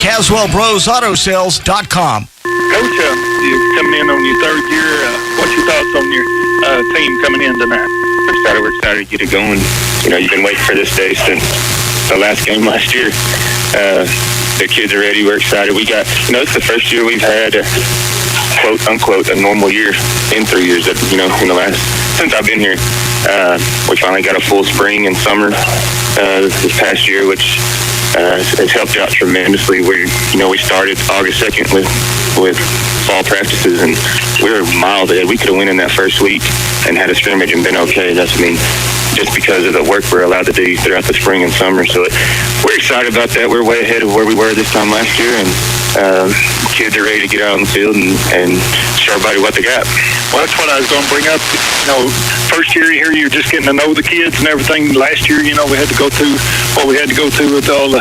CaswellBrosAutoSales.com. Coach, you're coming in on your third year. What's your thoughts on your team coming in tonight? We're excited to get it going. You've been waiting for this day since the last game last year. The kids are ready. We're excited. We got, it's the first year we've had quote unquote a normal year in 3 years. That since I've been here, we finally got a full spring and summer this past year, which has helped out tremendously. We started August 2nd with fall practices, and we were miles ahead. We could have went in that first week and had a scrimmage and been okay. Just because of the work we're allowed to do throughout the spring and summer. So we're excited about that. We're way ahead of where we were this time last year, and kids are ready to get out in the field and show everybody what they got. Well, that's what I was going to bring up. First year here, you're just getting to know the kids and everything. Last year, we had to go through what we had to go through with all the,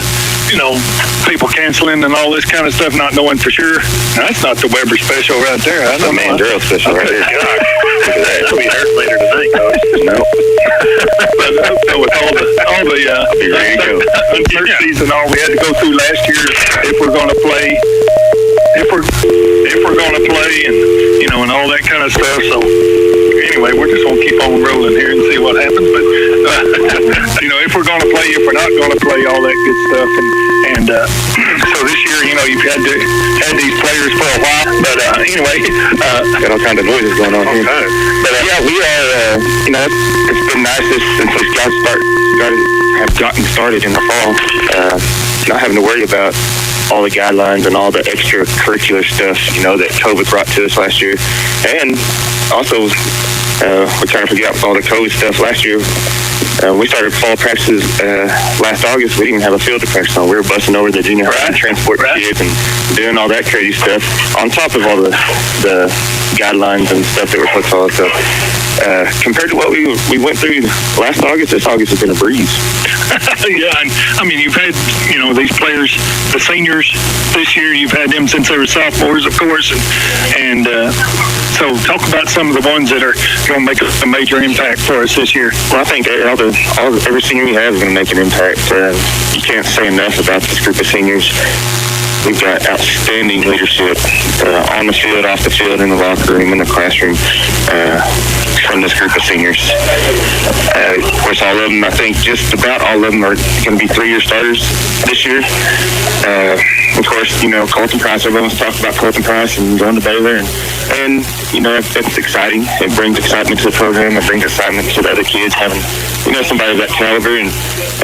people canceling and all this kind of stuff, not knowing for sure. Now, that's not the Weber special right there. I don't know. Mandrell special right there. It'll be hurt later today, Coach. No. But with all the uncertainties and all we had to go through last year, if we're going to play, and all that kind of stuff. So anyway, we're just going to keep on rolling here and see what happens. But if we're going to play, if we're not going to play, all that good stuff. And so this year, you've had these players for a while. But anyway, got all kinds of noises going on here. But we are. It's been nice since we have gotten started in the fall. Not having to worry about all the guidelines and all the extracurricular stuff, that COVID brought to us last year. And also, we kind of forgot all the COVID stuff last year. We started fall practices last August. We didn't even have a field to practice on. We were busting over the junior high and transporting kids and doing all that crazy stuff on top of all the guidelines and stuff that we're supposed to follow. So compared to what we went through last August, this August has been a breeze. Yeah, and you've had, these players, the seniors this year, you've had them since they were sophomores, of course, and so talk about some of the ones that are going to make a major impact for us this year. Well, I think every senior we have is going to make an impact. You can't say enough about this group of seniors. We've got outstanding leadership on the field, off the field, in the locker room, in the classroom from this group of seniors. Of course, all of them, I think just about all of them are going to be 3-year starters this year. Of course, Colton Price, everyone's talked about Colton Price and going to Baylor. And it's exciting. It brings excitement to the program. It brings excitement to the other kids having, somebody of that caliber and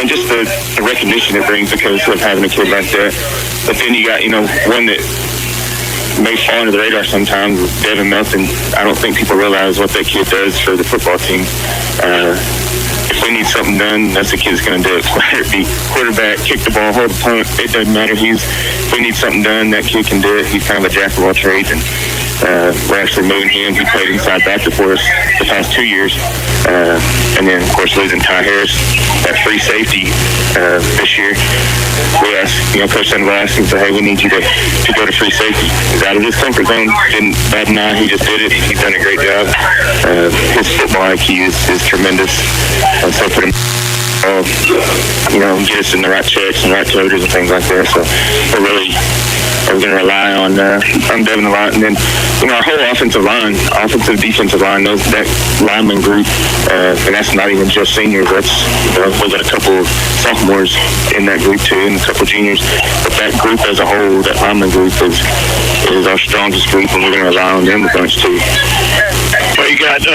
just the recognition it brings because of having a kid like that. But then you got, one that may fall under the radar sometimes, Devin Melton. I don't think people realize what that kid does for the football team. If we need something done, that's the kid that's going to do it. Whether it be quarterback, kick the ball, hold the punt, it doesn't matter. If we need something done, that kid can do it. He's kind of a jack of all trades, and we're actually moving him. He played inside backer for us the past 2 years. And then, of course, losing Ty Harris, that free safety this year. We asked, Coach Sandoval asked him, hey, we need you to go to free safety. He's out of his comfort zone. Didn't bat an eye. He just did it. He's done a great job. His football IQ is tremendous. And so put him, get us in the right checks and right toters and things like that. So we're going to rely on Devin a lot. And then, our whole offensive, defensive line, that lineman group, and that's not even just seniors. That's, we've got a couple of sophomores in that group too, and a couple of juniors. But that group as a whole, that lineman group is our strongest group, and we're going to rely on them a bunch too. Well, you got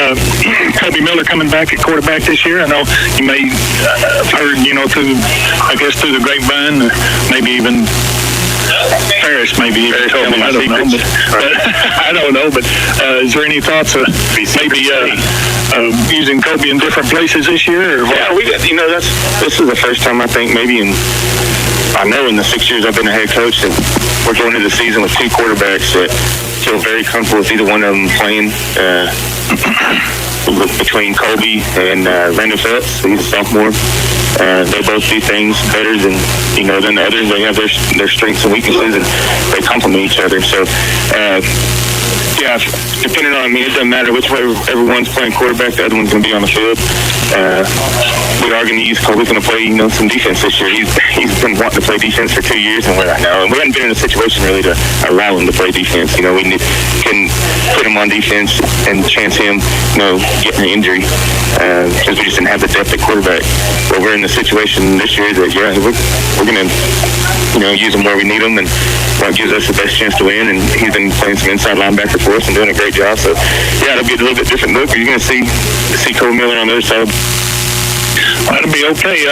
Kobe Miller coming back at quarterback this year. I know you may have heard, through the grapevine, maybe even Ferris maybe even told me. I don't know, but is there any thoughts of maybe using Kobe in different places this year? Or what? Yeah, this is the first time I think maybe in the 6 years I've been a head coach that we're going into the season with 2 quarterbacks that feel very comfortable with either one of them playing. Between Kobe and Brandon Phillips, he's a sophomore. They both do things better than the others. They have their strengths and weaknesses, and they complement each other. So Yeah, depending on, it doesn't matter which way everyone's playing quarterback, the other one's going to be on the field. We are going to use Colby's going to play, some defense this year. He's been wanting to play defense for 2 years, and we're like, no. And we haven't been in a situation really to allow him to play defense. We can put him on defense and chance him, getting an injury, because we just didn't have the depth at quarterback. But we're in the situation this year that, we're going to, use him where we need him and what gives us the best chance to win. And he's been playing some inside linebacker for us and doing a great job. So, it'll be a little bit different look. You're going to see Cole Miller on the other side. Well, that'll be okay.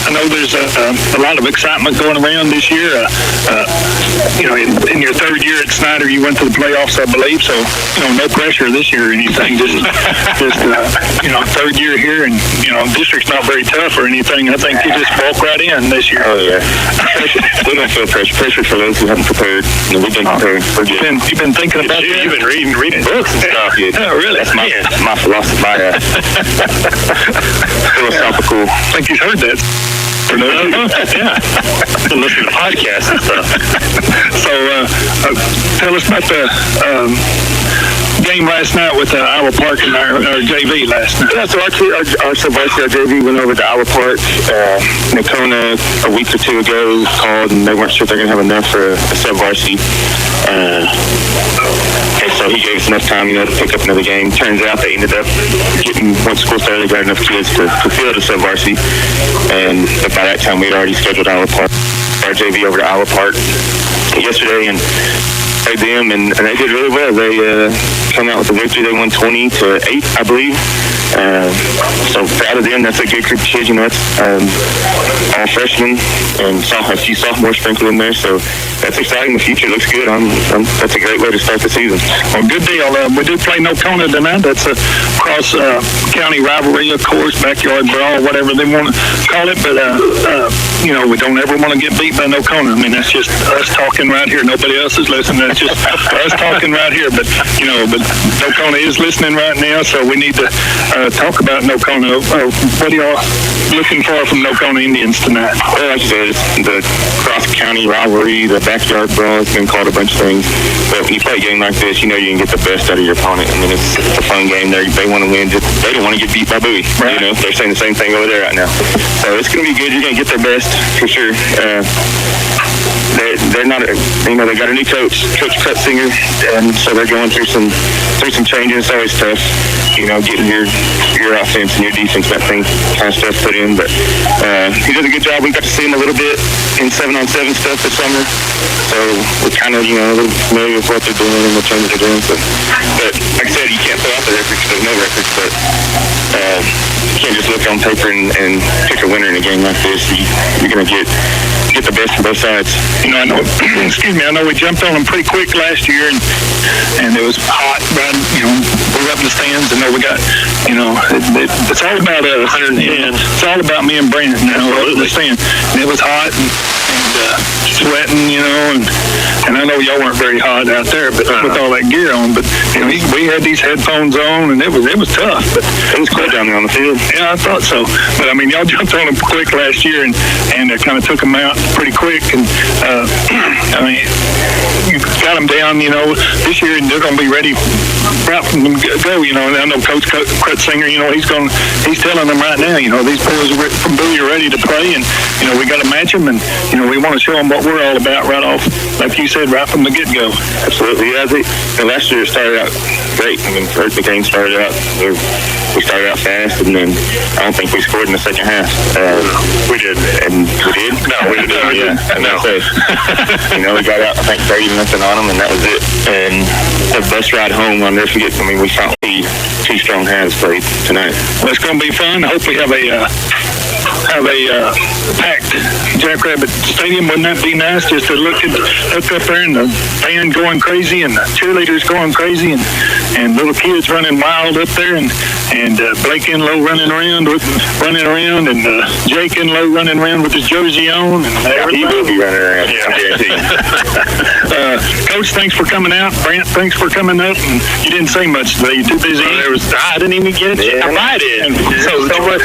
I know there's a lot of excitement going around this year. In your third year at Snyder, you went to the playoffs, I believe. So, no pressure this year or anything. Just third year here, and district's not very tough or anything. I think you just walk right in this year. Oh yeah. We don't feel pressure. Pressure for those who haven't prepared. We've been prepared. You've been thinking about that? You've been reading books and stuff. Oh, really? That's my philosophy. My philosophical. I think he's heard that. Yeah. Listen to podcasts and stuff. So, tell us about the game last night with Iowa Park and our JV last night. Yeah, so our sub-varsity, our JV went over to Iowa Park. Nocona a week or two ago called, and they weren't sure if they're going to have enough for a sub-varsity. And so he gave us enough time, to pick up another game. Turns out they ended up getting, once school started, they got enough kids to field a sub-varsity. And by that time, we had already scheduled our JV over to Iowa Park yesterday, and played them, and they did really well. They come out with a victory. They won 20-8, I believe. So proud of them. That's a good group of kids. It's all freshmen and a few sophomores sprinkled in there. So that's exciting. The future looks good. That's a great way to start the season. Well, good deal. We do play Nocona tonight. That's a cross-county rivalry, of course, backyard brawl, whatever they want to call it. But, we don't ever want to get beat by Nocona. That's just us talking right here. Nobody else is listening. That's just us talking right here. But Nocona is listening right now, so we need to talk about Nocona. What are y'all looking for from Nocona Indians tonight? Well, like you said, it's the cross-county rivalry, the backyard brawl. It's been called a bunch of things. But when you play a game like this, you can get the best out of your opponent. It's a fun game. They want to win. They don't want to get beat by Bowie. Right. They're saying the same thing over there right now. So it's going to be good. You're going to get their best for sure. They're not, they got a new coach, Coach Cutzinger, and so they're going through some changes. It's always tough, getting your offense and your defense, that thing kind of stuff put in. But he does a good job. We got to see him a little bit in 7-on-7 stuff this summer, so we're kind of, a little familiar with what they're doing and the changes they're doing. So, but like I said, you can't throw out the records because there's no records, but you can't just look on paper and pick a winner in a game like this. You're going to get the best from both sides. I know. Excuse me. I know we jumped on them pretty quick last year, and it was hot. Right, we're up in the stands, and we got, it's all about us. 110. It's all about me and Brent. Up in the stand, and it was hot and sweating, and I know y'all weren't very hot out there, but with all that gear on. But we had these headphones on, and it was tough. But it was cold down there on the field. Yeah, I thought so. But y'all jumped on them quick last year, and kind of took them out pretty quick. And you got them down. This year they're going to be ready right from the go. And I know Coach Cutzinger, he's telling them right now, these boys from Bowie are ready to play, and we got to match them, and we want to show them what we're all about right off, like you said, right from the get-go. Absolutely. Yeah, last year it started out great. The game started out, we started out fast, and then I don't think we scored in the second half. We did. And we did? No, we did. Yeah. No. We got out, I think, 30-0 on them, and that was it. And the bus ride home, I'll never forget. We found two strong halves played tonight. Well, it's going to be fun. I hope we have a packed Jackrabbit Stadium. Wouldn't that be nice just to look up there and the band going crazy and the cheerleaders going crazy and little kids running wild up there and Blake Enlow running around and Jake Enlow running around with his jersey on. And he will be running around. Yeah, I guarantee. Coach, thanks for coming out. Brant, thanks for coming up. And you didn't say much today. You too busy. I didn't even get it. I did. So much.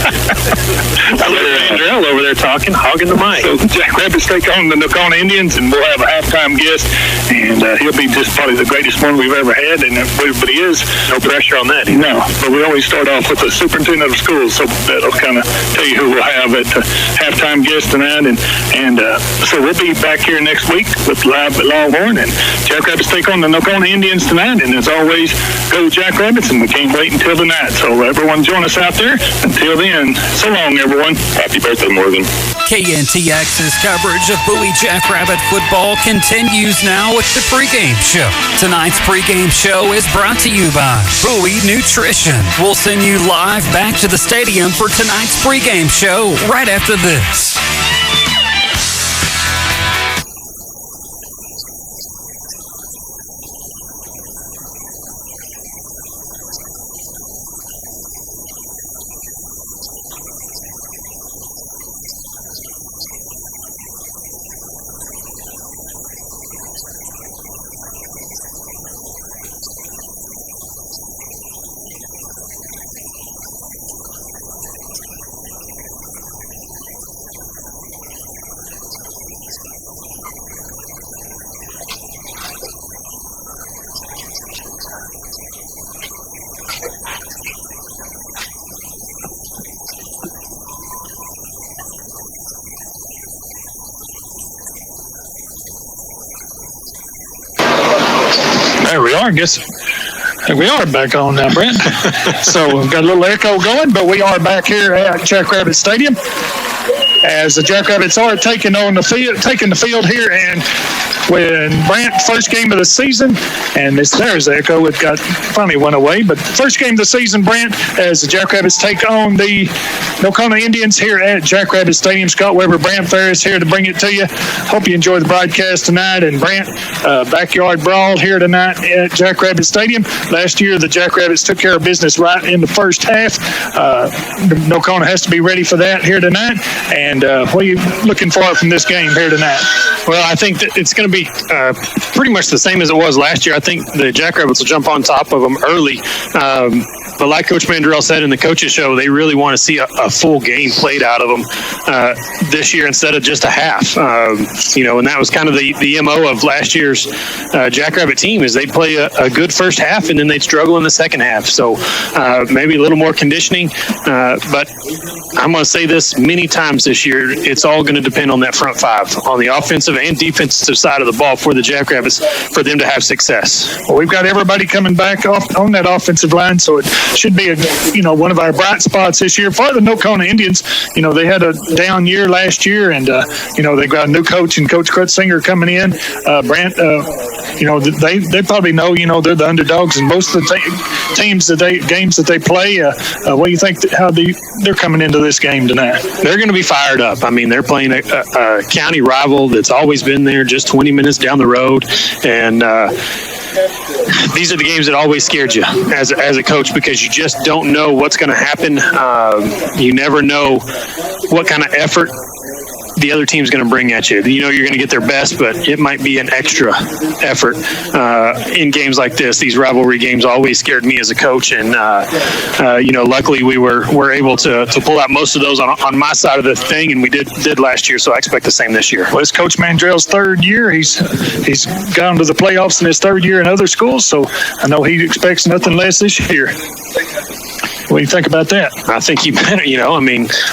I let Mandrell over there talking, hogging the mic. So Jackrabbits take on the Nocona Indians, and we'll have a halftime guest, and he'll be just probably the greatest one we've ever had, and but he is. No pressure on that. No, but we always start off with the superintendent of schools, so that'll kind of tell you who we'll have at halftime guest tonight, and so we'll be back here next week with Live at Longhorn, and Jackrabbits take on the Nocona Indians tonight, and as always, go Jackrabbits, and we can't wait until the night. So everyone join us out there. Until then, so long, everyone. Happy birthday, Morgan. KNTX's coverage of Bowie Jackrabbit football continues now with the pregame show. Tonight's pregame show is brought to you by Bowie Nutrition. We'll send you live back to the stadium for tonight's pregame show right after this. There we are. I guess we are back on now, Brent. So we've got a little echo going, but we are back here at Jackrabbit Stadium as the Jackrabbits are taking the field here, and when Brant, first game of the season, and there's the echo, it finally went away, but first game of the season, Brant, as the Jackrabbits take on the Nocona Indians here at Jackrabbit Stadium. Scott Weber, Brant Ferris here to bring it to you. Hope you enjoy the broadcast tonight, and Brant, backyard brawl here tonight at Jackrabbit Stadium. Last year, the Jackrabbits took care of business right in the first half. Nocona has to be ready for that here tonight, and what are you looking for from this game here tonight? Well, I think that it's going to be pretty much the same as it was last year. I think the Jackrabbits will jump on top of them early. But like Coach Mandrell said in the coaches show, they really want to see a full game played out of them this year instead of just a half. And that was kind of the MO of last year's Jackrabbit team, is they'd play a good first half and then they'd struggle in the second half. So maybe a little more conditioning. But I'm going to say this many times this year, it's all going to depend on that front five, on the offensive and defensive side of the ball for the Jackrabbits, for them to have success. Well, we've got everybody coming back off on that offensive line, so it should be one of our bright spots this year. For the Nocona Indians, they had a down year last year, and they got a new coach and Coach Krutzinger coming in. Brant, they probably know they're the underdogs in most of the games that they play. What do you think how they're coming into this game tonight? They're going to be fired up. I mean, they're playing a county rival that's always been there, just 20 minutes down the road, and these are the games that always scared you as a coach, because you just don't know what's going to happen. You never know what kind of effort the other team's going to bring at you. You're going to get their best, but it might be an extra effort in games like this. These rivalry games always scared me as a coach, and luckily we were able to pull out most of those on my side of the thing, and we did last year. So I expect the same this year. Well, it's Coach Mandrell's third year. He's gone to the playoffs in his third year in other schools, so I know he expects nothing less this year. What do you think about that? I think you better,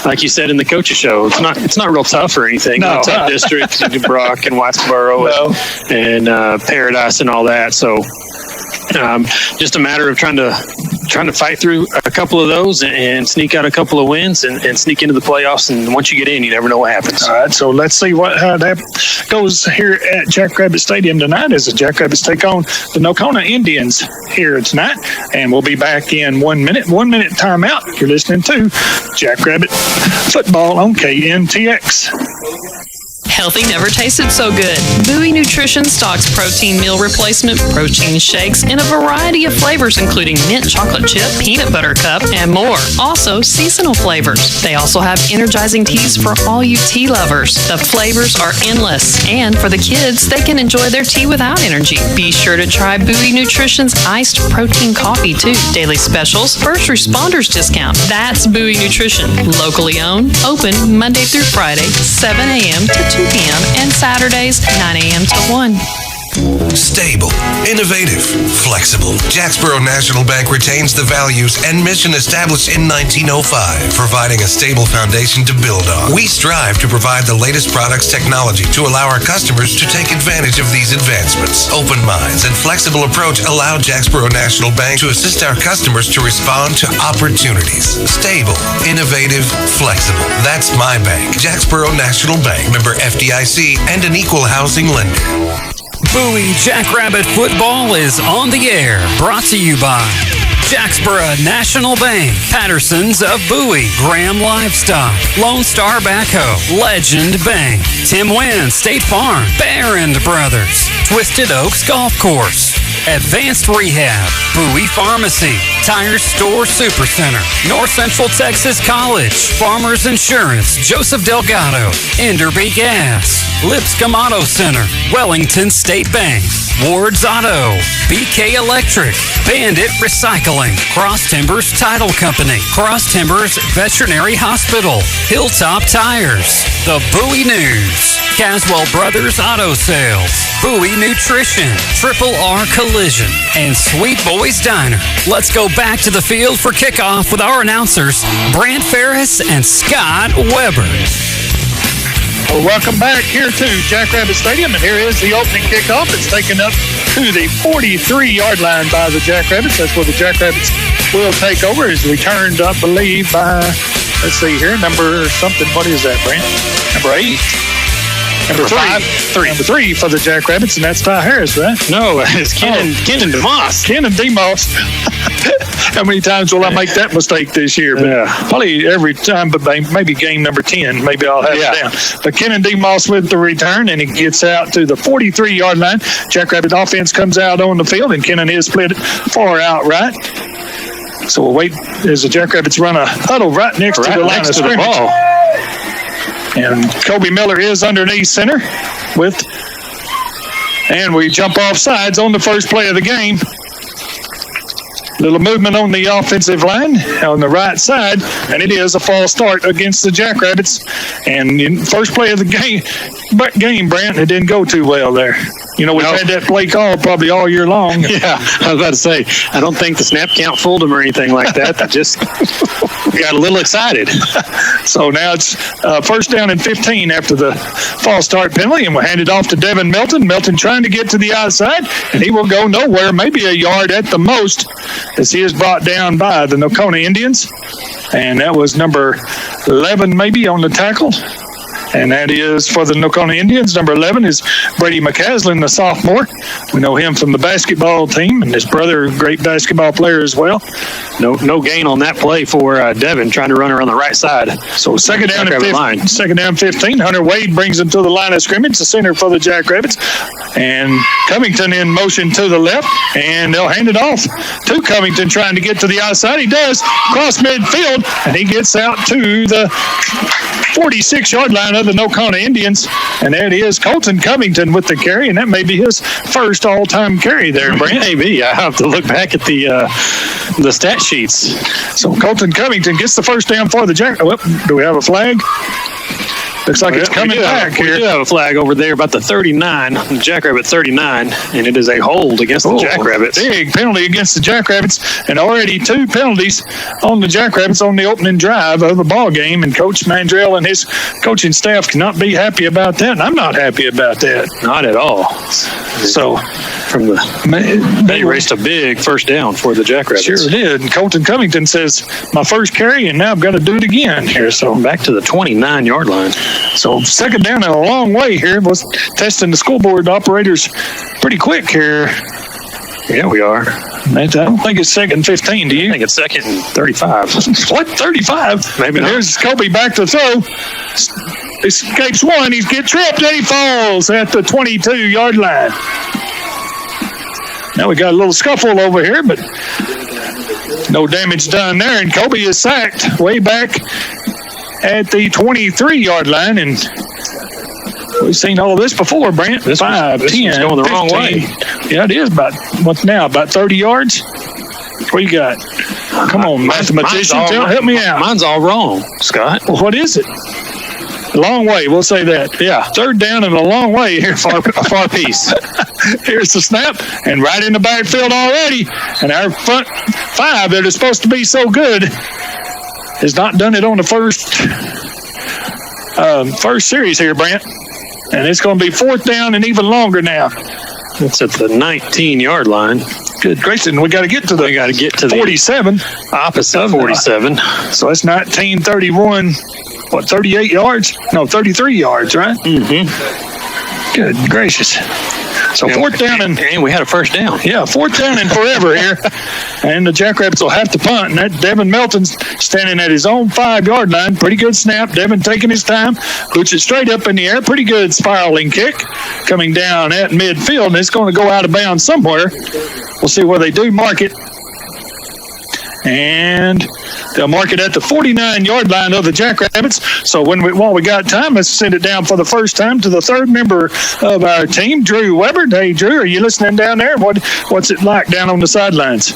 like you said in the coaches show, it's not real tough or anything. No. It's a tough district, Brock and Whitesboro and Paradise and all that. So just a matter of trying to fight through a couple of those and sneak out a couple of wins and sneak into the playoffs. And once you get in, you never know what happens. All right, so let's see how that goes here at Jackrabbit Stadium tonight as the Jackrabbits take on the Nocona Indians here tonight. And we'll be back in 1 minute. 1 minute timeout. You're listening to Jackrabbit Football on KNTX. Healthy never tasted so good. Bowie Nutrition stocks protein meal replacement, protein shakes in a variety of flavors, including mint chocolate chip, peanut butter cup, and more. Also, seasonal flavors. They also have energizing teas for all you tea lovers. The flavors are endless. And for the kids, they can enjoy their tea without energy. Be sure to try Bowie Nutrition's iced protein coffee, too. Daily specials, first responders discount. That's Bowie Nutrition. Locally owned, open Monday through Friday, 7 a.m. to 2 p.m. and Saturdays, 9 a.m. to 1. Stable, innovative, flexible. Jacksboro National Bank retains the values and mission established in 1905, providing a stable foundation to build on. We strive to provide the latest products technology to allow our customers to take advantage of these advancements. Open minds and flexible approach allow Jacksboro National Bank to assist our customers to respond to opportunities. Stable, innovative, flexible. That's my bank. Jacksboro National Bank, member FDIC, and an equal housing lender. Bowie Jackrabbit Football is on the air. Brought to you by Jacksboro National Bank, Patterson's of Bowie, Graham Livestock, Lone Star Backhoe, Legend Bank, Tim Wynn State Farm, Barron Brothers, Twisted Oaks Golf Course, Advanced Rehab, Bowie Pharmacy, Tire Store Supercenter, North Central Texas College, Farmers Insurance, Joseph Delgado, Enderby Gas, Lipscomb Auto Center, Wellington State Bank, Ward's Auto, BK Electric, Bandit Recycling, Cross Timbers Title Company, Cross Timbers Veterinary Hospital, Hilltop Tires, The Bowie News, Caswell Brothers Auto Sales, Bowie Nutrition, Triple R Collision, and Sweet Boys Diner. Let's go back to the field for kickoff with our announcers, Brant Ferris and Scott Weber. Well, welcome back here to Jackrabbit Stadium, and here is the opening kickoff. It's taken up to the 43-yard line by the Jackrabbits. That's where the Jackrabbits will take over. Is returned, I believe, by, let's see here, number something. What is that, Brent? Number 8? Number 3. Number 3 for the Jackrabbits, and that's Ty Harris, right? No, it's Kenan DeMoss. Kenan DeMoss. How many times will I make that mistake this year? But probably every time, but maybe game number 10. Maybe I'll have it down. But Kenan DeMoss with the return, and he gets out to the 43-yard line. Jackrabbit offense comes out on the field, and Kenan is split far out right. So we'll wait as the Jackrabbits run a huddle right next to the line of scrimmage. And Kobe Miller is underneath center and we jump off sides on the first play of the game. Little movement on the offensive line on the right side, and it is a false start against the Jackrabbits. And in first play of the game, Brant, it didn't go too well there. You know, we've had that play call probably all year long. Yeah, I was about to say, I don't think the snap count fooled them or anything like that. They just got a little excited. So now it's first down and 15 after the false start penalty, and we'll hand it off to Devin Melton. Melton trying to get to the outside, and he will go nowhere, maybe a yard at the most, as he is brought down by the Nocona Indians. And that was number 11 maybe on the tackle. And that is for the Nocona Indians. Number 11 is Brady McCaslin, the sophomore. We know him from the basketball team, and his brother, a great basketball player as well. No gain on that play for Devin, trying to run her on the right side. So second down and 15. Hunter Wade brings him to the line of scrimmage, the center for the Jackrabbits. And Covington in motion to the left, and they'll hand it off to Covington trying to get to the outside. He does, cross midfield, and he gets out to the 46-yard line of the Nocona Indians, and there it is, Colton Covington with the carry, and that may be his first all-time carry there, Brent. Maybe. I have to look back at the stat sheets. So Colton Covington gets the first down for the do we have a flag? Looks like it's coming back here. We do have a flag over there about the 39, the Jackrabbit 39, and it is a hold against the Jackrabbits. Big penalty against the Jackrabbits, and already 2 penalties on the Jackrabbits on the opening drive of the ball game, and Coach Mandrell and his coaching staff cannot be happy about that, and I'm not happy about that. Not at all. So they raced a big first down for the Jackrabbits. Sure did, and Colton Covington says, my first carry, and now I've got to do it again here. So back to the 29-yard line. So second down and a long way here. Was testing the scoreboard operators pretty quick here. Yeah, we are. I don't think it's second and 15, do you? I think it's second and 35. What, 35? Maybe not. Here's Kobe back to throw. Escapes one. He gets tripped and he falls at the 22-yard line. Now we got a little scuffle over here, but no damage done there. And Kobe is sacked way back at the 23-yard line. And we've seen all of this before, Brant. This 5, one's 10, going the 15. wrong way. Yeah, it is. What's now? About 30 yards? What you got? Come on, mathematician. Help me out. Mine's all wrong, Scott. Well, what is it? A long way, we'll say that. Yeah. Third down and a long way here. A far piece. Here's the snap, and right in the backfield already. And our front five that is supposed to be so good has not done it on the first series here, Brant. And it's going to be fourth down and even longer now. It's at the 19-yard line. Good gracious, and we got to get to the 47. Opposite 47. So it's 1931. What, 38 yards? No, 33 yards, right? Mm-hmm. Good gracious. So fourth down and we had a first down. Yeah, fourth down and forever here. And the Jackrabbits will have to punt. And that Devin Melton's standing at his own 5-yard line. Pretty good snap. Devin taking his time. Boots it straight up in the air. Pretty good spiraling kick coming down at midfield. And it's going to go out of bounds somewhere. We'll see where they do mark it. And they'll mark it at the 49-yard line of the Jackrabbits. So while we got time, let's send it down for the first time to the third member of our team, Drew Weber. Hey, Drew, are you listening down there? What's it like down on the sidelines?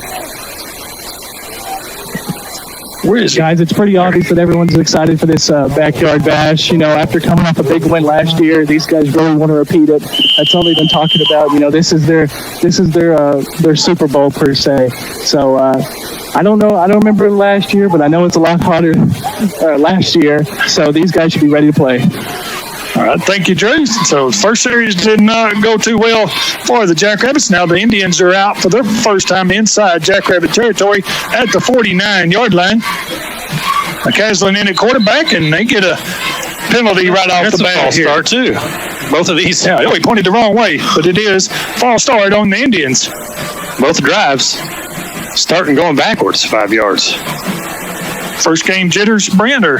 Where is it? Guys, it's pretty obvious that everyone's excited for this backyard bash. You know, after coming off a big win last year, these guys really want to repeat it. That's all they've been talking about. You know, this is their Super Bowl per se. So I don't know. I don't remember last year, but I know it's a lot harder last year. So these guys should be ready to play. All right, thank you, Drew. So first series did not go too well for the Jackrabbits. Now the Indians are out for their first time inside Jackrabbit territory at the 49-yard line. McCaslin in at quarterback, and they get a penalty right off the bat here. Start too. Both of these. Yeah, he pointed the wrong way, but it is false start on the Indians. Both drives starting going backwards 5 yards. First game jitters, Brent, or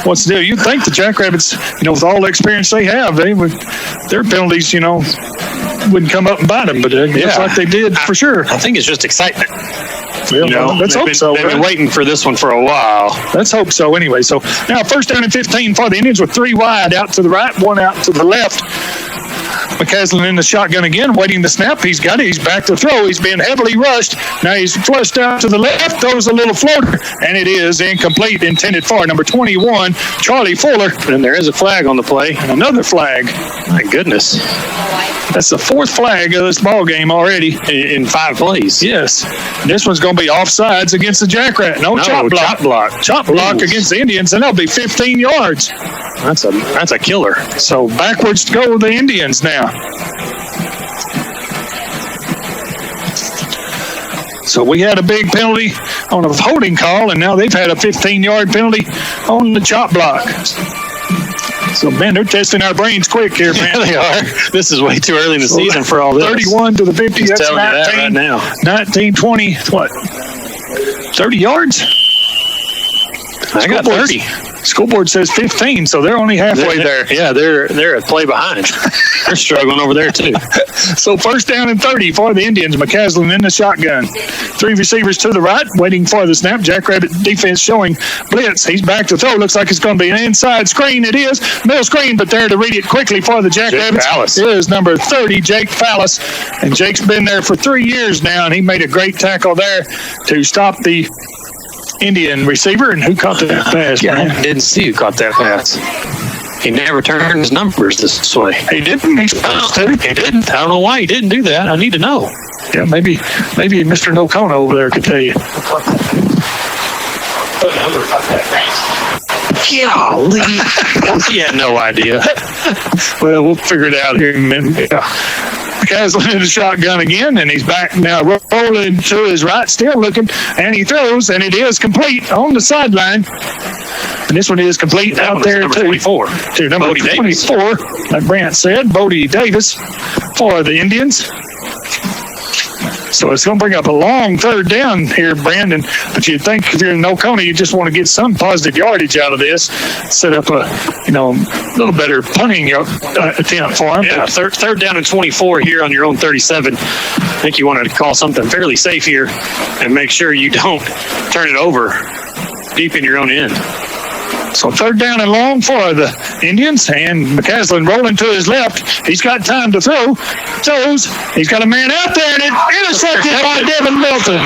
what's the deal? You'd think the Jackrabbits, with all the experience they have, their penalties, wouldn't come up and bite them, but it looks like they did for sure. I think it's just excitement. Well, let's hope so. They've been waiting for this one for a while. Let's hope so anyway. So now first down and 15 for the Indians with 3 wide, out to the right, 1 out to the left. McCaslin in the shotgun again, waiting the snap. He's got it. He's back to throw. He's being heavily rushed. Now he's flushed out to the left, throws a little floater, and it is incomplete, intended for number 21, Charlie Fuller. And there is a flag on the play. And another flag. My goodness. That's the 4th flag of this ball game already. In 5 plays. Yes. And this one's going to be offsides against the Jackrabbit. No, chop block. Chop block against the Indians, and that'll be 15 yards. That's a killer. So backwards to go the Indians now. So we had a big penalty on a holding call, and now they've had a 15-yard penalty on the chop block. So, man, they're testing our brains quick here, man. Yeah, they are. This is way too early in the season for all this. 31 to the 50. That's 19, that right now. 19, 20, what? 30 yards? I got 30. School board says 15, so they're only halfway there. Yeah, they're a play behind. They're struggling over there, too. So first down and 30 for the Indians. McCaslin in the shotgun. 3 receivers to the right, waiting for the snap. Jackrabbit defense showing blitz. He's back to throw. Looks like it's going to be an inside screen. It is. Middle screen, but there to read it quickly for the Jackrabbits is number 30, Jake Fallis. And Jake's been there for 3 years now, and he made a great tackle there to stop the Indian receiver. And who caught that pass? Yeah, I didn't see who caught that pass. He never turned his numbers this way. He didn't. He's supposed to. He didn't. I don't know why he didn't do that. I need to know. Yeah, maybe Mr. Nocona over there could tell you. Golly. He had no idea. Well, we'll figure it out here in a minute. Yeah. McCaslin in the shotgun again, and he's back now rolling to his right, still looking, and he throws, and it is complete on the sideline. And this one is complete out there number too. 24. To number Bodie 24, like Brant said, Bodie Davis for the Indians. So it's going to bring up a long third down here, Brandon. But you'd think if you're in Nocona, you just want to get some positive yardage out of this, set up a little better punting attempt for him. Yeah, third down and 24 here on your own 37. I think you want to call something fairly safe here and make sure you don't turn it over deep in your own end. So third down and long for the Indians, and McCaslin rolling to his left. He's got time to throw. Throws. He's got a man out there, and it intercepted by Devin Melton.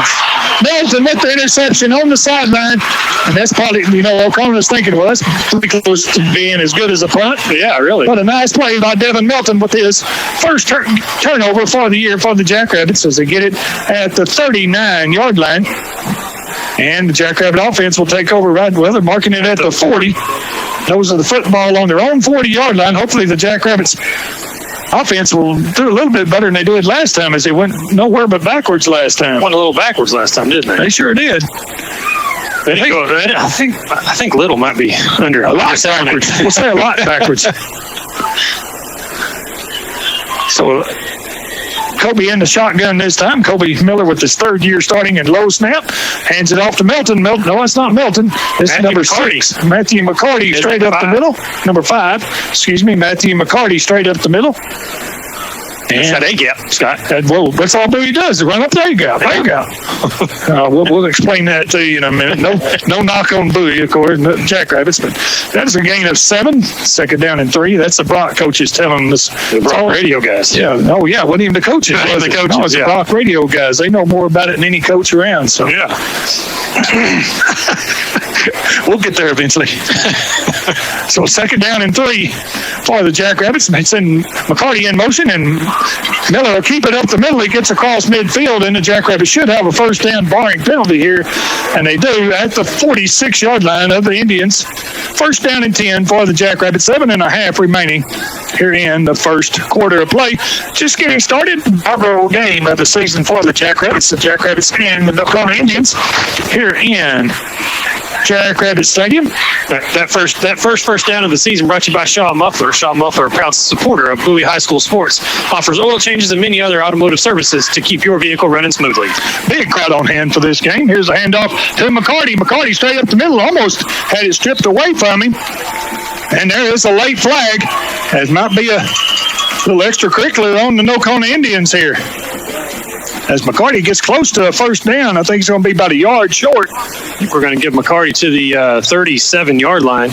Melton with the interception on the sideline, and that's probably, O'Connor's thinking, well, that's pretty close to being as good as a punt. Yeah, really. But a nice play by Devin Melton with his first turnover for the year for the Jackrabbits as they get it at the 39-yard line. And the Jackrabbit offense will take over they're marking it at the 40. Those are the football on their own 40-yard line. Hopefully the Jackrabbits offense will do a little bit better than they did last time, as they went nowhere but backwards last time. Went a little backwards last time, didn't they? They sure did. I think Little might be under a lot backwards. We'll say a lot backwards. So Kobe in the shotgun this time. Kobe Miller with his third year starting and low snap. Hands it off to Melton. No, it's not Melton. It's number 6. Matthew McCarty straight up the middle. Number 5. Matthew McCarty straight up the middle. And that's how they get, Scott. That's all Bowie does. Run up there you go. There you go. We'll explain that to you in a minute. No knock on Bowie, of course, Jackrabbits, but that's a gain of 7. Second down and 3. That's the Brock coaches telling us. The Brock radio guys. Yeah. Oh, yeah. Wasn't even the coaches. The coaches. No, it's the Brock radio guys. They know more about it than any coach around. So yeah. We'll get there eventually. So second down and 3 for the Jackrabbits. They send McCarty in motion, and Miller will keep it up the middle. He gets across midfield, and the Jackrabbits should have a first down barring penalty here, and they do at the 46-yard line of the Indians. First down and 10 for the Jackrabbits. 7.5 remaining here in the first quarter of play. Just getting started. Inaugural game of the season for the Jackrabbits. The Jackrabbits and the Nocona Indians here in Jackrabbit Stadium. That first down of the season brought to you by Shaw Muffler. Shaw Muffler, a proud supporter of Bowie High School sports, offers oil changes and many other automotive services to keep your vehicle running smoothly. Big crowd on hand for this game. Here's a handoff to McCarty. McCarty straight up the middle, almost had it stripped away from him. And there is a late flag. As might be a little extracurricular on the Nocona Indians here. As McCarty gets close to a first down, I think he's going to be about a yard short. I think we're going to give McCarty to the 37-yard line.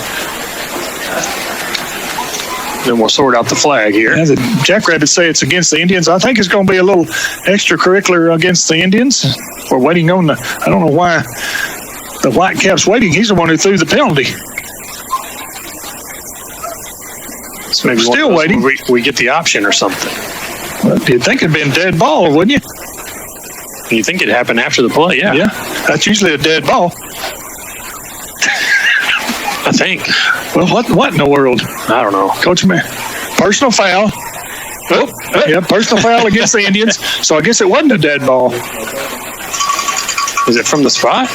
Then we'll sort out the flag here. Yeah, the Jackrabbits say it's against the Indians. I think it's going to be a little extracurricular against the Indians. We're waiting on I don't know why the Whitecap's waiting. He's the one who threw the penalty. So maybe still waiting. We get the option or something. Well, you'd think it'd been dead ball, wouldn't you? You think it'd happen after the play, yeah. Yeah, that's usually a dead ball. I think. Well, what in the world? I don't know. Coach, man, personal foul. Yeah, personal foul against the Indians. So I guess it wasn't a dead ball. Is it from the spot?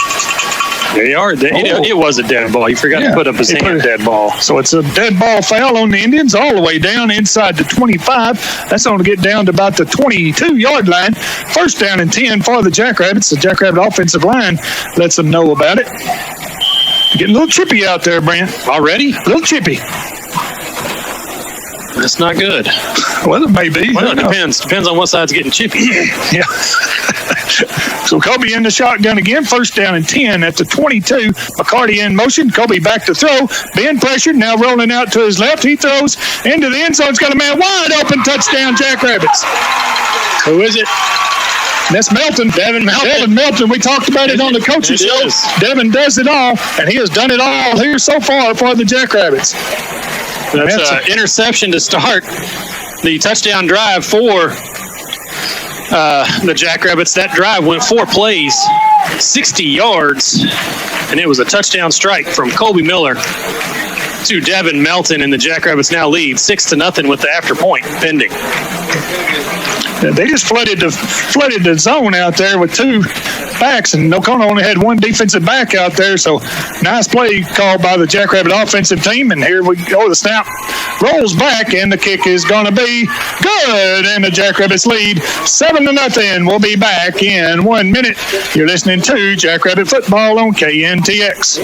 They are. It was a dead ball. You forgot to put up his hand. Dead ball. So it's a dead ball foul on the Indians all the way down inside the 25. That's going to get down to about the 22-yard line. First down and 10 for the Jackrabbits. The Jackrabbit offensive line lets them know about it. Getting a little chippy out there, Brent. Already? A little chippy. That's not good. Well, it may be. Well, it depends. Depends on what side's getting chippy. Yeah. So Kobe in the shotgun again. First down and 10 at the 22. McCarty in motion. Kobe back to throw. Being pressured. Now rolling out to his left. He throws into the end zone. He's got a man wide open. Touchdown, Jackrabbits. Who is it? That's Melton. Devin Melton. We talked about it on the coaches show. Devin does it all, and he has done it all here so far for the Jackrabbits. That's an interception to start the touchdown drive for the Jackrabbits. That drive went 4 plays, 60 yards, and it was a touchdown strike from Colby Miller to Devin Melton, and the Jackrabbits now lead 6-0 with the after point pending. they just flooded the zone out there with two backs, and Nocona only had one defensive back out there. So nice play called by the Jackrabbit offensive team. And here we go. The snap rolls back, and the kick is going to be good. And the Jackrabbits lead 7-0. We'll be back in 1 minute. You're listening to Jackrabbit Football on KNTX.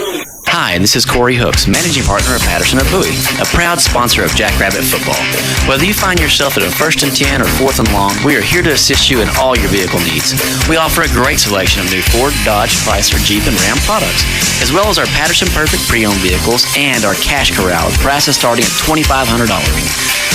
Hi, this is Corey Hooks, managing partner of Patterson of Bowie, a proud sponsor of Jackrabbit Football. Whether you find yourself at a 1st and 10 or 4th and long, we are here to assist you in all your vehicle needs. We offer a great selection of new Ford, Dodge, Chrysler, Jeep, and Ram products, as well as our Patterson Perfect pre-owned vehicles and our Cash Corral with prices starting at $2,500.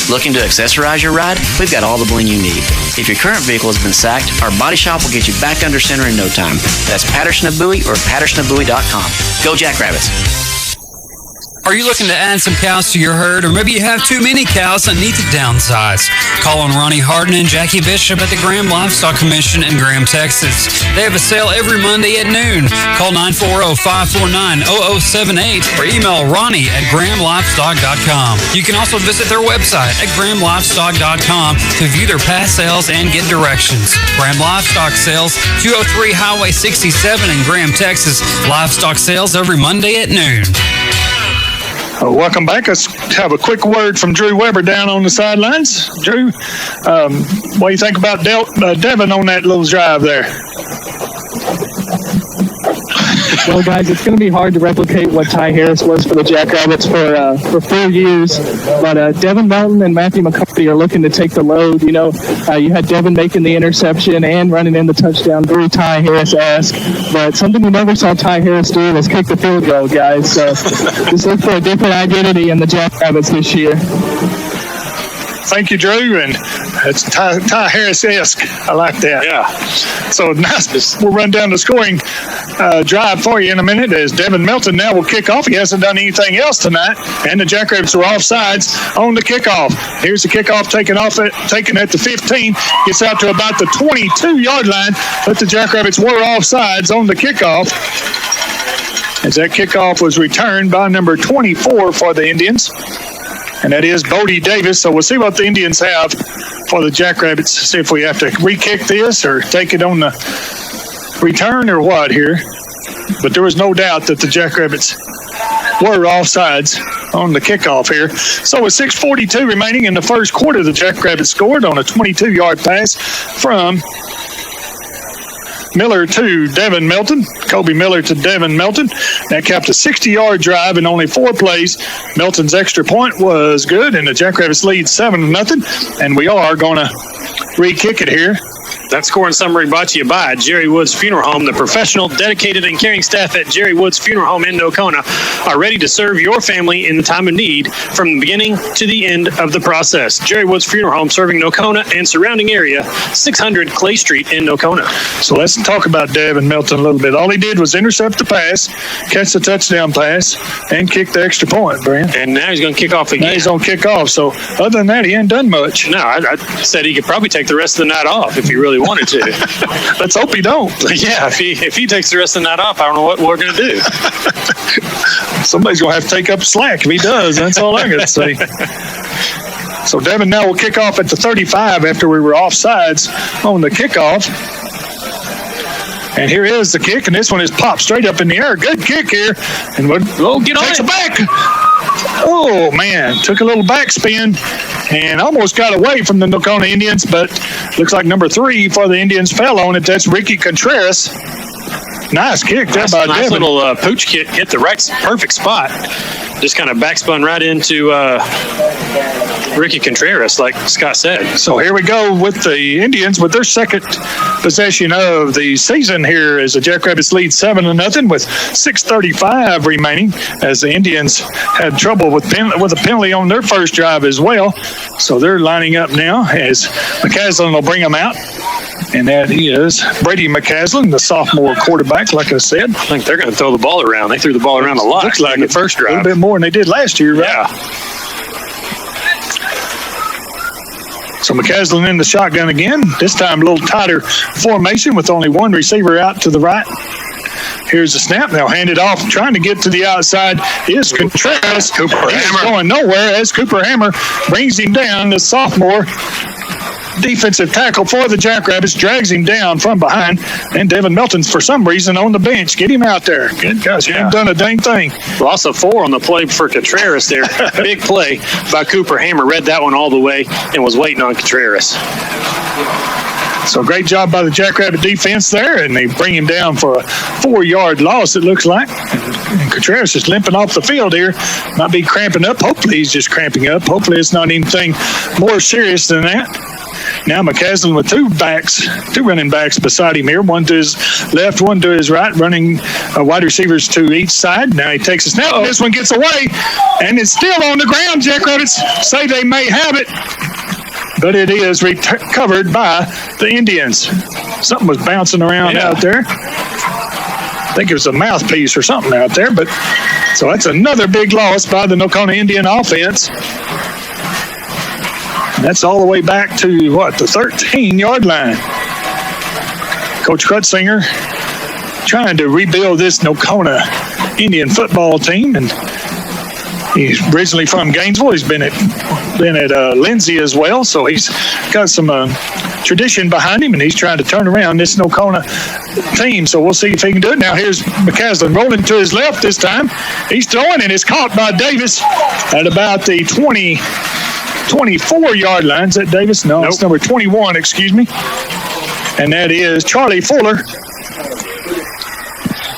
Looking to accessorize your ride? We've got all the bling you need. If your current vehicle has been sacked, our body shop will get you back under center in no time. That's Patterson of Bowie or PattersonofBowie.com. Go Jackrabbits! Are you looking to add some cows to your herd, or maybe you have too many cows that need to downsize? Call on Ronnie Harden and Jackie Bishop at the Graham Livestock Commission in Graham, Texas. They have a sale every Monday at noon. Call 940-549-0078 or email Ronnie at GrahamLivestock.com. You can also visit their website at GrahamLivestock.com to view their past sales and get directions. Graham Livestock Sales, 203 Highway 67 in Graham, Texas. Livestock sales every Monday at noon. Welcome back. Let's have a quick word from Drew Weber down on the sidelines. Drew, what do you think about Devin on that little drive there? Well, guys, it's going to be hard to replicate what Ty Harris was for the Jackrabbits for 4 years. But Devin Melton and Matthew McCarthy are looking to take the load. You know, you had Devin making the interception and running in the touchdown, very Ty Harris-esque. But something we never saw Ty Harris do was kick the field goal, guys. So just look for a different identity in the Jackrabbits this year. Thank you, Drew, and it's Ty Harris-esque. I like that. Yeah. So nice. We'll run down the scoring drive for you in a minute as Devin Melton now will kick off. He hasn't done anything else tonight, and the Jackrabbits are offsides on the kickoff. Here's the kickoff taken at the 15, gets out to about the 22-yard line, but the Jackrabbits were offsides on the kickoff as that kickoff was returned by number 24 for the Indians. And that is Bowie Davis. So we'll see what the Indians have for the Jackrabbits. See if we have to re-kick this or take it on the return or what here. But there was no doubt that the Jackrabbits were offsides on the kickoff here. So with 6:42 remaining in the first quarter, the Jackrabbits scored on a 22-yard pass from Miller to Devin Melton. Kobe Miller to Devin Melton. That capped a 60-yard drive in only 4 plays. Melton's extra point was good, and the Jackrabbits lead 7-0. And we are going to re-kick it here. That scoring summary brought to you by Jerry Woods Funeral Home. The professional, dedicated, and caring staff at Jerry Woods Funeral Home in Nocona are ready to serve your family in the time of need from the beginning to the end of the process. Jerry Woods Funeral Home, serving Nocona and surrounding area, 600 Clay Street in Nocona. So let's talk about Devin Melton a little bit. All he did was intercept the pass, catch the touchdown pass, and kick the extra point, Brian. And now he's going to kick off again. Now he's going to kick off. So other than that, he ain't done much. No, I said he could probably take the rest of the night off if he really wanted to. Let's hope he don't. Yeah, if he takes the rest of the night off, I don't know what we're going to do. Somebody's going to have to take up slack if he does. That's all I got to say. So Devin now will kick off at the 35 after we were offsides on the kickoff. And here is the kick, and this one is popped straight up in the air. Good kick here. And get on it. Back. Oh, man. Took a little backspin and almost got away from the Nocona Indians, but looks like number 3 for the Indians fell on it. That's Ricky Contreras. Nice kick there by Devin. Nice little pooch kick. Hit the perfect spot. Just kind of backspun right into Ricky Contreras, like Scott said. So here we go with the Indians with their second possession of the season here as the Jackrabbits lead 7-0 with 6:35 remaining as the Indians had trouble with a penalty on their first drive as well. So they're lining up now as McCaslin will bring them out. And that is Brady McCaslin, the sophomore quarterback, like I said. I think they're going to throw the ball around. They threw the ball around a lot. Looks like in the first drive. A little bit more than they did last year, right? Yeah. So McCaslin in the shotgun again. This time a little tighter formation with only one receiver out to the right. Here's the snap. They'll hand it off. Trying to get to the outside is Contreras. He's going nowhere as Cooper Hammer brings him down, the sophomore. defensive tackle for the Jackrabbits drags him down from behind, and Devin Melton's for some reason on the bench. Get him out there. Good gosh, he ain't done a dang thing. Loss of 4 on the play for Contreras there. Big play by Cooper Hammer. Read that one all the way and was waiting on Contreras. So great job by the Jackrabbit defense there, and they bring him down for a 4-yard loss, it looks like. And Contreras is limping off the field here. Might be cramping up. Hopefully he's just cramping up. Hopefully it's not anything more serious than that. Now McCaslin with two running backs beside him here, one to his left, one to his right, running wide receivers to each side. Now he takes a snap. This one gets away, and it's still on the ground. Jackrabbits say they may have it, but it is recovered by the Indians. Something was bouncing around out there. I think it was a mouthpiece or something out there. But so that's another big loss by the Nocona Indian offense. And that's all the way back to, the 13-yard line. Coach Krutzinger trying to rebuild this Nocona Indian football team, and he's originally from Gainesville. He's been at Lindsay as well, so he's got some tradition behind him, and he's trying to turn around this Nocona team. So we'll see if he can do it. Now here's McCaslin rolling to his left this time. He's throwing, and it's caught by Davis at about the 24-yard line. Is that Davis? No, It's number 21, excuse me. And that is Charlie Fuller.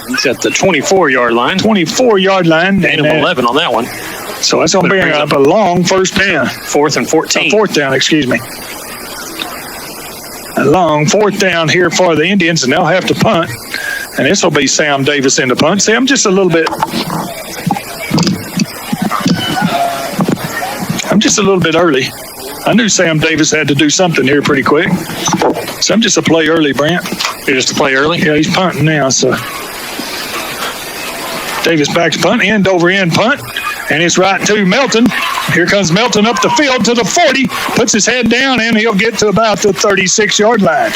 He's at the 24-yard line. 24-yard line. Gain of 11 on that one. So that's going to bring up a long first down. 4th and 14. Fourth down, excuse me. A long fourth down here for the Indians, and they'll have to punt. And this will be Sam Davis in the punt. See, I'm just a little bit early. I knew Sam Davis had to do something here pretty quick. So I'm just a play early, Brant. You're just a play early? Yeah, he's punting now, so. Davis back to punt, end over end punt, and it's right to Melton. Here comes Melton up the field to the 40, puts his head down, and he'll get to about the 36-yard line.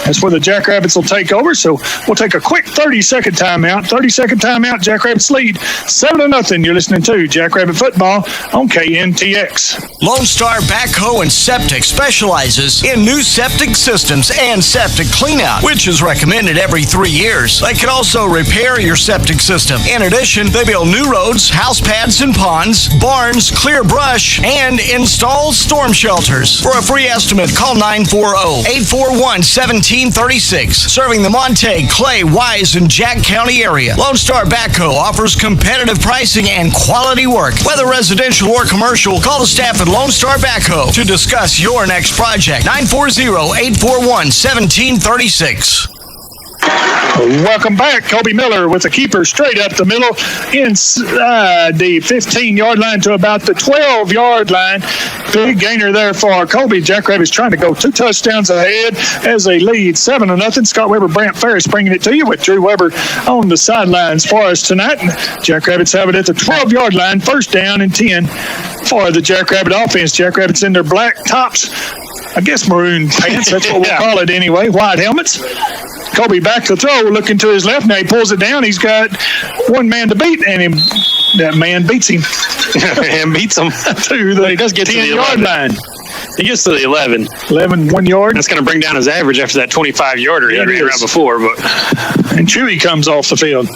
That's where the Jackrabbits will take over, so we'll take a quick 30-second timeout. 30-second timeout, Jackrabbits lead 7-0. You're listening to Jackrabbit Football on KNTX. Lone Star Backhoe and Septic specializes in new septic systems and septic cleanout, which is recommended every 3 years. They can also repair your septic system. In addition, they build new roads, house pads and ponds, barns, clear brush, and install storm shelters. For a free estimate, call 940-841-1736. Serving the Montague, Clay, Wise, and Jack County area. Lone Star Backhoe offers competitive pricing and quality work. Whether residential or commercial, call the staff at Lone Star Backhoe to discuss your next project. 940-841-1736. Welcome back. Kobe Miller with a keeper straight up the middle inside the 15-yard line to about the 12-yard line. Big gainer there for Kobe. Jackrabbits trying to go 2 touchdowns ahead as they lead 7-0. Scott Weber, Brant Ferris bringing it to you with Drew Weber on the sidelines for us tonight. Jackrabbits have it at the 12-yard line. First down and 10 for the Jackrabbit offense. Jackrabbits in their black tops. I guess maroon pants. That's what we'll call it anyway. White helmets. Kobe back to throw, looking to his left. Now he pulls it down. He's got one man to beat, and that man beats him. And beats him to the he does get 10-yard line. He gets to the 11. 1 yard. That's going to bring down his average after that 25-yarder he ran around before. But and Chewy comes off the field.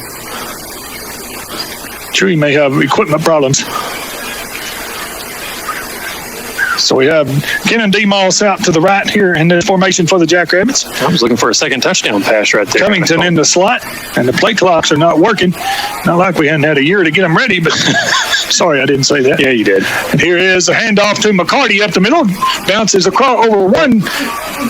Chewy may have equipment problems. So we have Kenan D. Moss out to the right here in the formation for the Jackrabbits. I was looking for a second touchdown pass right there. Covington in the slot, and the play clocks are not working. Not like we hadn't had a year to get them ready, but sorry, I didn't say that. Yeah, you did. And here is a handoff to McCarty up the middle. Bounces across over one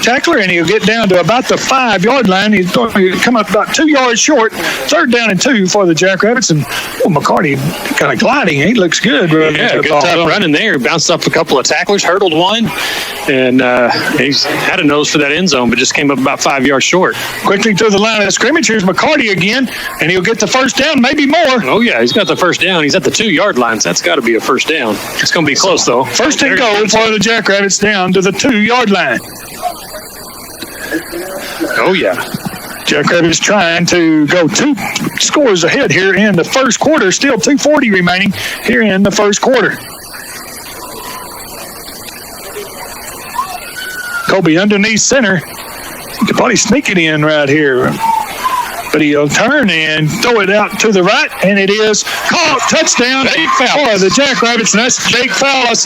tackler, and he'll get down to about the 5-yard line. He's going to come up about 2 yards short. 3rd down and 2 for the Jackrabbits. And McCarty kind of gliding. He looks good. Yeah, good top running there. Bounced up a couple of tacklers, hurdled one, and he's had a nose for that end zone, but just came up about 5 yards short. Quickly to the line of scrimmage. Here's McCarty again, and he'll get the first down, maybe more. Oh, yeah, he's got the first down. He's at the 2-yard line, so that's got to be a first down. It's going to be close, though. First and goal for the Jackrabbits down to the 2-yard line. Oh, yeah. Jackrabbits trying to go 2 scores ahead here in the first quarter. Still 2:40 remaining here in the first quarter. Bowie underneath center. He could probably sneak it in right here. But he'll turn and throw it out to the right, and it is caught. Touchdown for the Jackrabbits, and that's Jake Fowles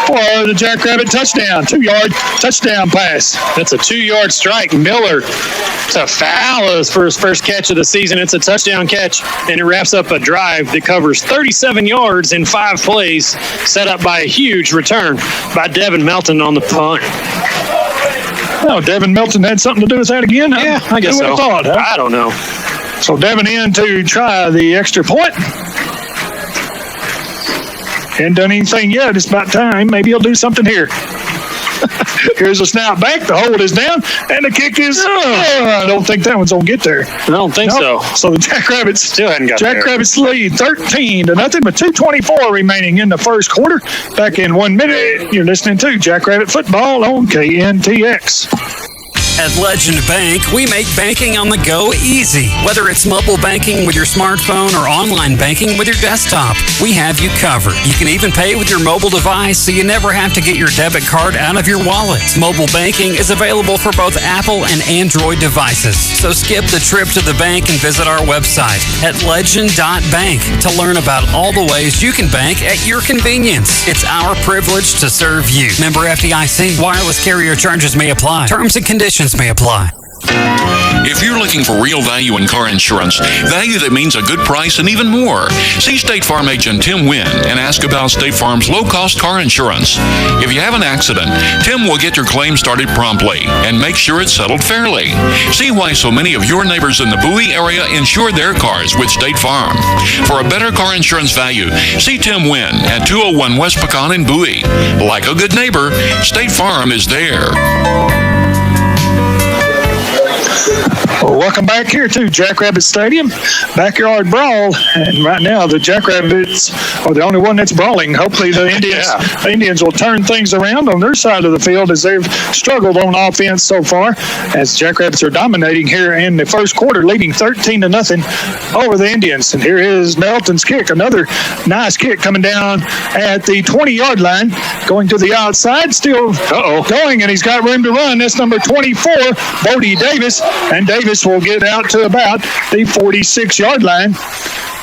for the Jackrabbit touchdown. 2-yard touchdown pass. That's a 2-yard strike. Miller to Fowles for his first catch of the season. It's a touchdown catch, and it wraps up a drive that covers 37 yards in 5 plays, set up by a huge return by Devin Melton on the punt. Oh, Devin Melton had something to do with that again? Yeah, I guess so. Thought, huh? I don't know. So Devin in to try the extra point. Hadn't done anything yet. It's about time. Maybe he'll do something here. Here's a snap back. The hold is down, and the kick is. I don't think that one's gonna get there. I don't think so. So the Jackrabbits still hadn't got there. Jackrabbits lead 13-0, with 2:24 remaining in the first quarter. Back in 1 minute. You're listening to Jackrabbit Football on KNTX. At Legend Bank, we make banking on the go easy. Whether it's mobile banking with your smartphone or online banking with your desktop, we have you covered. You can even pay with your mobile device, so you never have to get your debit card out of your wallet. Mobile banking is available for both Apple and Android devices. So skip the trip to the bank and visit our website at legend.bank to learn about all the ways you can bank at your convenience. It's our privilege to serve you. Member FDIC. Wireless carrier charges may apply. Terms and conditions may apply. If you're looking for real value in car insurance, value that means a good price and even more, see State Farm agent Tim Wynn and ask about State Farm's low-cost car insurance. If you have an accident, Tim will get your claim started promptly and make sure it's settled fairly. See why so many of your neighbors in the Bowie area insure their cars with State Farm. For a better car insurance value, see Tim Wynn at 201 West Pecan in Bowie. Like a good neighbor, State Farm is there. Well, welcome back here to Jackrabbit Stadium, backyard brawl, and right now the Jackrabbits are the only one that's brawling. Hopefully the Indians will turn things around on their side of the field, as they've struggled on offense so far, as Jackrabbits are dominating here in the first quarter, leading 13-0 over the Indians. And here is Melton's kick, another nice kick coming down at the 20-yard line, going to the outside, still going, and he's got room to run. That's number 24, Bowie Davis, and Davis will get out to about the 46-yard line.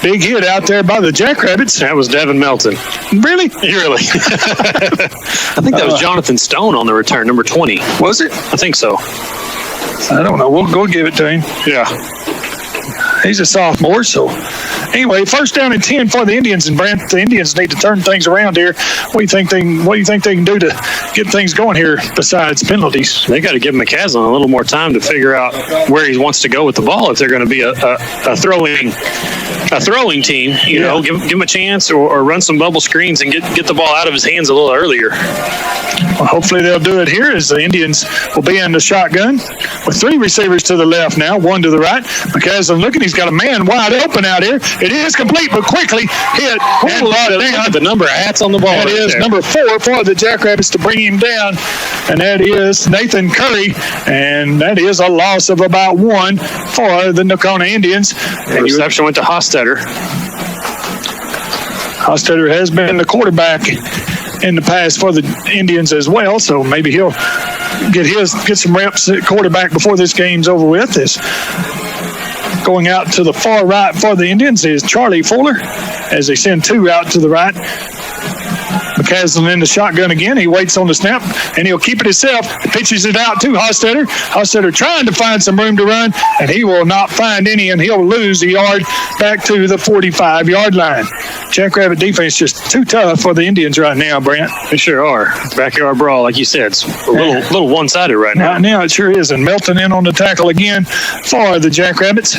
Big hit out there by the Jackrabbits. That was Devin Melton. Really? Really. I think that was Jonathan Stone on the return, number 20. Was it? I think so. I don't know. We'll go give it to him. Yeah. He's a sophomore, so anyway, 1st down and 10 for the Indians, and Brent, the Indians need to turn things around here. What do you think they can do to get things going here besides penalties? They got to give McCaslin a little more time to figure out where he wants to go with the ball if they're going to be a throwing team. You know, give him a chance or run some bubble screens and get the ball out of his hands a little earlier. Well, hopefully they'll do it here, as the Indians will be in the shotgun with 3 receivers to the left now, 1 to the right. McCaslin looking, he's got a man wide open out here. It is complete, but quickly hit and brought down. The number of hats on the ball. That is number 4 for the Jackrabbits to bring him down, and that is Nathan Curry, and that is a loss of about 1 for the Nocona Indians. And reception went to Hostetter. Hostetter has been the quarterback in the past for the Indians as well, so maybe he'll get some reps at quarterback before this game's over with. This going out to the far right for the Indians is Charlie Fuller, as they send 2 out to the right. McCaslin in the shotgun again. He waits on the snap, and he'll keep it himself. Pitches it out to Hostetter. Hostetter trying to find some room to run, and he will not find any, and he'll lose a yard back to the 45-yard line. Jackrabbit defense just too tough for the Indians right now, Brent. They sure are. Backyard brawl, like you said, it's a little one-sided right now. Right now it sure is, and Melton in on the tackle again for the Jackrabbits.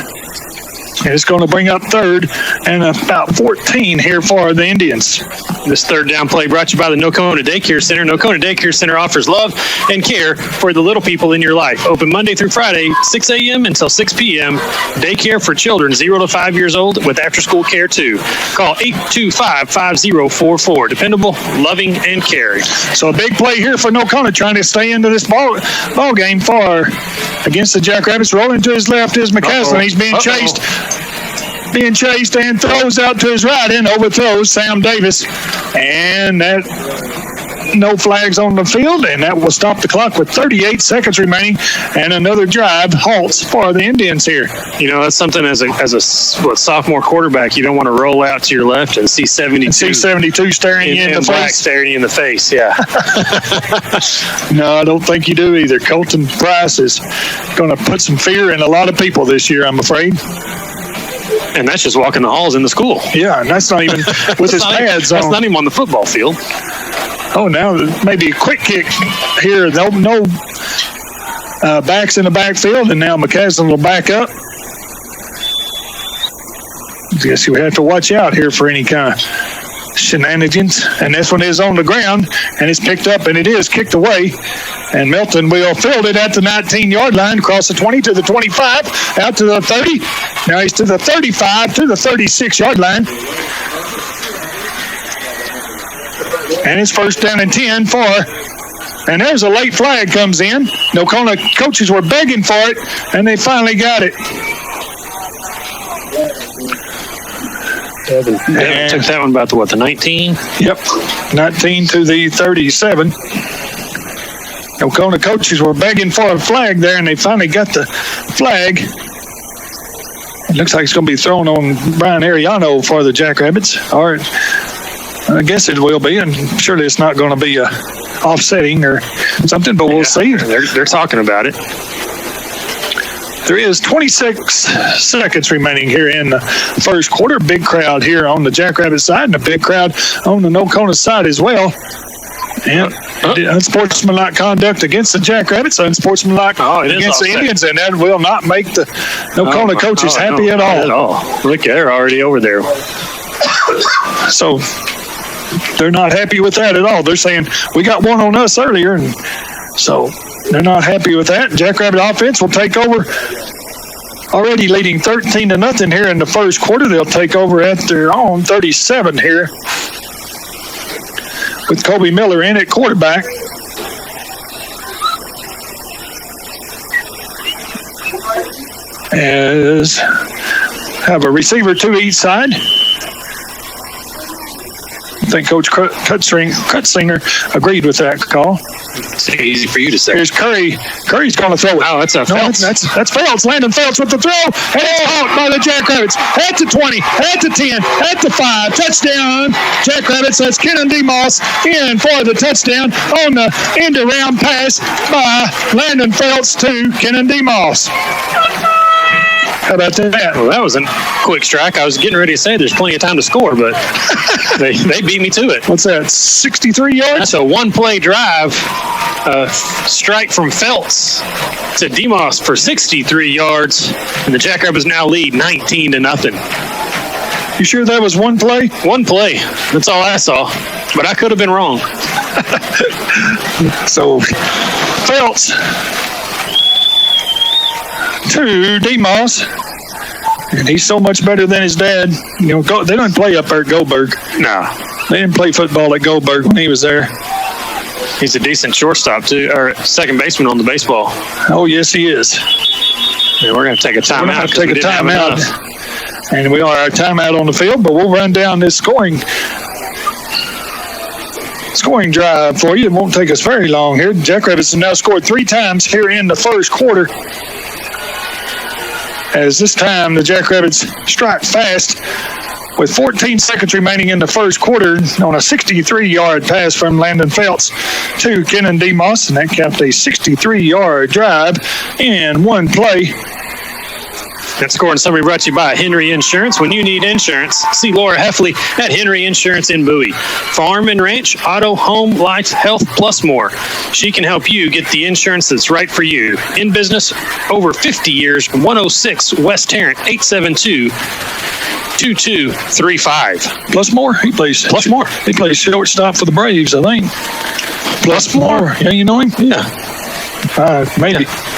And it's going to bring up 3rd and about 14 here for the Indians. This 3rd down play brought to you by the Nocona Daycare Center. Nocona Daycare Center offers love and care for the little people in your life. Open Monday through Friday, 6 a.m. until 6 p.m. Daycare for children 0 to 5 years old with after-school care, too. Call 825-5044. Dependable, loving, and caring. So a big play here for Nocona, trying to stay into this ball game against the Jackrabbits. Rolling to his left is McCaslin. He's being chased and throws out to his right and overthrows Sam Davis. And that no flags on the field, and that will stop the clock with 38 seconds remaining, and another drive halts for the Indians here. You know, that's something as a sophomore quarterback, you don't want to roll out to your left and see 72. See 72 staring you in the face. Staring you in the face, yeah. No, I don't think you do either. Colton Price is going to put some fear in a lot of people this year, I'm afraid. And that's just walking the halls in the school. Yeah, and that's not even with his pads on. That's not even on the football field. Oh, now maybe a quick kick here. No backs in the backfield, and now McCaslin will back up. I guess you have to watch out here for any kind of shenanigans. And this one is on the ground, and it's picked up, and it is kicked away. And Melton will field it at the 19-yard line, across the 20 to the 25, out to the 30. Now he's to the 35, to the 36-yard line. And it's first down and 10 for, and there's a late flag comes in. Nocona coaches were begging for it, and they finally got it. Devin took that one about the 19? Yep, 19 to the 37. Nocona coaches were begging for a flag there, and they finally got the flag. It looks like it's going to be thrown on Brian Ariano for the Jackrabbits, or I guess it will be, and surely it's not going to be offsetting or something, but we'll see. They're talking about it. There is 26 seconds remaining here in the first quarter. Big crowd here on the Jackrabbit side, and a big crowd on the Nocona side as well. And unsportsmanlike conduct against the Jackrabbits, unsportsmanlike against the Indians, and that will not make the Nocona coaches happy at all. Look, they're already over there. So they're not happy with that at all. They're saying, we got one on us earlier, and so they're not happy with that. Jackrabbit offense will take over, already leading 13-0 here in the first quarter. They'll take over at their own 37 here, with Kobe Miller in at quarterback. As have a receiver to each side. I think Coach Cutsinger agreed with that call. It's easy for you to say. Here's Curry. Curry's going to throw it. Oh, that's a Phelps. That's Phelps. Landon Phelps with the throw. And it's caught by the Jackrabbits. At the 20, at the 10, at the 5. Touchdown, Jackrabbits. That's Kenan DeMoss in for the touchdown on the end-around pass by Landon Phelps to Kenan DeMoss. How about that? Well, that was a quick strike. I was getting ready to say there's plenty of time to score, but they beat me to it. What's that, 63 yards? That's a one-play drive. Strike from Phelps to DeMoss for 63 yards, and the Jackrabbits now lead 19-0. You sure that was one play? One play. That's all I saw, but I could have been wrong. So, Phelps to DeMoss, and he's so much better than his dad. You know, they don't play up there at Goldberg. No, they didn't play football at Goldberg when he was there. He's a decent shortstop too, or second baseman on the baseball. Oh yes, he is. And we're going to take a timeout. And we are our timeout on the field, but we'll run down this scoring drive for you. It won't take us very long here. Jackrabbits have now scored 3 times here in the first quarter. As this time the Jackrabbits strike fast with 14 seconds remaining in the first quarter on a 63-yard pass from Landon Phelps to Kenan DeMoss, and that capped a 63-yard drive in one play. That scoring summary brought to you by Henry Insurance. When you need insurance, see Laura Heffley at Henry Insurance in Bowie. Farm and ranch, auto, home, life, health, plus more. She can help you get the insurance that's right for you. In business over 50 years, 106 West Tarrant, 872-2235. Plus more? He plays shortstop for the Braves, I think. Plus more. Yeah, you know him? Yeah. Maybe. Yeah.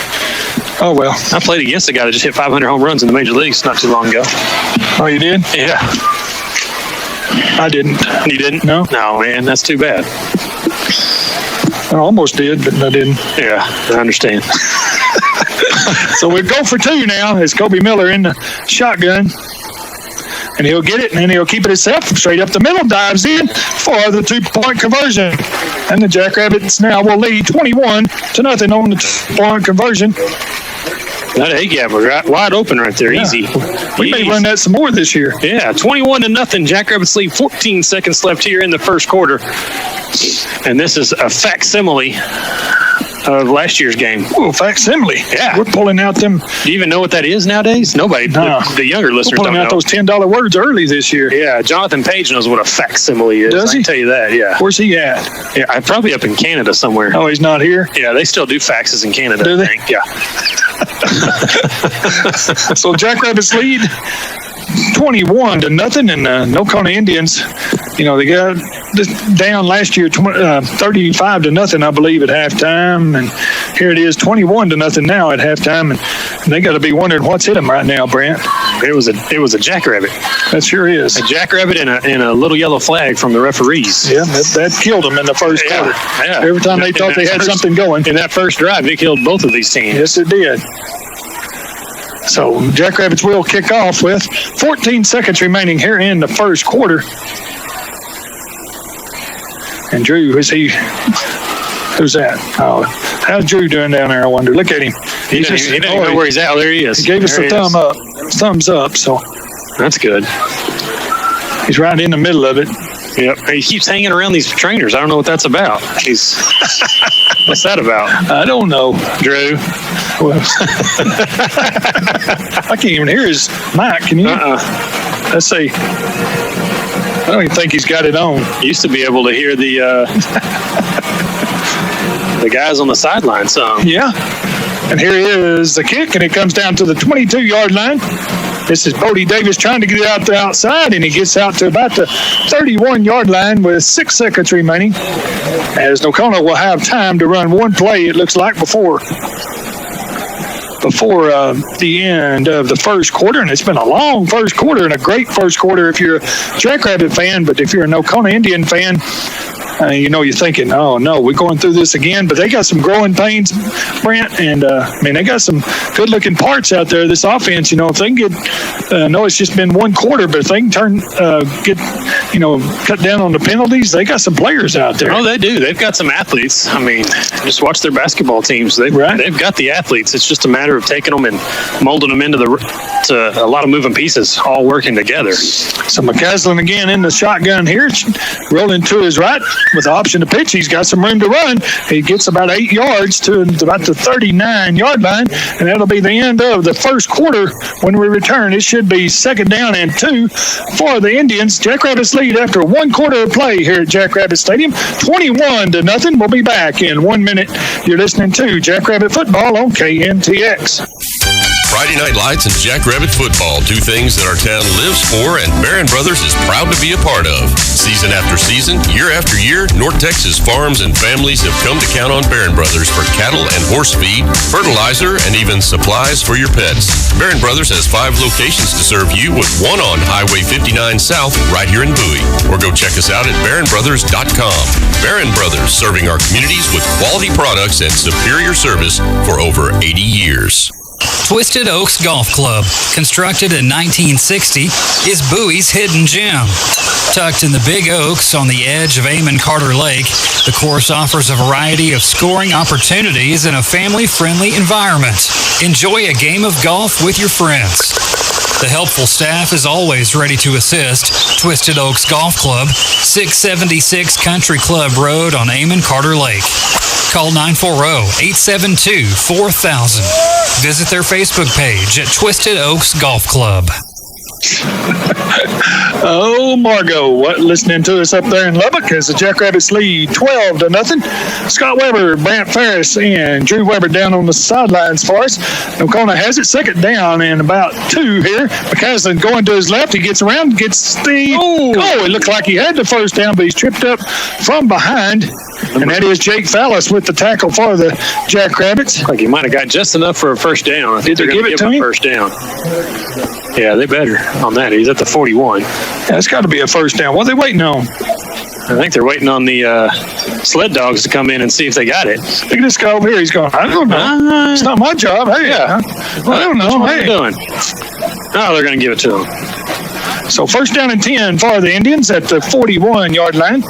Oh, well. I played against a guy that just hit 500 home runs in the major leagues not too long ago. Oh, you did? Yeah. I didn't. You didn't? No. No, man, that's too bad. I almost did, but I didn't. Yeah, I understand. So we go for 2 now as Kobe Miller in the shotgun. and he'll get it, and then he'll keep it himself straight up the middle, dives in for the 2-point conversion. And the Jackrabbits now will lead 21-0 on the 2-point conversion. That A-gap was wide open right there. Easy. We may run that some more this year. Yeah, 21-0. Jackrabbits lead. 14 seconds left here in the first quarter. And this is a facsimile of last year's game. Oh, facsimile. Yeah. We're pulling out them. Do you even know what that is nowadays? Nobody. No. The younger listeners We're pulling don't out know. those $10 words early this year. Yeah, Jonathan Page knows what a facsimile is. Does he? I can tell you that, yeah. Where's he at? Yeah, I'm probably up in Canada somewhere. Oh, he's not here? Yeah, they still do faxes in Canada, Do they? I think. Yeah. So Jackrabbits lead 21-0, and Nocona Indians, they got this down last year 35-0, I believe, at halftime, and here it is 21-0 now at halftime, and they got to be wondering what's hit them right now, Brent. It was a jackrabbit. That sure is. A jackrabbit and a little yellow flag from the referees. Yeah, that killed them in the first quarter. Yeah. Every time they thought they had something going. In that first drive, it killed both of these teams. Yes, it did. So Jackrabbits will kick off with 14 seconds remaining here in the first quarter. And Drew, who's that? Oh, how's Drew doing down there, I wonder? Look at him. He didn't know where he's at. There he is. He gave us a thumbs up, so that's good. He's right in the middle of it. Yep. He keeps hanging around these trainers. I don't know what that's about. What's that about? I don't know. Drew. Well, I can't even hear his mic. Can you? Let's see. I don't even think he's got it on. Used to be able to hear the guys on the sideline some. Yeah. And here is the kick, and it comes down to the 22-yard line. This is Bodie Davis trying to get it out the outside, and he gets out to about the 31-yard line with 6 seconds remaining. As Nocona will have time to run one play, it looks like, before the end of the first quarter. And it's been a long first quarter and a great first quarter if you're a Jackrabbit fan, but if you're a Nocona Indian fan, you're thinking, oh, no, we're going through this again. But they got some growing pains, Brent, and, they got some good-looking parts out there, this offense. If they can get it's just been one quarter, but if they can cut down on the penalties, they got some players out there. Oh, they do. They've got some athletes. I mean, just watch their basketball teams. They've got the athletes. It's just a matter of taking them and molding them into a lot of moving pieces, all working together. So McCaslin again in the shotgun here, rolling to his right with the option to pitch. He's got some room to run. He gets about 8 yards to about the 39-yard line, and that'll be the end of the first quarter. When we return, it should be 2nd down and 2 for the Indians. Jackrabbits lead after 1 quarter of play here at Jackrabbit Stadium, 21-0. We'll be back in 1 minute. You're listening to Jackrabbit Football on KNTX. Friday Night Lights and Jackrabbit Football, two things that our town lives for and Barron Brothers is proud to be a part of. Season after season, year after year, North Texas farms and families have come to count on Barron Brothers for cattle and horse feed, fertilizer, and even supplies for your pets. Barron Brothers has 5 locations to serve you, with one on Highway 59 South right here in Bowie. Or go check us out at barronbrothers.com. Barron Brothers, serving our communities with quality products and superior service for over 80 years. Twisted Oaks Golf Club, constructed in 1960, is Bowie's hidden gem. Tucked in the Big Oaks on the edge of Amon Carter Lake, the course offers a variety of scoring opportunities in a family-friendly environment. Enjoy a game of golf with your friends. The helpful staff is always ready to assist. Twisted Oaks Golf Club, 676 Country Club Road on Amon Carter Lake. Call 940-872-4000. Visit their Facebook page at Twisted Oaks Golf Club. Oh, Margot, listening to us up there in Lubbock as the Jackrabbits lead 12-0. Scott Weber, Brant Ferris, and Drew Weber down on the sidelines for us. Nocona has it 2nd down and about 2 here. McCaslin going to his left. He gets around, gets the... it looked like he had the first down, but he's tripped up from behind. And that is Jake Fallis with the tackle for the Jackrabbits. Like he might have got just enough for a first down. I think they're going to give him a first down. Yeah, they better on that. He's at the 41. That's got to be a first down. What are they waiting on? I think they're waiting on the sled dogs to come in and see if they got it. Look at this guy over here. He's going, I don't know. It's not my job. Hey, yeah. I don't know. What are you doing? Oh, they're going to give it to him. So first down and 10 for the Indians at the 41-yard line.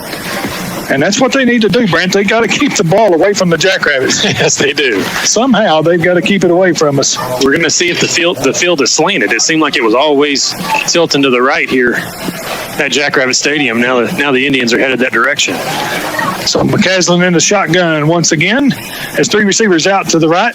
And that's what they need to do, Brent. They got to keep the ball away from the Jackrabbits. Yes, they do. Somehow they've got to keep it away from us. We're going to see if the field is slanted. It seemed like it was always tilting to the right here at Jackrabbit Stadium. Now the Indians are headed that direction. So McCaslin in the shotgun once again. Has three receivers out to the right.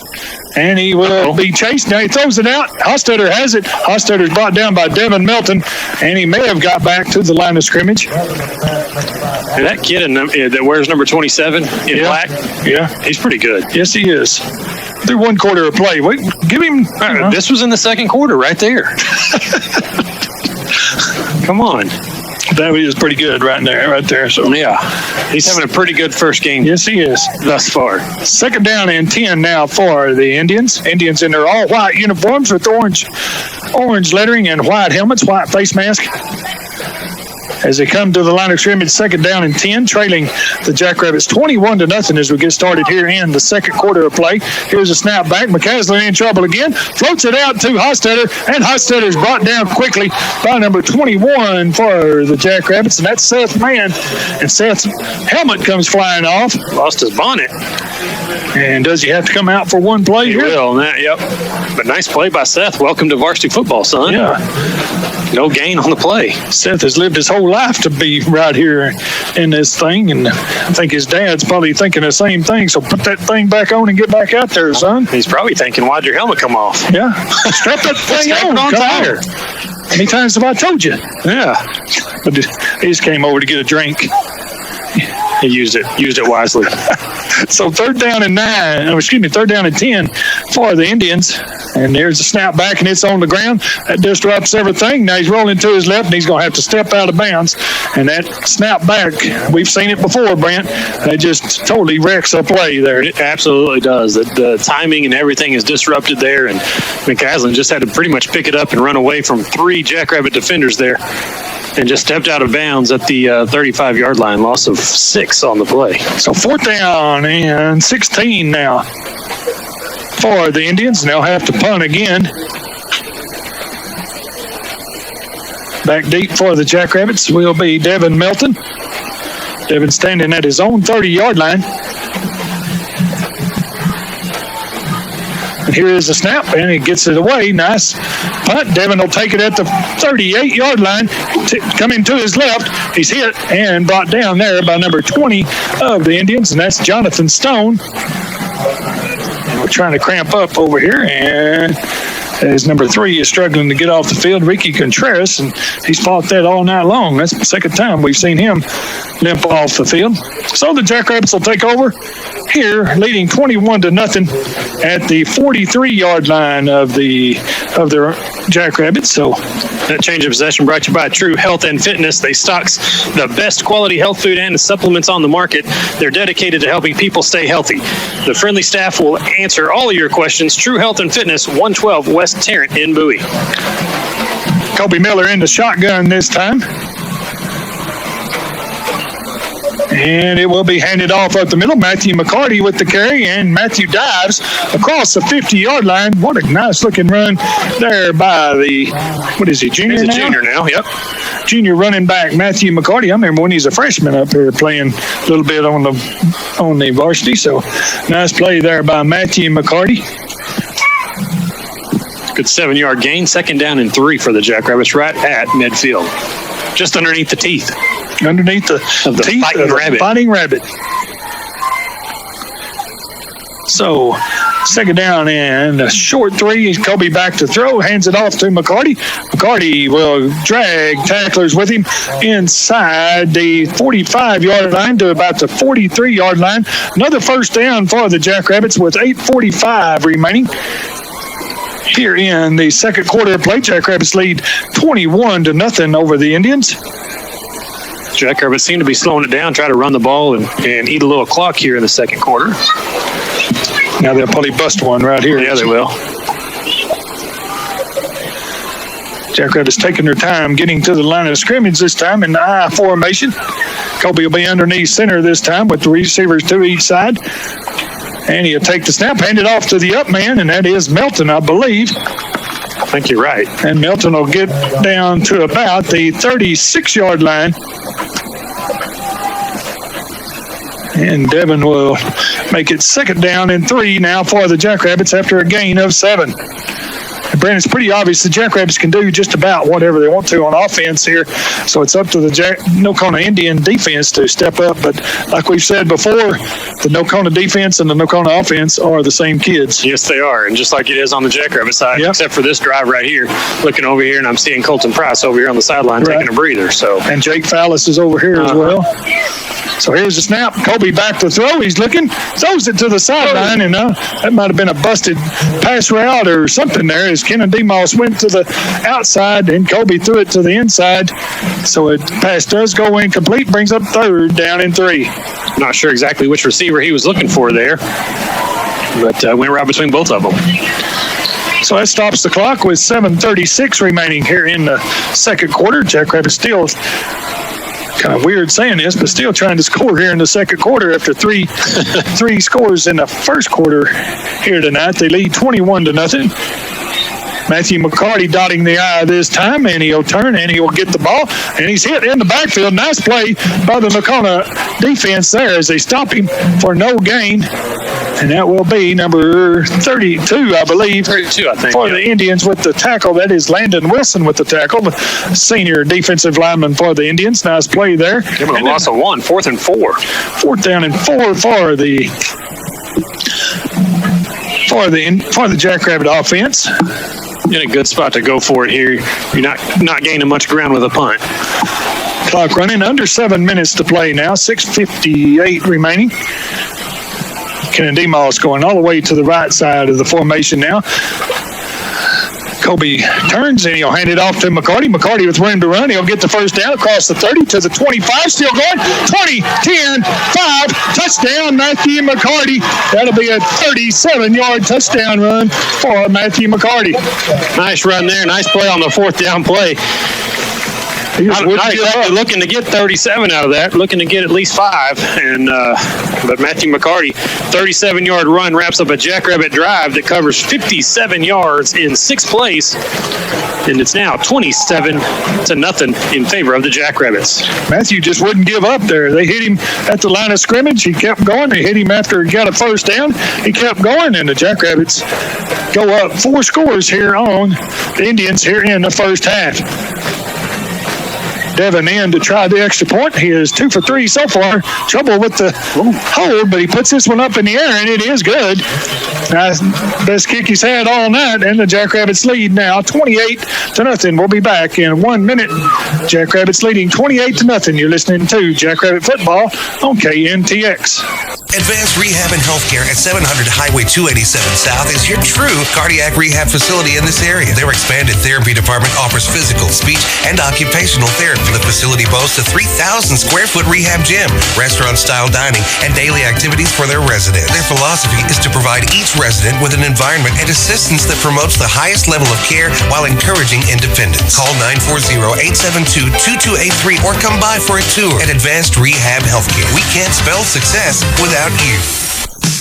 And he will be chased. Now he throws it out. Hostetter has it. Hostetter's brought down by Devin Melton. And he may have got back to the line of scrimmage. And that kid that wears number 27 in black, he's pretty good. Yes, he is. Through one quarter of play. Wait, give him. This was in the second quarter right there. Come on. That is pretty good right there. So yeah, he's having a pretty good first game. Yes, he is thus far. Second down and 10 now for the Indians. Indians in their all white uniforms with orange lettering and white helmets, white face mask. As they come to the line of scrimmage, second down and 10, trailing the Jackrabbits 21-0 as we get started here in the second quarter of play. Here's a snap back. McCaslin in trouble again. Floats it out to Hostetter, and Hostetter's brought down quickly by number 21 for the Jackrabbits, and that's Seth Mann. And Seth's helmet comes flying off. Lost his bonnet. And does he have to come out for one play He here? will. Yep. But nice play by Seth. Welcome to varsity football, son. Yeah. No gain on the play. Seth has lived his whole life to be right here in this thing, and I think his dad's probably thinking the same thing. So put that thing back on and get back out there, son. He's probably thinking, why'd your helmet come off? Yeah. Strap that thing Strap on. it on tighter. How many times have I told you? Yeah. But he just came over to get a drink. He used it wisely. So third down and 10 for the Indians. And there's a snap back, and it's on the ground. That disrupts everything. Now he's rolling to his left, and he's going to have to step out of bounds. And that snap back, we've seen it before, Brent. That just totally wrecks a play there. It absolutely does. The timing and everything is disrupted there, and McCaslin just had to pretty much pick it up and run away from three Jackrabbit defenders there. And just stepped out of bounds at the 35-yard line. Loss of 6 on the play. So fourth down and 16 now for the Indians. They'll have to punt again. Back deep for the Jackrabbits will be Devin Melton. Devin standing at his own 30-yard line. And here is a snap, and he gets it away. Nice punt. Devin will take it at the 38-yard line. Coming to his left, he's hit and brought down there by number 20 of the Indians, and that's Jonathan Stone. And we're trying to cramp up over here, and as number 3 is struggling to get off the field, Ricky Contreras, and he's fought that all night long. That's the second time we've seen him limp off the field. So the Jackrabbits will take over here, leading 21-0 at the 43-yard line of their Jackrabbits. So that change of possession brought to you by True Health and Fitness. They stocks the best quality health food and supplements on the market. They're dedicated to helping people stay healthy. The friendly staff will answer all of your questions. True Health and Fitness, 112 West Tarrant in Bowie. Kobe Miller in the shotgun this time. And it will be handed off up the middle. Matthew McCarty with the carry, and Matthew dives across the 50-yard line. What a nice-looking run there by junior He's now? a junior now, yep. Junior running back Matthew McCarty. I remember when he's a freshman up here playing a little bit on the varsity. So nice play there by Matthew McCarty. Good 7-yard gain. Second down and 3 for the Jackrabbits right at midfield. Just underneath the teeth. Underneath the teeth fighting of rabbit. The fighting rabbit. So, second down and a short 3. Kobe back to throw, hands it off to McCarty. McCarty will drag tacklers with him inside the 45-yard line to about the 43-yard line. Another first down for the Jackrabbits with 8:45 remaining. Here in the second quarter of play, Jackrabbits lead 21-0 over the Indians. Jackrabbits seem to be slowing it down, try to run the ball and eat a little clock here in the second quarter. Now they'll probably bust one right here. Yeah, they will. Jackrabbits taking their time getting to the line of scrimmage this time in the I formation. Kobe will be underneath center this time with the receivers to each side. And he'll take the snap, hand it off to the up man, and that is Melton, I believe. think you're right. And Melton will get down to about the 36-yard line. And Devin will make it 2nd down and 3 now for the Jackrabbits after a gain of 7. And Brandon, it's pretty obvious the Jackrabbits can do just about whatever they want to on offense here. So it's up to the Nocona Indian defense to step up. But like we've said before, the Nocona defense and the Nocona offense are the same kids. Yes, they are. And just like it is on the Jackrabbit side, except for this drive right here, looking over here, and I'm seeing Colton Price over here on the sideline taking a breather. So and Jake Fallis is over here as well. So here's the snap. Kobe back to throw. He's looking, throws it to the sideline, and that might have been a busted pass route or something there as Kenan Demos went to the outside and Kobe threw it to the inside. So it pass does go incomplete, brings up 3rd down and 3. Not sure exactly which receiver he was looking for there, but went right between both of them. So that stops the clock with 7:36 remaining here in the 2nd quarter. Jackrabbits still, kind of weird saying this, but still trying to score here in the 2nd quarter after three scores in the 1st quarter here tonight. They lead 21-0. Matthew McCarty dotting the I this time, and he'll turn and he'll get the ball, and he's hit in the backfield. Nice play by the Nocona defense there as they stop him for no gain. And that will be number 32, I believe. 32, I think. For the Indians with the tackle. That is Landon Wilson with the tackle, the senior defensive lineman for the Indians. Nice play there. Give him a loss of 1, 4th and 4. 4th down and 4 for the Jackrabbit offense. In a good spot to go for it here. You're not gaining much ground with a punt. Clock running, under 7 minutes to play now. 6:58 remaining. Kenan Demos going all the way to the right side of the formation now. Kobe turns and he'll hand it off to McCarty. McCarty with room to run. He'll get the 1st down across the 30 to the 25. Still going. 20, 10, 5. Touchdown, Matthew McCarty. That'll be a 37-yard touchdown run for Matthew McCarty. Nice run there. Nice play on the 4th down play. Not exactly looking to get 37 out of that, looking to get at least 5. But Matthew McCarty, 37-yard run, wraps up a Jackrabbit drive that covers 57 yards in 6 plays. And it's now 27-0 in favor of the Jackrabbits. Matthew just wouldn't give up there. They hit him at the line of scrimmage. He kept going. They hit him after he got a 1st down. He kept going, and the Jackrabbits go up 4 scores here on the Indians here in the 1st half. Devin in to try the extra point. He is 2 for 3 so far. Trouble with the hold, but he puts this one up in the air, and it is good. Nice, best kick he's had all night, and the Jackrabbits lead now 28-0. We'll be back in 1 minute. Jackrabbits leading 28-0. You're listening to Jackrabbit Football on KNTX. Advanced Rehab and Healthcare at 700 Highway 287 South is your true cardiac rehab facility in this area. Their expanded therapy department offers physical, speech, and occupational therapy. The facility boasts a 3,000 square foot rehab gym, restaurant-style dining, and daily activities for their residents. Their philosophy is to provide each resident with an environment and assistance that promotes the highest level of care while encouraging independence. Call 940-872-2283 or come by for a tour at Advanced Rehab Healthcare. We can't spell success without you.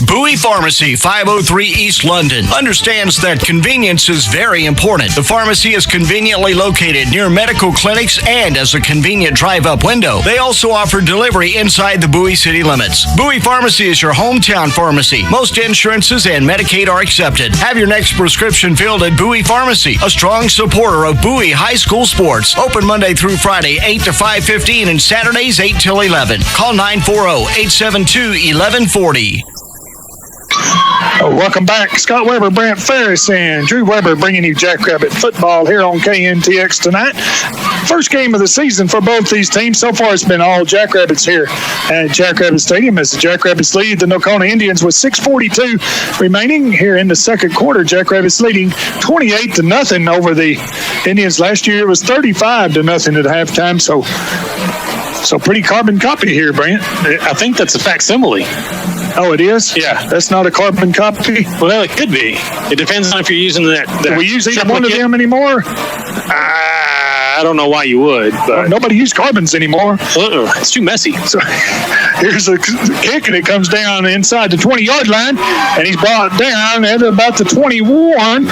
Bowie Pharmacy, 503 East London, understands that convenience is very important. The pharmacy is conveniently located near medical clinics and as a convenient drive-up window. They also offer delivery inside the Bowie city limits. Bowie Pharmacy is your hometown pharmacy. Most insurances and Medicaid are accepted. Have your next prescription filled at Bowie Pharmacy, a strong supporter of Bowie High School sports. Open Monday through Friday, 8 to 5:15, and Saturdays, 8 till 11. Call 940-872-1140. Welcome back. Scott Weber, Brant Ferris, and Drew Weber bringing you Jackrabbit football here on KNTX tonight. First game of the season for both these teams. So far, it's been all Jackrabbits here at Jackrabbit Stadium as the Jackrabbits lead the Nocona Indians with 6:42 remaining here in the 2nd quarter. Jackrabbits leading 28-0 over the Indians. Last year, it was 35-0 at halftime. So pretty carbon copy here, Brant. I think that's a facsimile. Oh, it is? Yeah. That's not a carbon copy? Well, it could be. It depends on if you're using that Do we use either one of them anymore? I I don't know why you would, but nobody uses carbons anymore. It's too messy. So here's a kick, and it comes down inside the 20-yard line, and he's brought down at about the 21,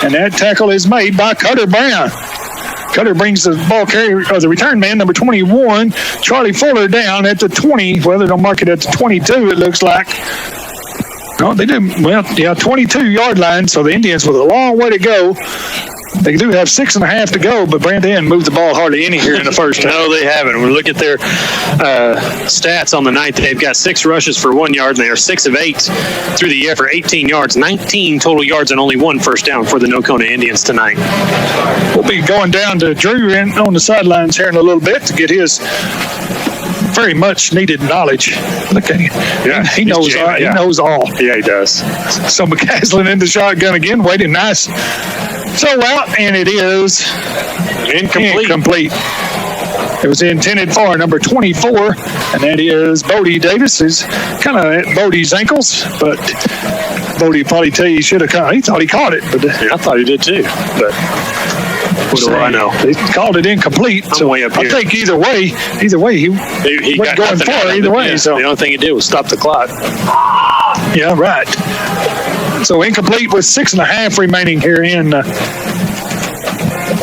and that tackle is made by Cutter Brown. Cutter brings the ball carrier, or the return man, number 21, Charlie Fuller, down at the 20. Well, they don't mark it at the 22, it looks like. No, they do. Well, yeah, 22-yard line, so the Indians with a long way to go. They do have 6.5 to go, but Brandon didn't move the ball hardly any here in the first half. No, they haven't. When we look at their stats on the night, they've got 6 rushes for 1 yard, and they are 6 of 8 through the air for 18 yards, 19 total yards, and only 1 first down for the Nocona Indians tonight. We'll be going down to Drew on the sidelines here in a little bit to get his very much needed knowledge. Look at him. Yeah, he knows all. Yeah. He knows all. Yeah, he does. So McCaslin in the shotgun again, waiting nice. So out, and it is incomplete. It was intended for number 24, and that is Bowie Davis. Is kind of at Bowie's ankles, but Bowie probably tell you he should have caught. He thought he caught it, but I thought he did too. But what do I know? They called it incomplete. I'm way up here. I think either way, he got going for either way. Yeah, so the only thing he did was stop the clock. Yeah, right. So incomplete with 6.5 remaining here in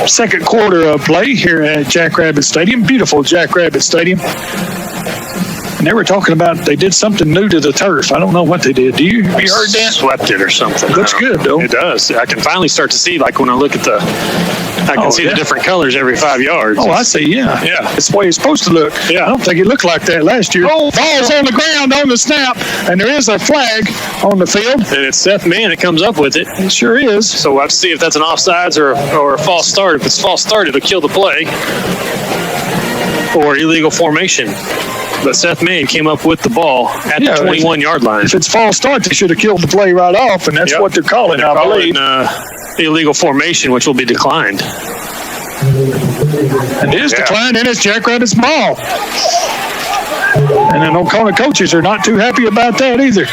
second quarter of play here at Jackrabbit Stadium. Beautiful Jackrabbit Stadium. And they were talking about they did something new to the turf. I don't know what they did. Have you heard that? Swept it or something. Looks good, though. It does. I can finally start to see, like when I look at the, I can see the different colors every 5 yards. Oh, I see. Yeah. It's the way it's supposed to look. Yeah. I don't think it looked like that last year. Oh, ball's on the ground on the snap, and there is a flag on the field. And it's Seth Mann that comes up with it. It sure is. So we'll have to see if that's an offsides or a false start. If it's false start, it'll kill the play. Or illegal formation. But Seth Mann came up with the ball at the 21-yard line. If it's false start, they should have killed the play right off, and that's what they're calling it, I believe. Illegal formation, which will be declined. It is declined, and it's Jackrabbits' ball. And the Nocona coaches are not too happy about that either.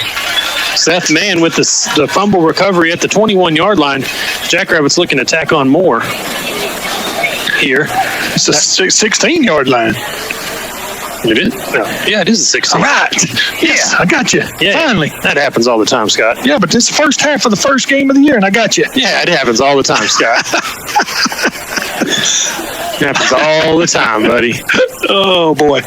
Seth Mann with the fumble recovery at the 21-yard line. Jackrabbits looking to tack on more here. It's a 16-yard line. It is? No. Yeah, it is a 16. All right. Yes, I got you. Yeah, finally. That happens all the time, Scott. Yeah, but this is the first half of the first game of the year, and I got you. Yeah, it happens all the time, Scott. It happens all the time, buddy. Oh, boy.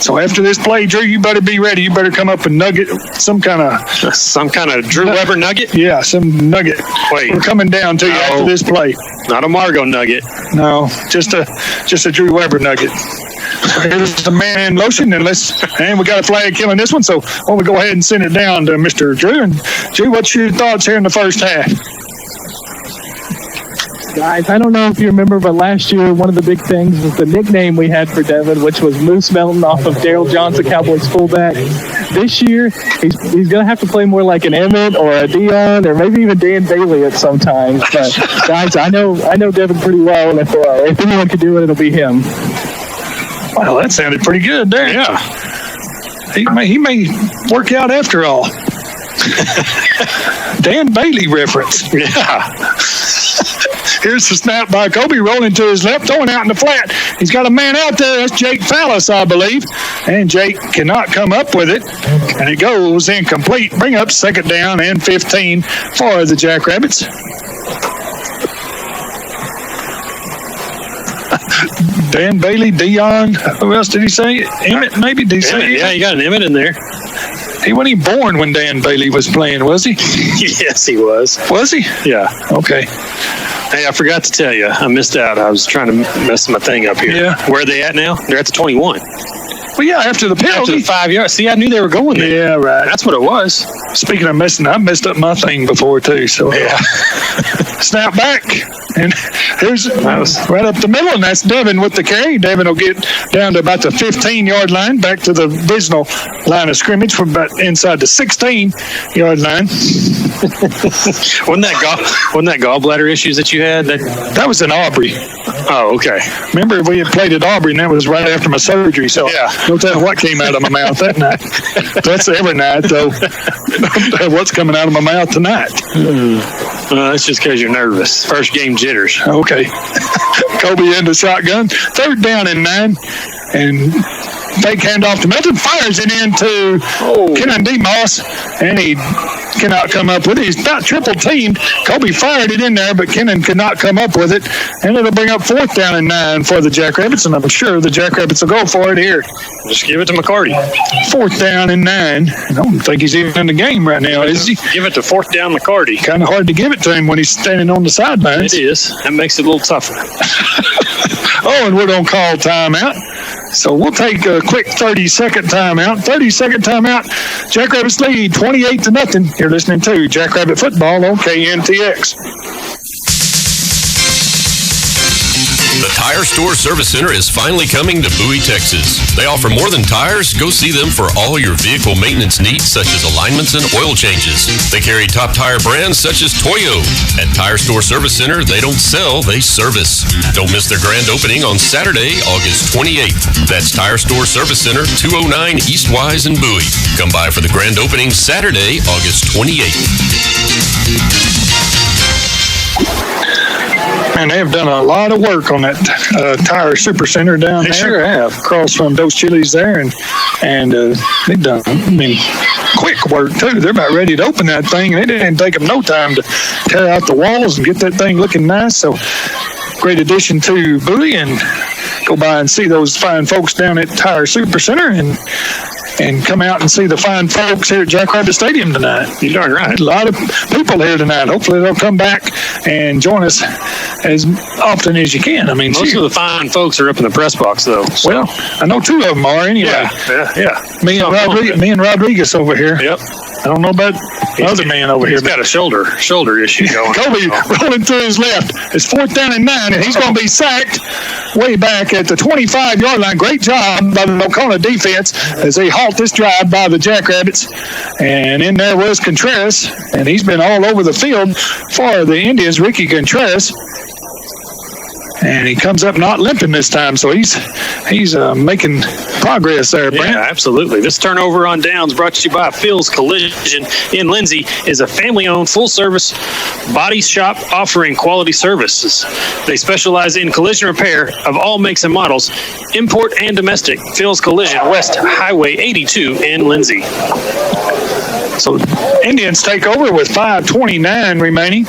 So after this play, Drew, you better be ready. You better come up and nugget some kind of Drew Weber nugget? Yeah, some nugget. Wait. We're coming down to you after this play. Not a Margot nugget. No, just a Drew Weber nugget. Here's the man in motion, and we got a flag killing this one, so why don't we go ahead and send it down to Mr. Drew. And Drew, what's your thoughts here in the first half? Guys, I don't know if you remember, but last year one of the big things was the nickname we had for Devin, which was Moose Melton off of Daryl Johnson, Cowboys fullback. This year, he's going to have to play more like an Emmett or a Dion or maybe even Dan Bailey at some times. But guys, I know Devin pretty well, and if anyone could do it, it'll be him. Well, that sounded pretty good there. Yeah. He may work out after all. Dan Bailey reference. Yeah. Here's the snap by Kobe, rolling to his left, throwing out in the flat. He's got a man out there. That's Jake Fallis, I believe. And Jake cannot come up with it. And it goes incomplete. Bring up second down and 15 for the Jackrabbits. Dan Bailey, Dion. Who else did he say? Emmett, maybe? Did he say? Yeah, you got an Emmett in there. He wasn't even born when Dan Bailey was playing, was he? Yes, he was. Was he? Yeah. Okay. Hey, I forgot to tell you. I missed out. I was trying to mess my thing up here. Yeah. Where are they at now? They're at the 21. Well, yeah, after the penalty. After the 5 yards. See, I knew they were going there. Yeah, right. That's what it was. Speaking of messing, I messed up my thing before, too. So, yeah. Snap back. And here's right up the middle, and that's Devin with the carry. Devin will get down to about the 15-yard line, back to the original line of scrimmage from about inside the 16-yard line. Wasn't that gallbladder issues that you had? That was in Aubrey. Oh, okay. Remember, we had played at Aubrey, and that was right after my surgery. So yeah. Don't tell what came out of my mouth that night. That's every night, though. Don't tell what's coming out of my mouth tonight. That's just because you're nervous. First game jitters. Okay. Kobe in the shotgun. 3rd down and 9. And fake handoff to Melton. Fires it into Kenan Demos. And he cannot come up with it. He's about triple teamed. Kobe fired it in there, but Kenan could not come up with it. And it'll bring up 4th down and 9 for the Jackrabbits. And I'm sure the Jackrabbits will go for it here. Just give it to McCarty. 4th down and 9. I don't think he's even in the game right now, is he? Give it to 4th down McCarty. Kind of hard to give it to him when he's standing on the sidelines. It is. That makes it a little tougher. And we're going to call timeout. So we'll take a quick 30-second timeout. 30-second timeout. Jackrabbits lead 28-0. You're listening to Jackrabbit Football on KNTX. The Tire Store Service Center is finally coming to Bowie, Texas. They offer more than tires. Go see them for all your vehicle maintenance needs, such as alignments and oil changes. They carry top tire brands such as Toyo. At Tire Store Service Center, they don't sell, they service. Don't miss their grand opening on Saturday, August 28th. That's Tire Store Service Center, 209 East Wise in Bowie. Come by for the grand opening Saturday, August 28th. And they have done a lot of work on that Tire Super Center down there. They sure have. Across from Dos Chili's there. And they've done, quick work, too. They're about ready to open that thing. And it didn't take them no time to tear out the walls and get that thing looking nice. So, great addition to Bowie. And go by and see those fine folks down at Tire Super Center. And come out and see the fine folks here at Jackrabbit Stadium tonight. You're darn right. A lot of people here tonight. Hopefully they'll come back and join us as often as you can. Most of the fine folks are up in the press box, though. So. Well, I know 2 of them are anyway. Yeah. Me and Rodriguez over here. Yep. I don't know about the other man over here. He's got a shoulder issue going. Kobe rolling to his left. It's 4th down and 9, and he's going to be sacked way back at the 25-yard line. Great job by the Nocona defense as they halt this drive by the Jackrabbits. And in there was Contreras, and he's been all over the field for the Indians, Ricky Contreras. And he comes up not limping this time, so he's making progress there, Brent. Yeah, absolutely. This turnover on downs brought to you by Phil's Collision in Lindsay is a family-owned full-service body shop offering quality services. They specialize in collision repair of all makes and models, import and domestic. Phil's Collision, West Highway 82 in Lindsay. So Indians take over with 5:29 remaining.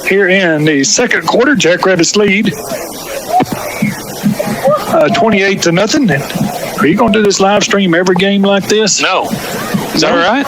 Here in the second quarter, Jackrabbits lead 28-0. Are you going to do this live stream every game like this? No. Is that all right?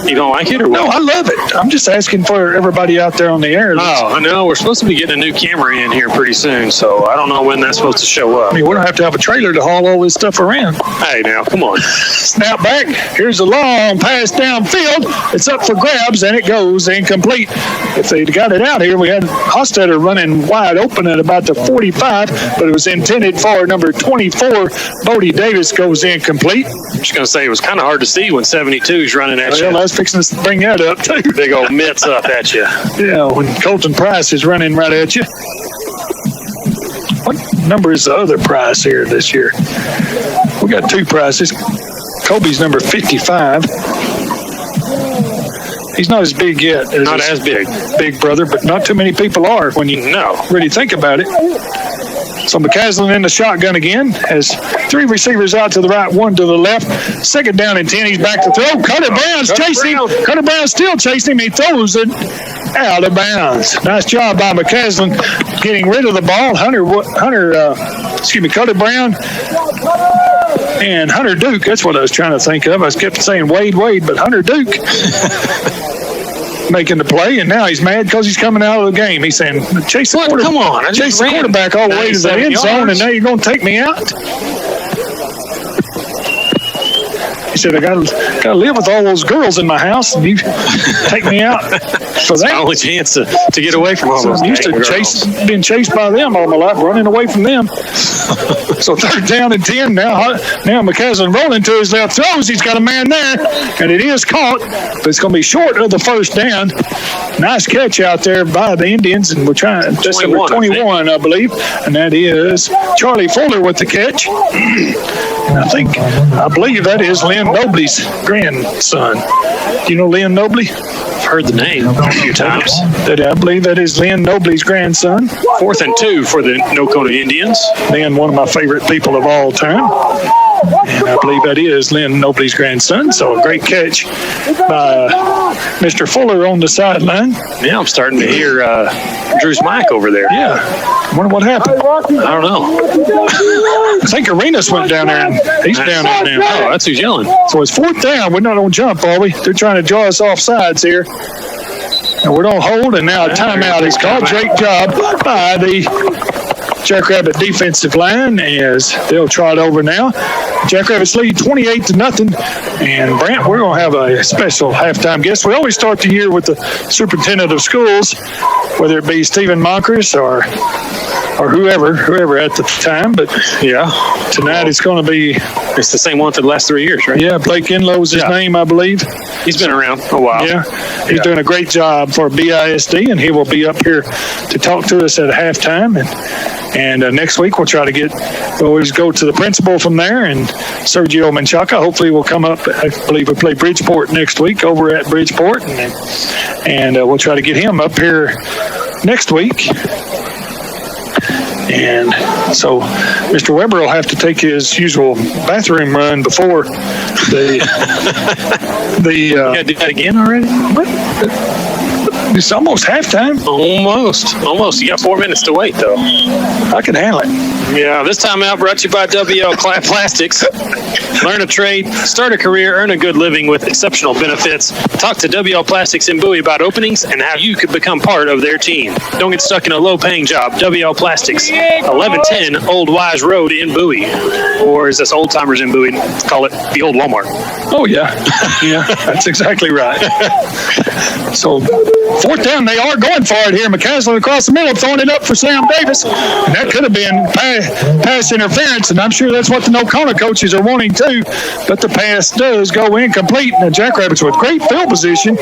You don't like it or what? No, I love it. I'm just asking for everybody out there on the air. Oh, I know. We're supposed to be getting a new camera in here pretty soon, so I don't know when that's supposed to show up. We don't have to have a trailer to haul all this stuff around. Hey, now, come on. Snap back. Here's a long pass downfield. It's up for grabs, and it goes incomplete. If they'd got it out here, we had Hostetter running wide open at about the 45, but it was intended for number 24. Bodie Davis goes incomplete. I'm just going to say it was kind of hard to see when 72 is running at you. Well, I was fixing to bring that up, too. Big old mitts up at you. Yeah, when Colton Price is running right at you. What number is the other Price here this year? We got 2 Prices. Kobe's number 55. He's not as big yet. Not as big. Big brother, but not too many people are when you really think about it. So McCaslin in the shotgun again. Has 3 receivers out to the right, 1 to the left. 2nd down and 10. He's back to throw. Cutter Brown's chasing. Cutter Brown's still chasing him. He throws it out of bounds. Nice job by McCaslin getting rid of the ball. Cutter Brown and Hunter Duke. That's what I was trying to think of. I kept saying Wade, but Hunter Duke making the play, and now he's mad because he's coming out of the game. He's saying, chase the quarterback all the way to the end zone, and now you're going to take me out? He said, I got to live with all those girls in my house, and you take me out for that. It's my only chance to get away from all those I'm used to being chased by them all my life, running away from them. So 3rd down and 10. Now McCaslin rolling to his left, throws. He's got a man there, and it is caught, but it's going to be short of the 1st down. Nice catch out there by the Indians, and we're trying. That's number 21, I believe, and that is Charlie Fuller with the catch. And I believe that is Lynn Nobley's grandson. Do you know Lynn Nobley? heard the name a few times. I believe that is Lynn Nobley's grandson. 4th and 2 for the Nocona Indians. Lynn, one of my favorite people of all time. And I believe that is Lynn Nobley's grandson. So a great catch by Mr. Fuller on the sideline. Yeah, I'm starting to hear Drew's mic over there. Yeah. I wonder what happened. I don't know. I think Arenas went down there, and he's down there now. Oh, that's who's yelling. So it's 4th down. We're not on jump, are we? They're trying to draw us off sides here. And we're on hold, and now a timeout is called. Great job by the Jackrabbit defensive line as they'll trot over now. Jackrabbits lead 28-0. And Brant, we're going to have a special halftime guest. We always start the year with the superintendent of schools, whether it be Stephen Monkers or whoever at the time. But yeah, tonight it's going to be. It's the same one for the last 3 years, right? Yeah, Blake Enlow's his name, I believe. He's been around a while. Yeah, he's doing a great job for BISD, and he will be up here to talk to us at halftime. And next week we'll try to we'll always go to the principal from there, and Sergio Menchaca hopefully will come up. I believe we play Bridgeport next week over at Bridgeport, and we'll try to get him up here next week. And so Mr. Weber will have to take his usual bathroom run before the you got to do that again already? It's almost halftime. Almost. You got 4 minutes to wait, though. I can handle it. Yeah, this time out brought to you by WL Plastics. Learn a trade, start a career, earn a good living with exceptional benefits. Talk to WL Plastics in Bowie about openings and how you could become part of their team. Don't get stuck in a low-paying job. WL Plastics, 1110 Old Wise Road in Bowie. Or is this Old Timers in Bowie? Call it the old Walmart. Oh, yeah. Yeah, that's exactly right. So 4th down, they are going for it here. McCaslin across the middle, throwing it up for Sam Davis. And that could have been pass interference, and I'm sure that's what the Nocona coaches are wanting too. But the pass does go incomplete, and the Jackrabbits with great field position.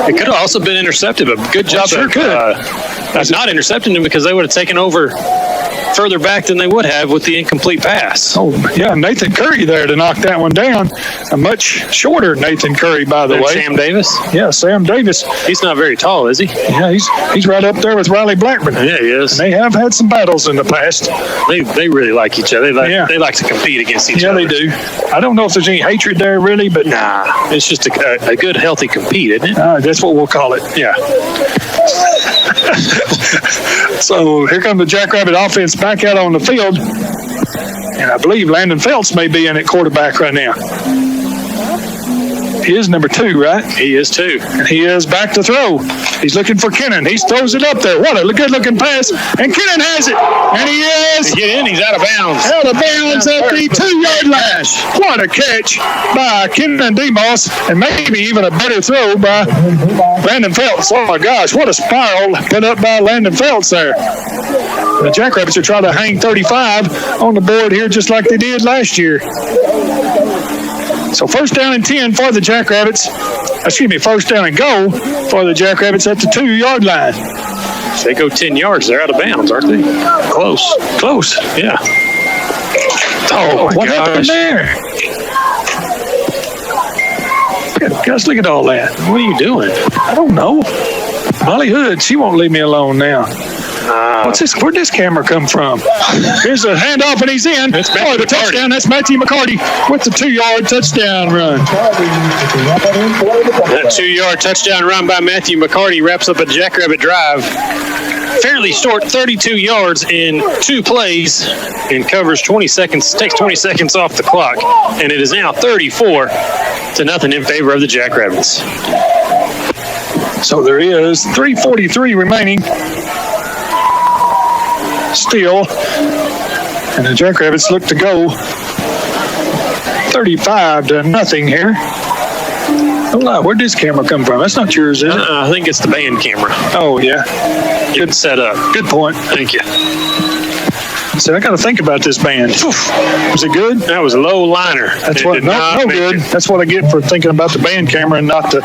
It could have also been intercepted, but good job. Sure could. Not intercepting him because they would have taken over further back than they would have with the incomplete pass. Oh, yeah, Nathan Curry there to knock that one down. A much shorter Nathan Curry, by the way. Sam Davis? Yeah, Sam Davis. He's not very tall, is he? Yeah, he's right up there with Riley Blackburn. Yeah, he is. And they have had some battles in the past. They really like each other. They like to compete against each other. Yeah, they do. I don't know if there's any hatred there, really, but nah, it's just a good, healthy compete, isn't it? That's what we'll call it. Yeah. So here comes the Jackrabbit offense back out on the field. And I believe Landon Phelps may be in at quarterback right now. He is number 2, right? He is 2. And he is back to throw. He's looking for Kennan. He throws it up there. What a good-looking pass. And Kennan has it. And he is. Get in. He's out of bounds. Out of bounds at the 2-yard line. What a catch by Kennan Demos. And maybe even a better throw by Landon Phelps. Oh, my gosh. What a spiral put up by Landon Phelps there. The Jackrabbits are trying to hang 35 on the board here just like they did last year. So 1st down and 10 for the Jackrabbits. 1st down and goal for the Jackrabbits at the 2-yard line. If they go 10 yards, they're out of bounds, aren't they? Close. Yeah. Oh, what happened there? Guys, look at all that. What are you doing? I don't know. Molly Hood, she won't leave me alone now. What's this? Where'd this camera come from? Here's a handoff, and he's in. The touchdown. That's Matthew McCarty with the 2-yard touchdown run. That 2-yard touchdown run by Matthew McCarty wraps up a Jackrabbit drive. Fairly short, 32 yards in 2 plays, and covers 20 seconds. Takes 20 seconds off the clock, and it is now 34-0 in favor of the Jackrabbits. So there is 3:43 remaining. Still, and the Jackrabbits look to go 35-0 here. Oh, no, where'd this camera come from? That's not yours, is it? I think it's the band camera. Oh, yeah. Good setup. Good point. Thank you. So I got to think about this band. Was it good? That was a low liner. That's what. No good. That's what I get for thinking about the band camera and not the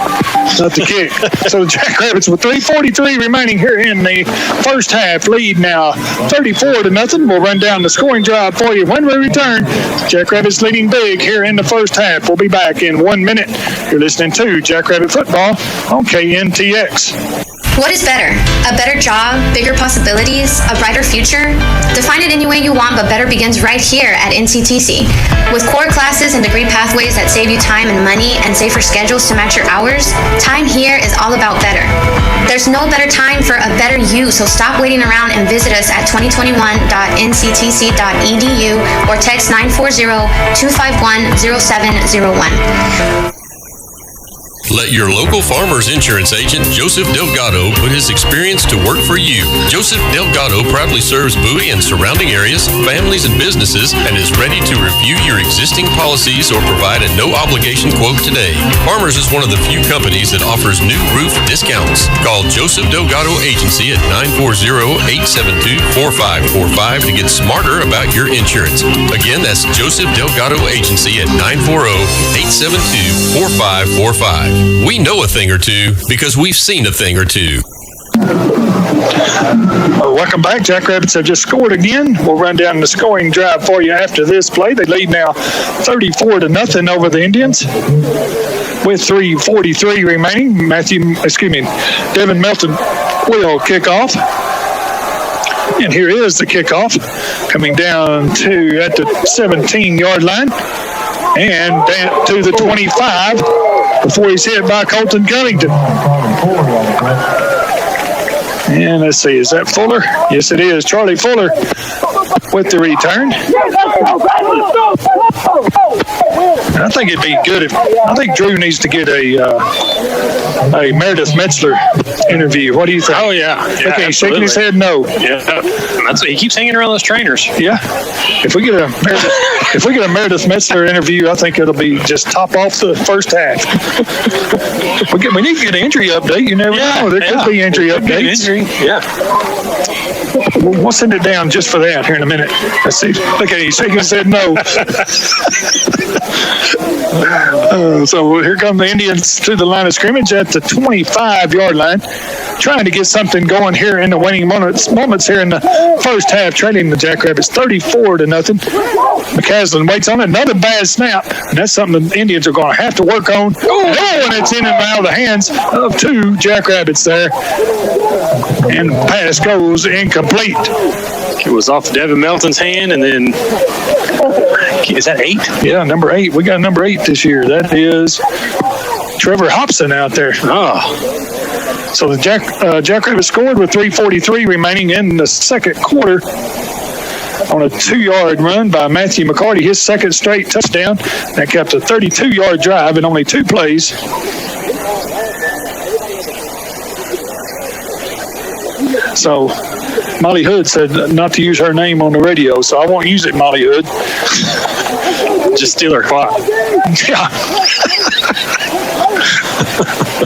kick. So the Jackrabbits with 3:43 remaining here in the first half, lead now 34-0. We'll run down the scoring drive for you when we return. Jackrabbits leading big here in the first half. We'll be back in 1 minute. You're listening to Jackrabbit Football on KNTX. What is better? A better job, bigger possibilities, a brighter future? Define it any way you want, but better begins right here at NCTC. With core classes and degree pathways that save you time and money and safer schedules to match your hours, time here is all about better. There's no better time for a better you, so stop waiting around and visit us at 2021.nctc.edu or text 940-251-0701. Let your local farmer's insurance agent, Joseph Delgado, put his experience to work for you. Joseph Delgado proudly serves Bowie and surrounding areas, families, and businesses, and is ready to review your existing policies or provide a no-obligation quote today. Farmers is one of the few companies that offers new roof discounts. Call Joseph Delgado Agency at 940-872-4545 to get smarter about your insurance. Again, that's Joseph Delgado Agency at 940-872-4545. We know a thing or two because we've seen a thing or two. Welcome back. Jackrabbits have just scored again. We'll run down the scoring drive for you after this play. They lead now 34-0 over the Indians with 3:43 remaining. Devin Melton will kick off. And here is the kickoff coming down to at the 17-yard line and down to the 25 before he's hit by Colton Covington. And let's see, is that Fuller? Yes, it is. Charlie Fuller with the return. I think it'd be good I think Drew needs to get a Meredith Metzler interview. What do you think? Oh, yeah. Okay, he's shaking his head no. Yeah, that's what he keeps hanging around those trainers. Yeah. If we get a Meredith Metzler interview, I think it'll be just top off the first half. We need to get an injury update. You never know. There could be injury updates. Yeah. We'll send it down just for that here in a minute. Let's see. Okay, he's shaking his head no. So here come the Indians to the line of scrimmage at the 25-yard line, trying to get something going here in the waning moments here in the first half, trailing the Jackrabbits 34-0. McCaslin waits on it. Another bad snap, and that's something the Indians are going to have to work on. And it's in and out of the hands of two Jackrabbits there. And the pass goes incomplete. It was off Devin Melton's hand, and then is that 8? Yeah, number 8. We got number 8 this year. That is Trevor Hobson out there. Oh. So the Jackrabbits scored with 3:43 remaining in the second quarter on a 2-yard run by Matthew McCarty, his second straight touchdown. That kept a 32-yard drive in only 2 plays. So Molly Hood said not to use her name on the radio, so I won't use it, Molly Hood. Just steal her clock. Yeah.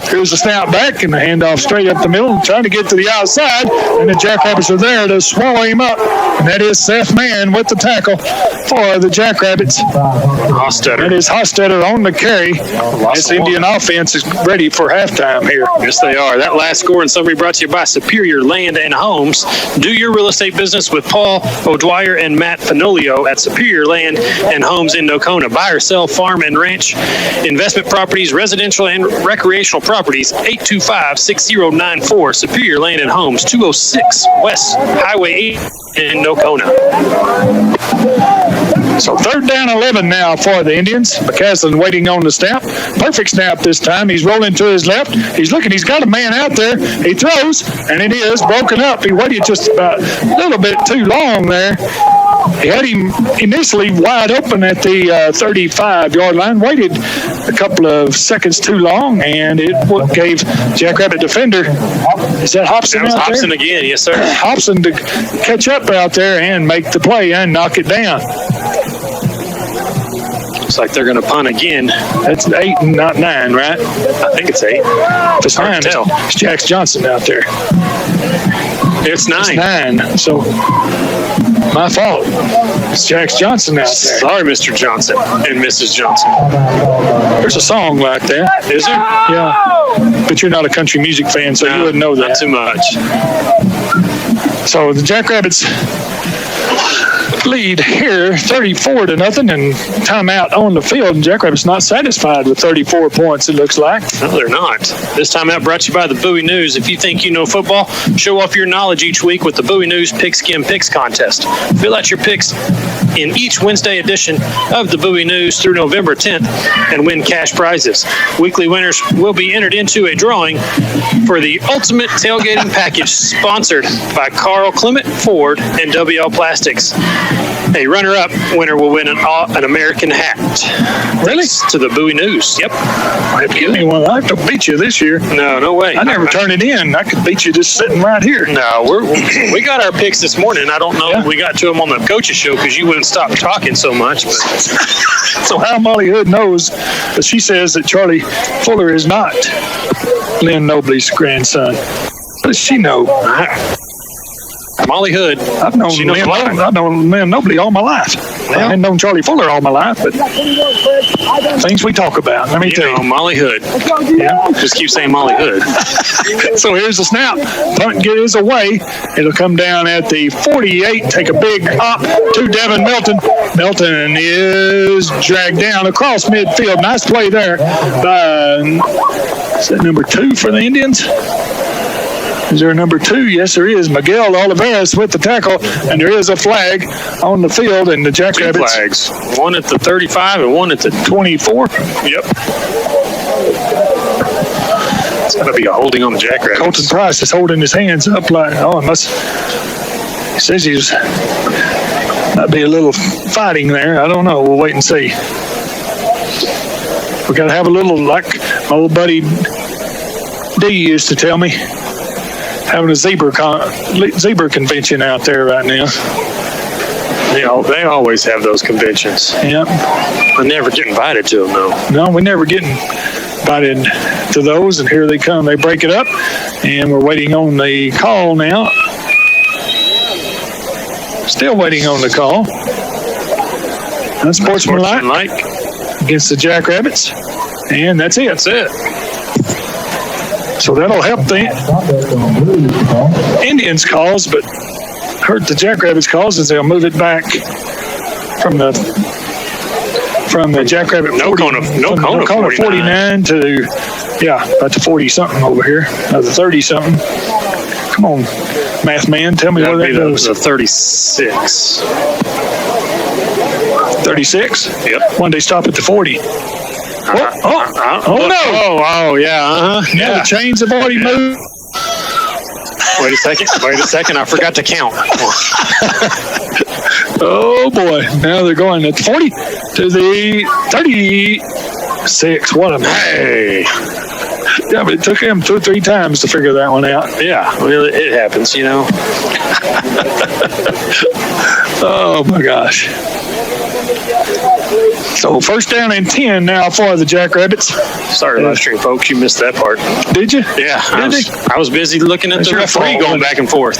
Here's the snap back and the handoff straight up the middle, trying to get to the outside, and the Jackrabbits are there to swallow him up. And that is Seth Mann with the tackle for the Jackrabbits. Hostetter. That is Hostetter on the carry. This Indian offense is ready for halftime here. Yes, they are. That last score and summary brought to you by Superior Land and Homes. Do your real estate business with Paul O'Dwyer and Matt Fanolio at Superior Land and Homes in Nocona. Buy or sell farm and ranch investment properties, residential and recreational properties. 825-6094. Superior Land and Homes, 206 West Highway 8 in Nocona. So 3rd down 11 now for the Indians. McCaslin waiting on the snap. Perfect snap this time. He's rolling to his left. He's looking. He's got a man out there. He throws, and it is broken up. He waited just about a little bit too long there. He had him initially wide open at the 35-yard line, waited a couple of seconds too long, and it gave Jackrabbit defender, is that Hobson out there? Hobson again, yes, sir. Hobson to catch up out there and make the play and knock it down. Looks like they're going to punt again. That's 8 and not 9, right? I think it's 8. If it's 9, it's Jax Johnson out there. It's 9. It's 9. So My fault. It's Jax Johnson out there. Sorry, Mr. Johnson and Mrs. Johnson. There's a song like that. Is there? Yeah. But you're not a country music fan, so you wouldn't know that. Not too much. So the Jackrabbits lead here 34-0, and timeout on the field. And Jackrabbits not satisfied with 34 points, it looks like. No, they're not. This timeout brought to you by the Bowie News. If you think you know football, show off your knowledge each week with the Bowie News Pigskin Picks Contest. Fill out your picks in each Wednesday edition of the Bowie News through November 10th and win cash prizes. Weekly winners will be entered into a drawing for the Ultimate Tailgating Package, sponsored by Carl Clement Ford and WL Plastics. A runner-up winner will win an American hat. Really? Thanks to the Bowie News. Yep. I have to give me one. I have to beat you this year. No way. I never turn it in. I could beat you just sitting right here. No, we got our picks this morning. I don't know if we got to them on the coach's show because you wouldn't stop talking so much. But. So how Molly Hood knows that she says that Charlie Fuller is not Lynn Nobley's grandson. What does she know? Molly Hood. I've known Lynn Nobley all my life. I haven't known Charlie Fuller all my life, but things we talk about. Let me tell you. Molly Hood. Yeah. Just keep saying Molly Hood. So here's the snap. Punt is away. It'll come down at the 48. Take a big hop to Devin Melton. Melton is dragged down across midfield. Nice play there. Is that number 2 for the Indians? Is there a number 2? Yes, there is. Miguel Oliveras with the tackle, and there is a flag on the field, and the Jackrabbits. 2 flags. One at the 35 and one at the 24. Yep. It's going to be a holding on the Jackrabbits. Colton Price is holding his hands up like, he says he's might be a little fighting there. I don't know. We'll wait and see. We got to have a little, like my old buddy D used to tell me, having a zebra convention out there right now. They always have those conventions. Yep. I never get invited to them, though. No, we never get invited to those, and here they come. They break it up, and we're waiting on the call now. Still waiting on the call. Unsportsmanlike against the Jackrabbits, and that's it. That's it. So that'll help the Indians' cause, but hurt the Jackrabbits' cause as they'll move it back from the Jackrabbit Nocona 49 to about the 40-something over here, the 30-something. Come on, math man, tell me where that goes. The 36. 36? Yep. When they stop at the 40. No! Oh, yeah. Now the chains have already moved. Wait a second. I forgot to count. Oh, boy. Now they're going at 40 to the 36. What a man. Hey. Yeah, but it took him 2 or 3 times to figure that one out. Yeah, well, it happens, Oh, my gosh. So first down and 10 now for the Jackrabbits. Sorry, live stream folks, you missed that part. Did you? Yeah, I was busy looking at the referee going back and forth.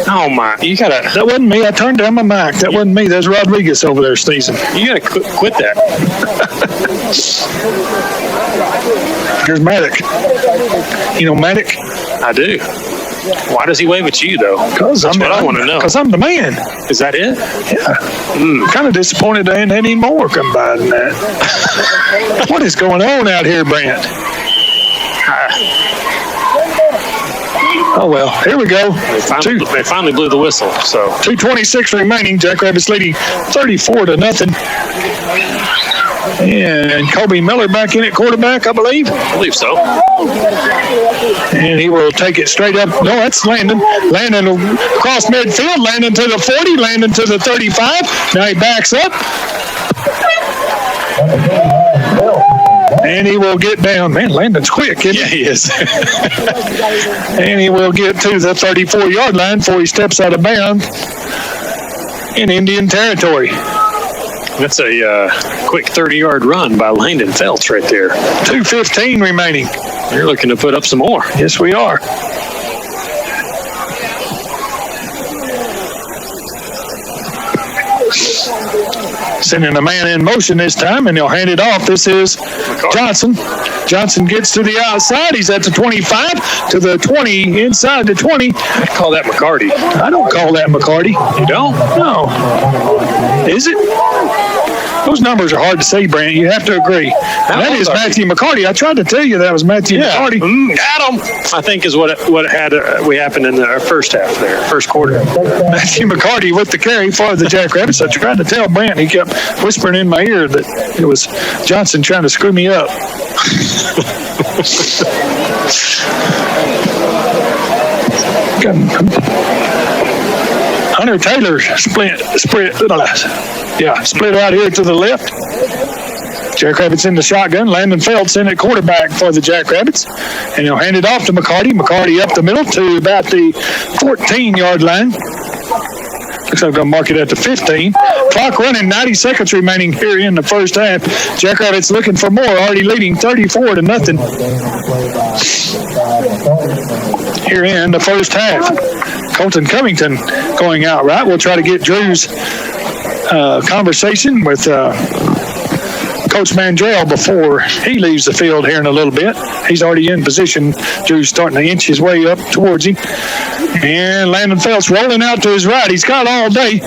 Oh my! That wasn't me. I turned down my mic. That wasn't me. That's Rodriguez over there sneezing. You gotta quit that. Here's Maddock. You know Maddock? I do. Why does he wave at you, though? Because I want to know. Because I'm the man. Is that it? Yeah. Kind of disappointed there ain't any more come by than that. What is going on out here, Brant? Oh, well, here we go. They finally blew the whistle. So 2:26 remaining. Jackrabbits leading 34-0. And Kobe Miller back in at quarterback, I believe. I believe so. And he will take it straight up. No, that's Landon. Landon across midfield. Landon to the 40. Landon to the 35. Now he backs up. And he will get down. Man, Landon's quick, isn't he? Yeah, he is. And he will get to the 34-yard line before he steps out of bounds in Indian territory. That's a quick 30-yard run by Landon Feltz right there. 2:15 remaining. You're looking to put up some more. Yes, we are. Sending a man in motion this time, and he'll hand it off. This is Johnson. Johnson gets to the outside. He's at the 25, to the 20, inside the 20. I call that McCarty. I don't call that McCarty. You don't? No. Is it? Those numbers are hard to say, Brent. You have to agree. That is Matthew McCarty. I tried to tell you that was Matthew McCarty. Got him. I think is what happened in the first half there, first quarter. Matthew McCarty with the carry for the Jackrabbits. I tried to tell Brent. He kept whispering in my ear that it was Johnson trying to screw me up. Hunter Taylor split out here to the left. Jackrabbits in the shotgun. Landon Phelps in at quarterback for the Jackrabbits. And he'll hand it off to McCarty. McCarty up the middle to about the 14-yard line. Looks like I'm going to mark it at the 15. Clock running, 90 seconds remaining here in the first half. Jackrabbits looking for more, already leading 34-0 here in the first half. Colton Covington going out right. We'll try to get Drew's conversation with Coach Mandrell before he leaves the field here in a little bit. He's already in position. Drew's starting to inch his way up towards him. And Landon Phelps rolling out to his right. He's got all day.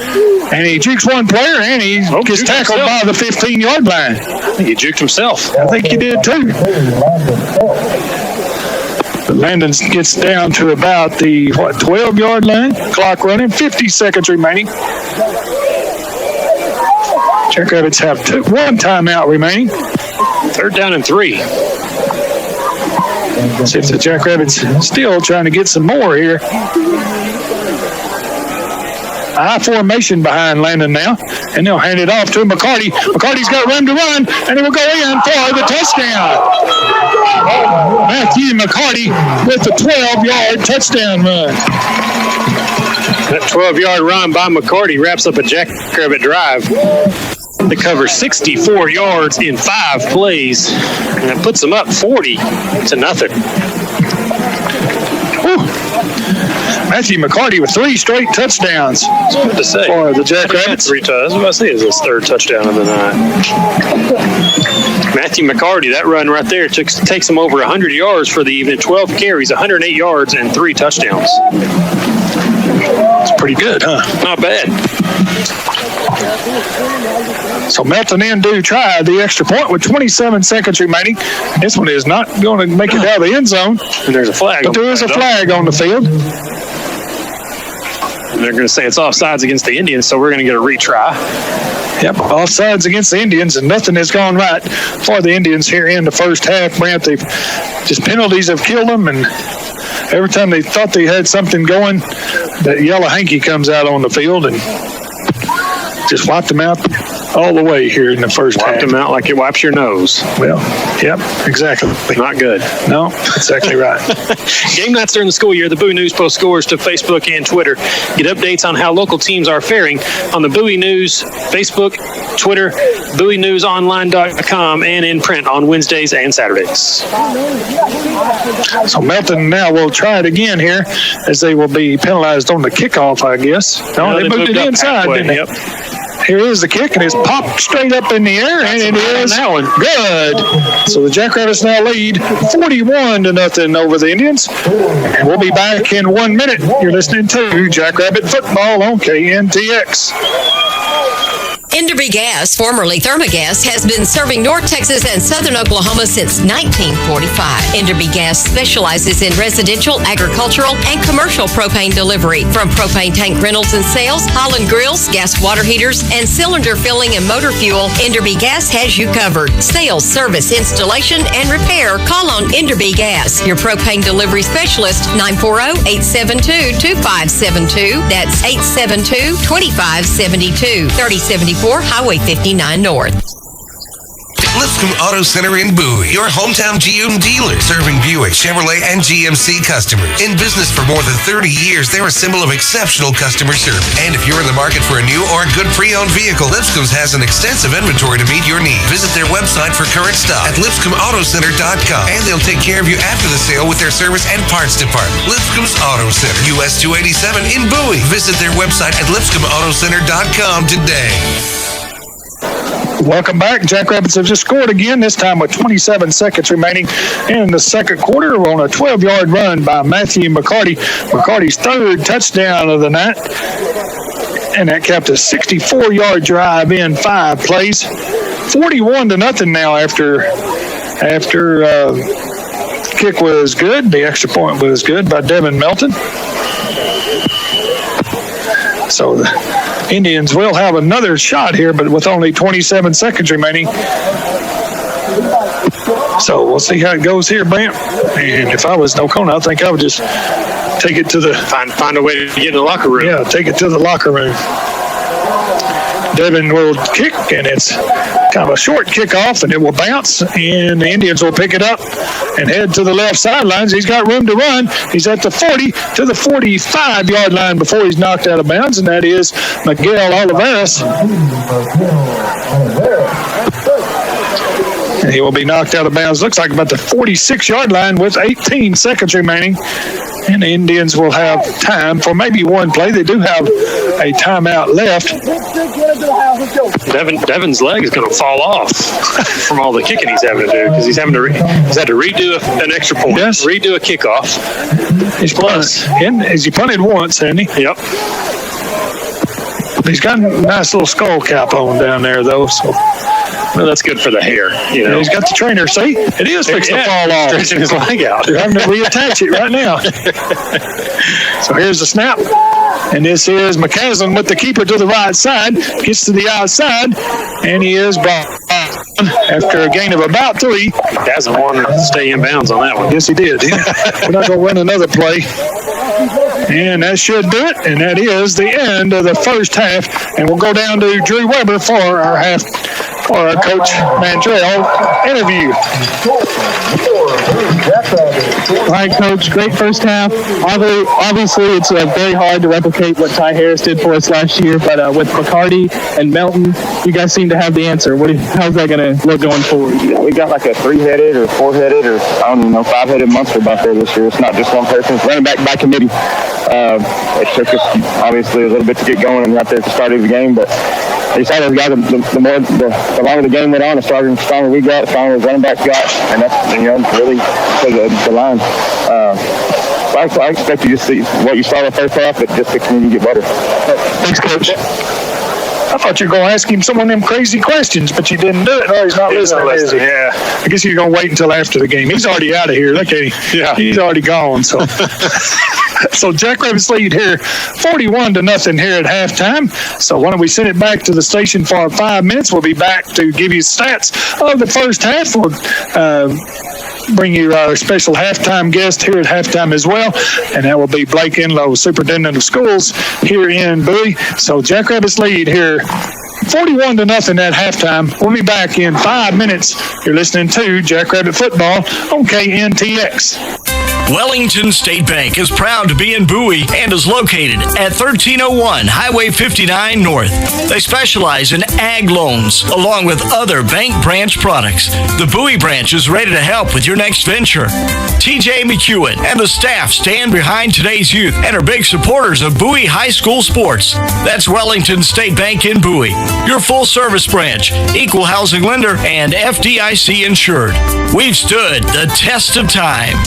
And he jukes one player, and he gets tackled by the 15-yard line. I think he juked himself. I think he did too. But Landon gets down to about the 12-yard line. Clock running, 50 seconds remaining. Jackrabbits have one timeout remaining. 3rd down and 3. See if the Jackrabbits still trying to get some more here. I formation behind Landon now, and they'll hand it off to McCarty. McCarty's got room to run, and he will go in for the touchdown. Matthew McCarty with the 12-yard touchdown run. That 12-yard run by McCarty wraps up a Jackrabbit drive. They cover 64 yards in 5 plays, and it puts them up 40-0. Matthew McCarty with 3 straight touchdowns to say. For the Jackrabbits. 3 touchdowns. I was about to say is his 3rd touchdown of the night. Matthew McCarty, that run right there takes him over 100 yards for the evening. 12 carries, 108 yards, and 3 touchdowns. It's pretty good, huh? Not bad. So Melton in do try the extra point with 27 seconds remaining. This one is not going to make it out of the end zone. And there's a flag. But there is a flag on the field. And they're going to say it's offsides against the Indians, so we're going to get a retry. Yep, offsides against the Indians, and nothing has gone right for the Indians here in the first half. Brent, they've just penalties have killed them, and every time they thought they had something going, that yellow hanky comes out on the field and just wiped them out all the way here in the first half. Wiped them out like it wipes your nose. Well, yep, exactly. Not good. No, exactly right. Game nights during the school year, the Bowie News posts scores to Facebook and Twitter. Get updates on how local teams are faring on the Bowie News, Facebook, Twitter, BowieNewsOnline.com, and in print on Wednesdays and Saturdays. So Melton now will try it again here as they will be penalized on the kickoff, I guess. No, they moved it inside, didn't they? Yep. Here is the kick, and it's popped straight up in the air, and it is that one. Good. So the Jackrabbits now lead 41-0 over the Indians. And we'll be back in 1 minute. You're listening to Jackrabbit Football on KNTX. Enderby Gas, formerly Thermogas, has been serving North Texas and Southern Oklahoma since 1945. Enderby Gas specializes in residential, agricultural, and commercial propane delivery. From propane tank rentals and sales, Holland grills, gas water heaters, and cylinder filling and motor fuel, Enderby Gas has you covered. Sales, service, installation, and repair, call on Enderby Gas, your propane delivery specialist, 940-872-2572. That's 872-2572. 3074 Highway 59 North. Lipscomb Auto Center in Bowie, your hometown GM dealer, serving Buick, Chevrolet, and GMC customers. In business for more than 30 years, they're a symbol of exceptional customer service. And if you're in the market for a new or a good pre-owned vehicle, Lipscomb's has an extensive inventory to meet your needs. Visit their website for current stock at lipscombautocenter.com, and they'll take care of you after the sale with their service and parts department. Lipscomb's Auto Center, US 287 in Bowie. Visit their website at lipscombautocenter.com today. Welcome back. Jackrabbits have just scored again, this time with 27 seconds remaining in the second quarter on a 12-yard run by Matthew McCarty. McCarty's third touchdown of the night, and that kept a 64-yard drive in 5 plays. 41-0 now after kick was good. The extra point was good by Devin Melton. So the Indians will have another shot here, but with only 27 seconds remaining. So we'll see how it goes here, Brent. And if I was Nocona, I think I would just take it to the... Find a way to get in the locker room. Yeah, take it to the locker room. Devin will kick, and it's kind of a short kickoff, and it will bounce, and the Indians will pick it up and head to the left sidelines. He's got room to run. He's at the 40 to the 45-yard line before he's knocked out of bounds, and that is Miguel Oliveras. And he will be knocked out of bounds, looks like about the 46-yard line with 18 seconds remaining. And the Indians will have time for maybe one play. They do have a timeout left. Devin's leg is going to fall off from all the kicking he's having to do, because he's had to redo an extra point, redo a kickoff. He's he punted once, hasn't he? Yep. He's got a nice little skull cap on down there, though. So. Well, that's good for the hair. You know, he's got the trainer. See, it is fixed to fall off. Stretching his leg out. They're having to reattach it right now. So here's the snap. And this is McCaslin with the keeper to the right side. Gets to the outside, and he is brought after a gain of about 3. Hasn't wanted to stay in bounds on that one. Yes, he did. We're not going to run another play. And that should do it. And that is the end of the first half. And we'll go down to Drew Weber for our Coach Mandrell interview. All right, Coach, great first half. Obviously, it's very hard to replicate what Ty Harris did for us last year, but with McCarty and Melton, you guys seem to have the answer. How's that going to look going forward? Yeah, we got like a 3-headed or 4-headed or, 5-headed monster back there this year. It's not just one person. It's running back by committee. It took us, obviously, a little bit to get going right there at the start of the game, but they said those guys, the longer the game went on, the stronger we got, the stronger the running backs got, and that's, really the line. So I expect you to see what you saw in the first half, but just to continue to get better. Thanks, Coach. I thought you were going to ask him some of them crazy questions, but you didn't do it. No, he's not listening, is he? Yeah. I guess you're going to wait until after the game. He's already out of here. Look at him. Yeah. He's already gone. So, so Jackrabbits lead here 41-0 here at halftime. So why don't we send it back to the station for 5 minutes? We'll be back to give you stats of the first half. We'll bring you our special halftime guest here at halftime as well, and that will be Blake Enlow, Superintendent of Schools here in Bowie. So Jackrabbits lead here 41-0 at halftime. We'll be back in 5 minutes. You're listening to Jackrabbit Football on KNTX. Wellington State Bank is proud to be in Bowie and is located at 1301 Highway 59 North. They specialize in ag loans along with other bank branch products. The Bowie branch is ready to help with your next venture. TJ McEwen and the staff stand behind today's youth and are big supporters of Bowie High School sports. That's Wellington State Bank in Bowie, your full-service branch, equal housing lender, and FDIC insured. We've stood the test of time.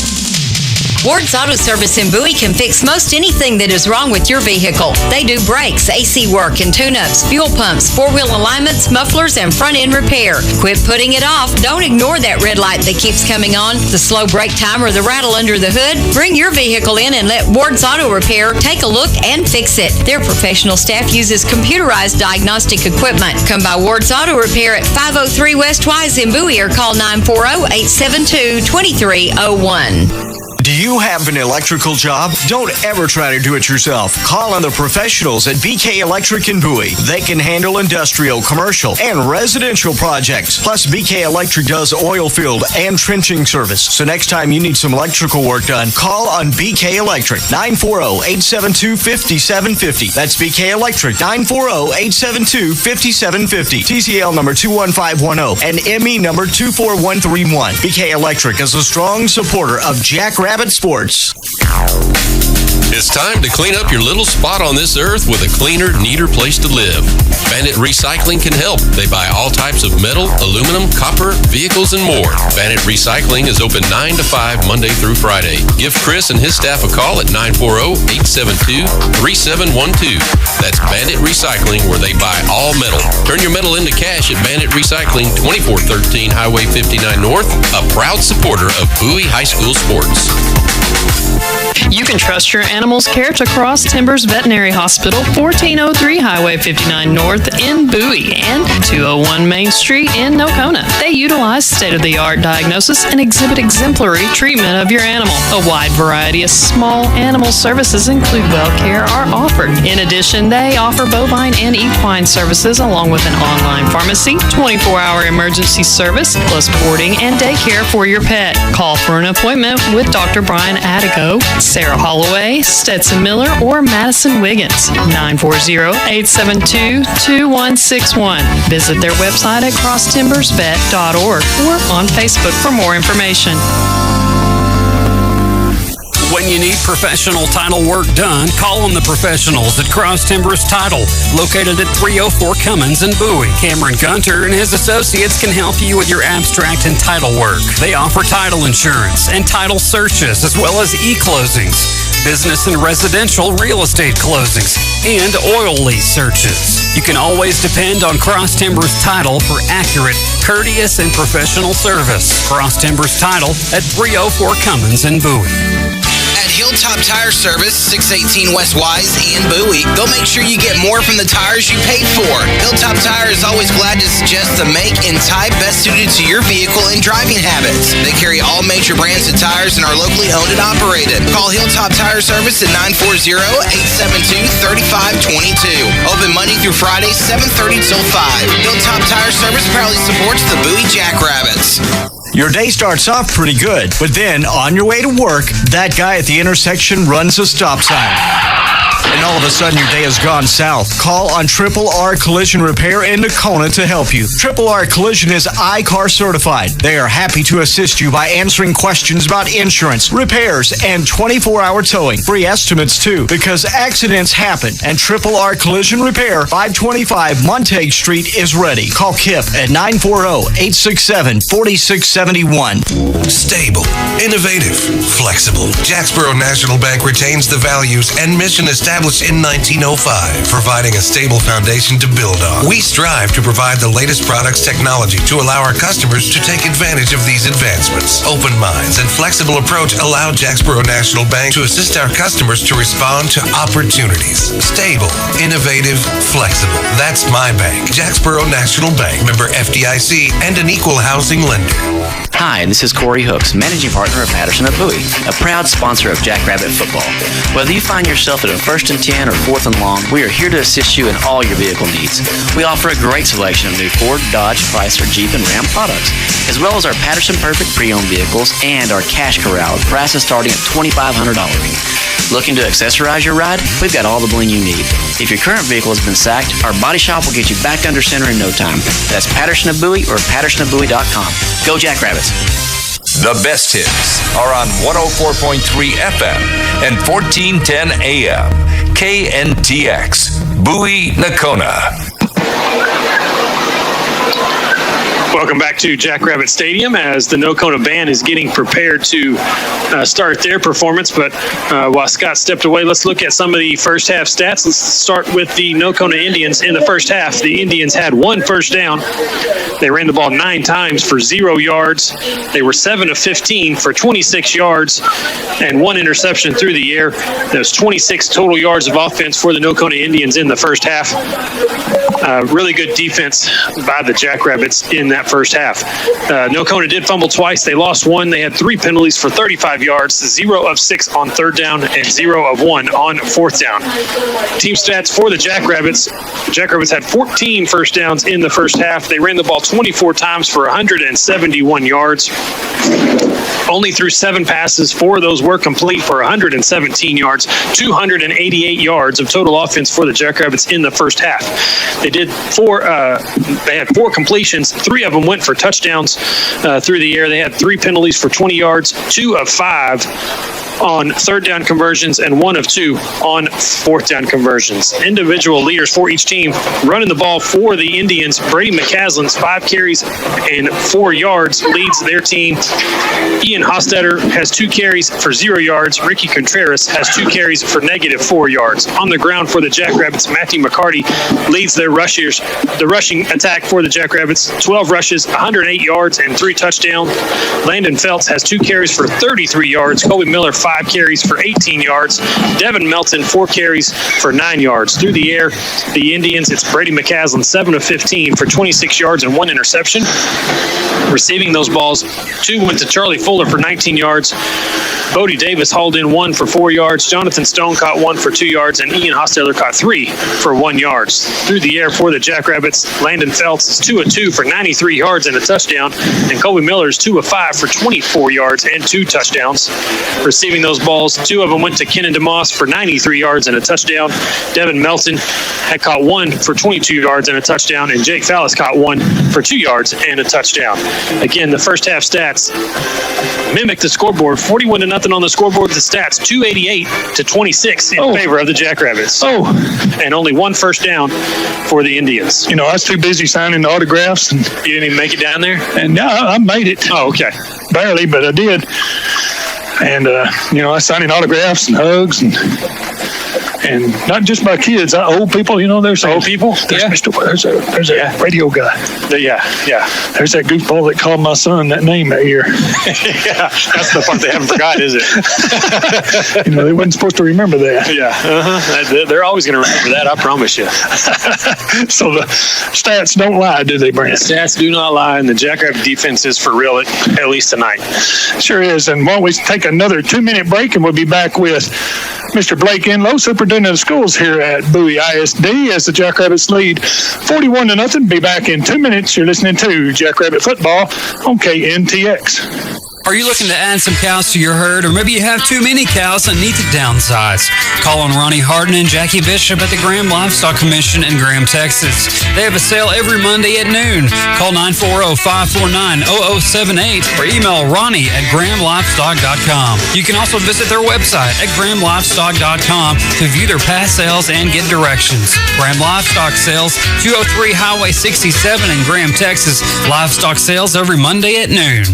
Ward's Auto Service in Bowie can fix most anything that is wrong with your vehicle. They do brakes, AC work and tune-ups, fuel pumps, four-wheel alignments, mufflers, and front-end repair. Quit putting it off. Don't ignore that red light that keeps coming on, the slow brake time, or the rattle under the hood. Bring your vehicle in and let Ward's Auto Repair take a look and fix it. Their professional staff uses computerized diagnostic equipment. Come by Ward's Auto Repair at 503 West Wise in Bowie or call 940-872-2301. Do you have an electrical job? Don't ever try to do it yourself. Call on the professionals at BK Electric in Bowie. They can handle industrial, commercial, and residential projects. Plus, BK Electric does oil field and trenching service. So next time you need some electrical work done, call on BK Electric, 940-872-5750. That's BK Electric, 940-872-5750. TCL number 21510 and ME number 24131. BK Electric is a strong supporter of Jackrabbit Sports. It's time to clean up your little spot on this earth with a cleaner, neater place to live. Bandit Recycling can help. They buy all types of metal, aluminum, copper, vehicles, and more. Bandit Recycling is open 9 to 5 Monday through Friday. Give Chris and his staff a call at 940-872-3712. That's Bandit Recycling, where they buy all metal. Turn your metal into cash at Bandit Recycling, 2413 Highway 59 North, a proud supporter of Bowie High School sports. You can trust your animal's care to Cross Timbers Veterinary Hospital, 1403 Highway 59 North in Bowie and 201 Main Street in Nocona. They utilize state-of-the-art diagnosis and exhibit exemplary treatment of your animal. A wide variety of small animal services, including well care, are offered. In addition, they offer bovine and equine services along with an online pharmacy, 24-hour emergency service, plus boarding and daycare for your pet. Call for an appointment with Dr. Brian Attico, Sarah Holloway, Stetson Miller, or Madison Wiggins. 940-872-2161. Visit their website at crosstimbersvet.org or on Facebook for more information. When you need professional title work done, call on the professionals at Cross Timbers Title, located at 304 Cummins in Bowie. Cameron Gunter and his associates can help you with your abstract and title work. They offer title insurance and title searches, as well as e-closings, business and residential real estate closings, and oil lease searches. You can always depend on Cross Timbers Title for accurate, courteous, and professional service. Cross Timbers Title at 304 Cummins in Bowie. At Hilltop Tire Service, 618 West Wise in Bowie, they'll make sure you get more from the tires you paid for. Hilltop Tire is always glad to suggest the make and type best suited to your vehicle and driving habits. They carry all major brands of tires and are locally owned and operated. Call Hilltop Tire Service at 940-872-3522. Open Monday through Friday, 7:30 till 5. Hilltop Tire Service proudly supports the Bowie Jackrabbits. Your day starts off pretty good, but then on your way to work, that guy at the intersection runs a stop sign. And all of a sudden, your day has gone south. Call on Triple R Collision Repair in Nocona to help you. Triple R Collision is iCar certified. They are happy to assist you by answering questions about insurance, repairs, and 24-hour towing. Free estimates, too, because accidents happen. And Triple R Collision Repair, 525 Montague Street, is ready. Call Kip at 940-867-4671. Stable, innovative, flexible. Jacksboro National Bank retains the values and mission established in 1905, providing a stable foundation to build on. We strive to provide the latest products technology to allow our customers to take advantage of these advancements. Open minds and flexible approach allow Jacksboro National Bank to assist our customers to respond to opportunities. Stable, innovative, flexible. That's my bank. Jacksboro National Bank, member FDIC, and an equal housing lender. Hi, this is Corey Hooks, managing partner of Patterson of Bowie, a proud sponsor of Jackrabbit football. Whether you find yourself at a 1st and 10 or 4th and long, we are here to assist you in all your vehicle needs. We offer a great selection of new Ford, Dodge, Chrysler, Jeep, and Ram products, as well as our Patterson Perfect pre-owned vehicles and our Cash Corral with prices starting at $2,500. Looking to accessorize your ride? We've got all the bling you need. If your current vehicle has been sacked, our body shop will get you back under center in no time. That's Patterson of Bowie or pattersonofbowie.com. Go Jackrabbits! The best hits are on 104.3 FM and 1410 AM. KNTX, Bowie, Nocona. Welcome back to Jackrabbit Stadium as the Nocona band is getting prepared to start their performance. But while Scott stepped away, let's look at some of the first half stats. Let's start with the Nocona Indians. In the first half, the Indians had 1 first down. They ran the ball 9 times for 0 yards. They were 7 of 15 for 26 yards and 1 interception through the air. There's 26 total yards of offense for the Nocona Indians in the first half. Really good defense by the Jackrabbits in that that first half. Nocona did fumble twice. They lost one. They had 3 penalties for 35 yards, 0 of 6 on third down, and 0 of 1 on fourth down. Team stats for the Jackrabbits. Jackrabbits had 14 first downs in the first half. They ran the ball 24 times for 171 yards. Only threw 7 passes. 4 of those were complete for 117 yards, 288 yards of total offense for the Jackrabbits in the first half. They had 4 completions. 3 of them went for touchdowns through the air. They had 3 penalties for 20 yards, 2 of 5 on third down conversions, and 1 of 2 on fourth down conversions. Individual leaders for each team running the ball for the Indians. Brady McCaslin's 5 carries and 4 yards leads their team. Ian Hostetter has 2 carries for 0 yards. Ricky Contreras has 2 carries for -4 yards. On the ground for the Jackrabbits, Matthew McCarty leads their rushers. The rushing attack for the Jackrabbits, 12 rushes, 108 yards, and 3 touchdowns. Landon Feltz has 2 carries for 33 yards. Colby Miller, 5 carries for 18 yards. Devin Melton, 4 carries for 9 yards. Through the air, the Indians, it's Brady McCaslin, 7 of 15 for 26 yards and 1 interception. Receiving those balls, 2 went to Charlie Fuller for 19 yards. Bodie Davis hauled in 1 for 4 yards. Jonathan Stone caught 1 for 2 yards, and Ian Hostetter caught 3 for 1 yard. Through the air for the Jackrabbits, Landon Feltz is 2 of 2 for 93 yards and a touchdown, and Colby Miller is 2 of 5 for 24 yards and 2 touchdowns. Receiving those balls, 2 of them went to Kenan DeMoss for 93 yards and a touchdown. Devin Melton had caught 1 for 22 yards and a touchdown, and Jake Fallis caught 1 for 2 yards and a touchdown. Again, the first half stats mimic the scoreboard. 41-0 on the scoreboard. The stats 288-26 in favor of the Jackrabbits. And only 1 first down for the Indians. You know, I was too busy signing autographs, and you didn't even make it down there. And no, I made it. Oh, okay. Barely, but I did. And you know, I signing autographs and hugs, and not just my kids, old people. You know, there's old people. There's there's a radio guy. Yeah. There's that goofball that called my son that name that year. Yeah, that's the part they haven't forgot, is it? You know, they wasn't supposed to remember that. Yeah, they're always going to remember that. I promise you. So the stats don't lie, do they, Brent? The stats do not lie, and the Jackrabbit defense is for real, at least tonight. Sure is. And why don't we take another 2-minute break, and we'll be back with Mr. Blake Enlow, superintendent of schools here at Bowie ISD, as the Jackrabbits lead 41-0. Be back in 2 minutes. You're listening to Jackrabbit Football on KNTX. Are you looking to add some cows to your herd, or maybe you have too many cows and need to downsize? Call on Ronnie Harden and Jackie Bishop at the Graham Livestock Commission in Graham, Texas. They have a sale every Monday at noon. Call 940-549-0078 or email ronnie@grahamlivestock.com. You can also visit their website at grahamlivestock.com to view their past sales and get directions. Graham Livestock Sales, 203 Highway 67 in Graham, Texas. Livestock sales every Monday at noon.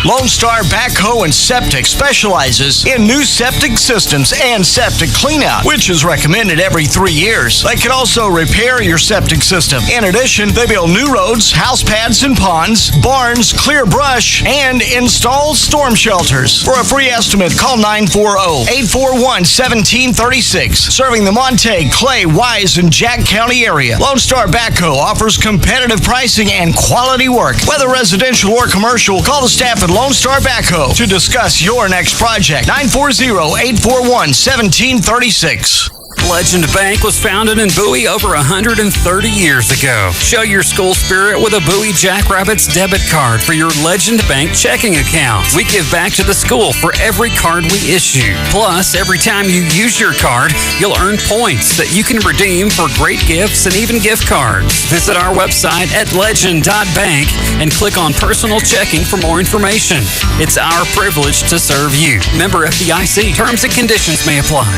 Lone Star Backhoe and Septic specializes in new septic systems and septic cleanout, which is recommended every 3 years. They can also repair your septic system. In addition, they build new roads, house pads and ponds, barns, clear brush, and install storm shelters. For a free estimate, call 940-841-1736. Serving the Montague, Clay, Wise, and Jack County area, Lone Star Backhoe offers competitive pricing and quality work. Whether residential or commercial, call the staff at Lone Star Backhoe to discuss your next project. 940-841-1736. Legend Bank was founded in Bowie over 130 years ago. Show your school spirit with a Bowie Jackrabbits debit card for your Legend Bank checking account. We give back to the school for every card we issue. Plus, every time you use your card, you'll earn points that you can redeem for great gifts and even gift cards. Visit our website at legend.bank and click on personal checking for more information. It's our privilege to serve you. Member FDIC. Terms and conditions may apply.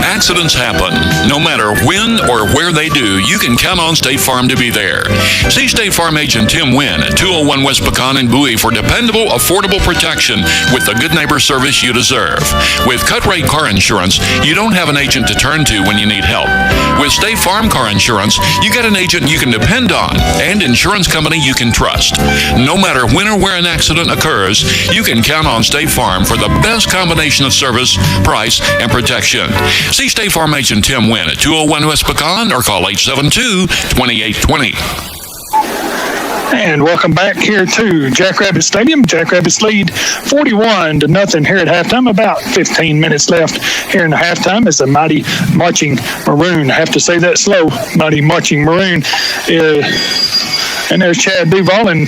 Accidents happen. No matter when or where they do, you can count on State Farm to be there. See State Farm agent Tim Wynn at 201 West Pecan in Bowie for dependable, affordable protection with the good neighbor service you deserve. With cut-rate car insurance, you don't have an agent to turn to when you need help. With State Farm car insurance, you got an agent you can depend on and insurance company you can trust. No matter when or where an accident occurs, you can count on State Farm for the best combination of service, price, and protection. See State Farm agent Tim Wynn at 201 West Pecan or call 872-2820. And welcome back here to Jackrabbit Stadium. Jackrabbits lead 41-0 here at halftime. About 15 minutes left here in the halftime as the mighty marching Maroon. I have to say that slow. Mighty marching Maroon. And there's Chad Duval, and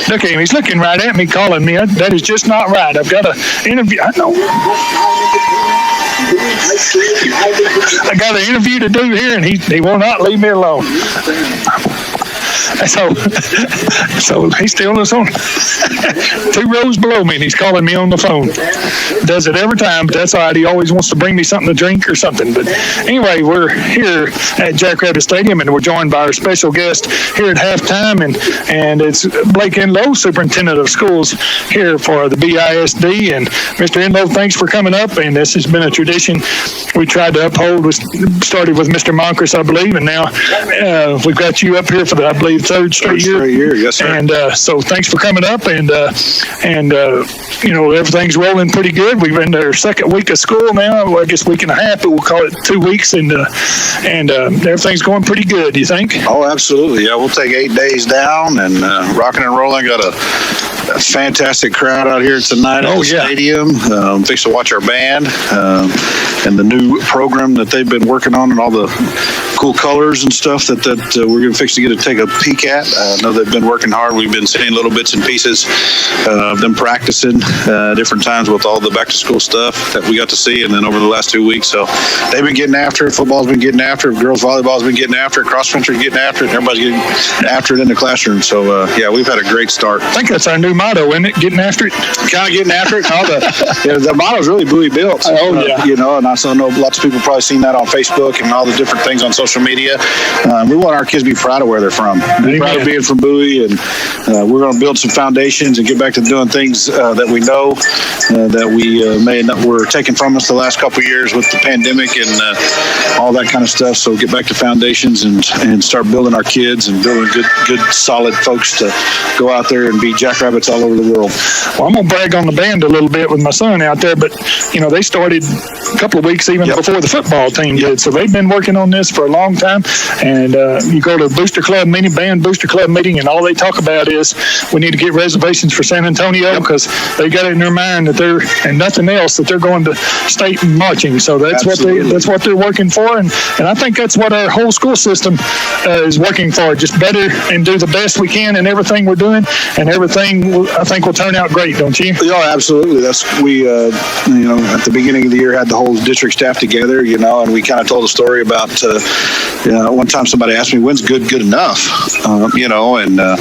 look at him. He's looking right at me, calling me. That is just not right. I've got an interview. I know. I got an interview to do here, and he will not leave me alone. So he's still on 2 rows below me, and he's calling me on the phone. Does it every time, but that's all right. He always wants to bring me something to drink or something. But anyway, we're here at Jackrabbit Stadium, and we're joined by our special guest here at halftime, and it's Blake Enlow, Superintendent of Schools here for the BISD. And Mr. Enlow, thanks for coming up, and this has been a tradition we tried to uphold. We started with Mr. Moncris, I believe, and now we've got you up here for the, I believe, third straight year. Yes, sir. And so thanks for coming up, and you know, everything's rolling pretty good. We've been our second week of school now. Well, I guess week and a half, but we'll call it 2 weeks, and everything's going pretty good. Do you think? Oh, absolutely. Yeah, we'll take 8 days down and rocking and rolling. Got a fantastic crowd out here tonight at the stadium. Thanks to watch our band and the new program that they've been working on, and all the cool colors and stuff that we're going to fix to get to take a peek at. I know they've been working hard. We've been seeing little bits and pieces of them practicing different times with all the back to school stuff that we got to see, and then over the last 2 weeks. So they've been getting after it. Football's been getting after it. Girls volleyball's been getting after it. Cross country's getting after it. Everybody's getting after it in the classroom. So yeah, we've had a great start. I think that's our new motto, isn't it? Getting after it. Kind of getting after it. All the motto's really Bowie built. Oh yeah. You know, and I also know lots of people probably seen that on Facebook and all the different things on social media. We want our kids to be proud of where they're from. Be proud of being from Bowie, and we're going to build some foundations and get back to doing things that we know that we were taken from us the last couple of years with the pandemic and all that kind of stuff. So get back to foundations and start building our kids and building good, solid folks to go out there and be Jackrabbits all over the world. Well, I'm going to brag on the band a little bit with my son out there, but you know, they started a couple of weeks even before the football team did. So they've been working on this for a long time. And you go to Booster Club meeting, band Booster Club meeting, and all they talk about is we need to get reservations for San Antonio because they got it in their mind that they're, and nothing else, that they're going to state marching. So that's what they're working for, and I think that's what our whole school system is working for. Just better and do the best we can in everything we're doing, and everything I think will turn out great, don't you? Yeah, absolutely. We you know, at the beginning of the year had the whole district staff together, you know, and we kind of told a story about one time somebody asked me, when's good enough? You know, and I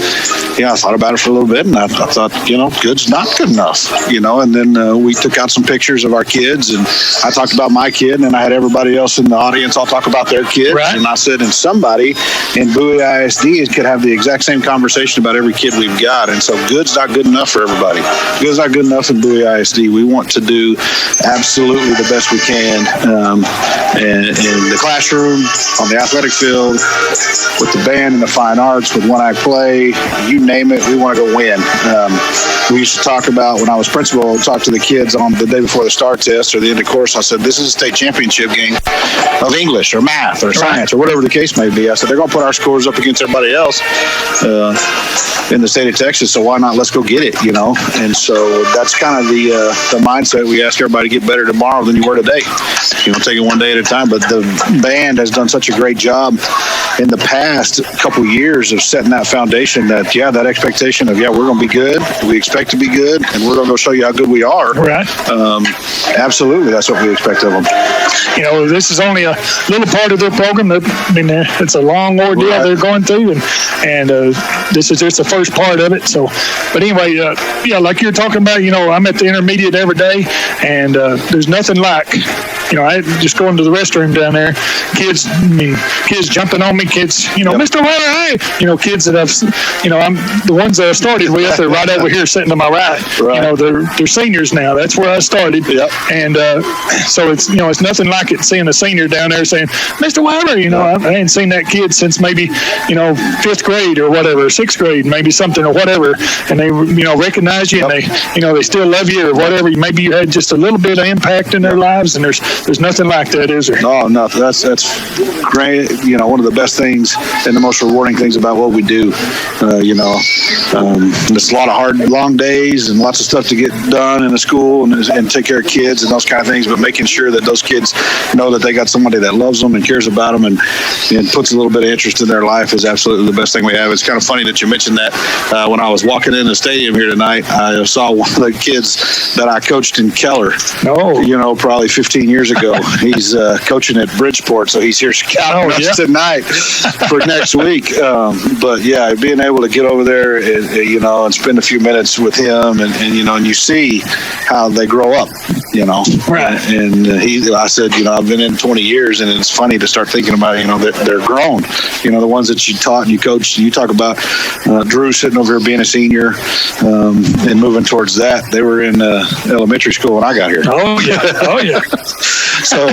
thought about it for a little bit, and I thought, you know, good's not good enough, you know, and then we took out some pictures of our kids, and I talked about my kid, and I had everybody else in the audience all talk about their kids, and I said, and somebody in Bowie ISD could have the exact same conversation about every kid we've got, and so good's not good enough for everybody. Good's not good enough in Bowie ISD. We want to do absolutely the best we can in the classroom, on the athletic field, with the band and the fine arts, with one-act play, you name it, we want to go win. We used to talk about, when I was principal, talk to the kids on the day before the STAR test or the end of course. I said, this is a state championship game of English or math or science or whatever the case may be. I said, they're going to put our scores up against everybody else in the state of Texas, so why not? Let's go get it, you know? And so that's kind of the mindset. We ask everybody to get better tomorrow than you were today. You know, take it one day at a time. But the band has done such a great job in the past couple of years of setting that foundation that, that expectation of, we're going to be good. We expect to be good, and we're going to go show you how good we are. Right. Absolutely. That's what we expect of them. You know, this is only a little part of their program. I mean, it's a long ordeal they're going through, and this is just the first part of it. So, but anyway, like you're talking about, you know, I'm at the intermediate every day, and there's nothing like, you know, I just go into the restroom down there, kids jumping on me, kids, you know, Mr. Weller, hey, you know, kids that I've, you know, I'm the ones that I started with, they're right over here sitting to my right. You know, they're seniors now. That's where I started. And so it's, you know, it's nothing like it seeing a senior down there saying, Mr. Weller, you know, I hadn't seen that kid since maybe, you know, 5th grade or whatever, 6th grade, maybe something or whatever. And they, you know, recognize you and they, you know, they still love you or whatever. Maybe you had just a little bit of impact in their lives, and there's there's nothing like that, is there? No, nothing. That's great. One of the best things and the most rewarding things about what we do. It's a lot of hard, long days and lots of stuff to get done in the school and take care of kids and those kind of things. But making sure that those kids know that they got somebody that loves them and cares about them and puts a little bit of interest in their life is absolutely the best thing we have. It's kind of funny that you mentioned that. When I was walking in the stadium here tonight, I saw one of the kids that I coached in Keller. Probably 15 years ago. He's coaching at Bridgeport, so he's here scouting us tonight for next week. But yeah, being able to get over there, and spend a few minutes with him, and you see how they grow up, Right. And I said, I've been in 20 years, and it's funny to start thinking about, that they're grown. The ones that you taught and you coached. You talk about Drew sitting over here being a senior and moving towards that. They were in elementary school when I got here. Oh yeah. So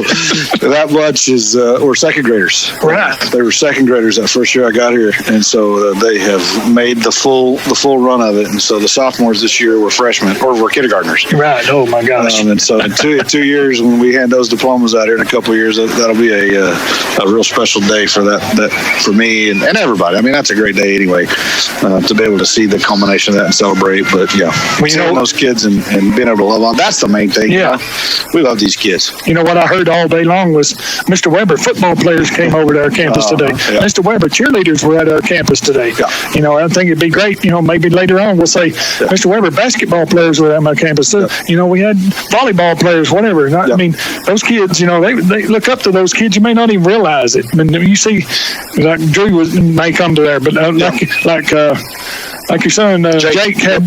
that much is we're second graders. Right. They were second graders that first year I got here, and so they have made the full run of it. And so the sophomores this year were freshmen or were kindergartners. Right. Oh my gosh. And so in two years, when we hand those diplomas out here in a couple of years, that'll be a real special day for that for me and everybody. I mean, that's a great day anyway to be able to see the culmination of that and celebrate. But seeing those kids and being able to love them, that's the main thing. Yeah. We love these kids. What I heard all day long was Mr. Weber football players came over to our campus today. Yeah. Mr. Weber cheerleaders were at our campus today. Yeah. I think it'd be great. Maybe later on we'll say Mr. Weber basketball players were at my campus. Yeah. We had volleyball players, whatever. I mean, those kids. They look up to those kids. You may not even realize it. I mean, you see, like Drew may come to there, but like your son Jake had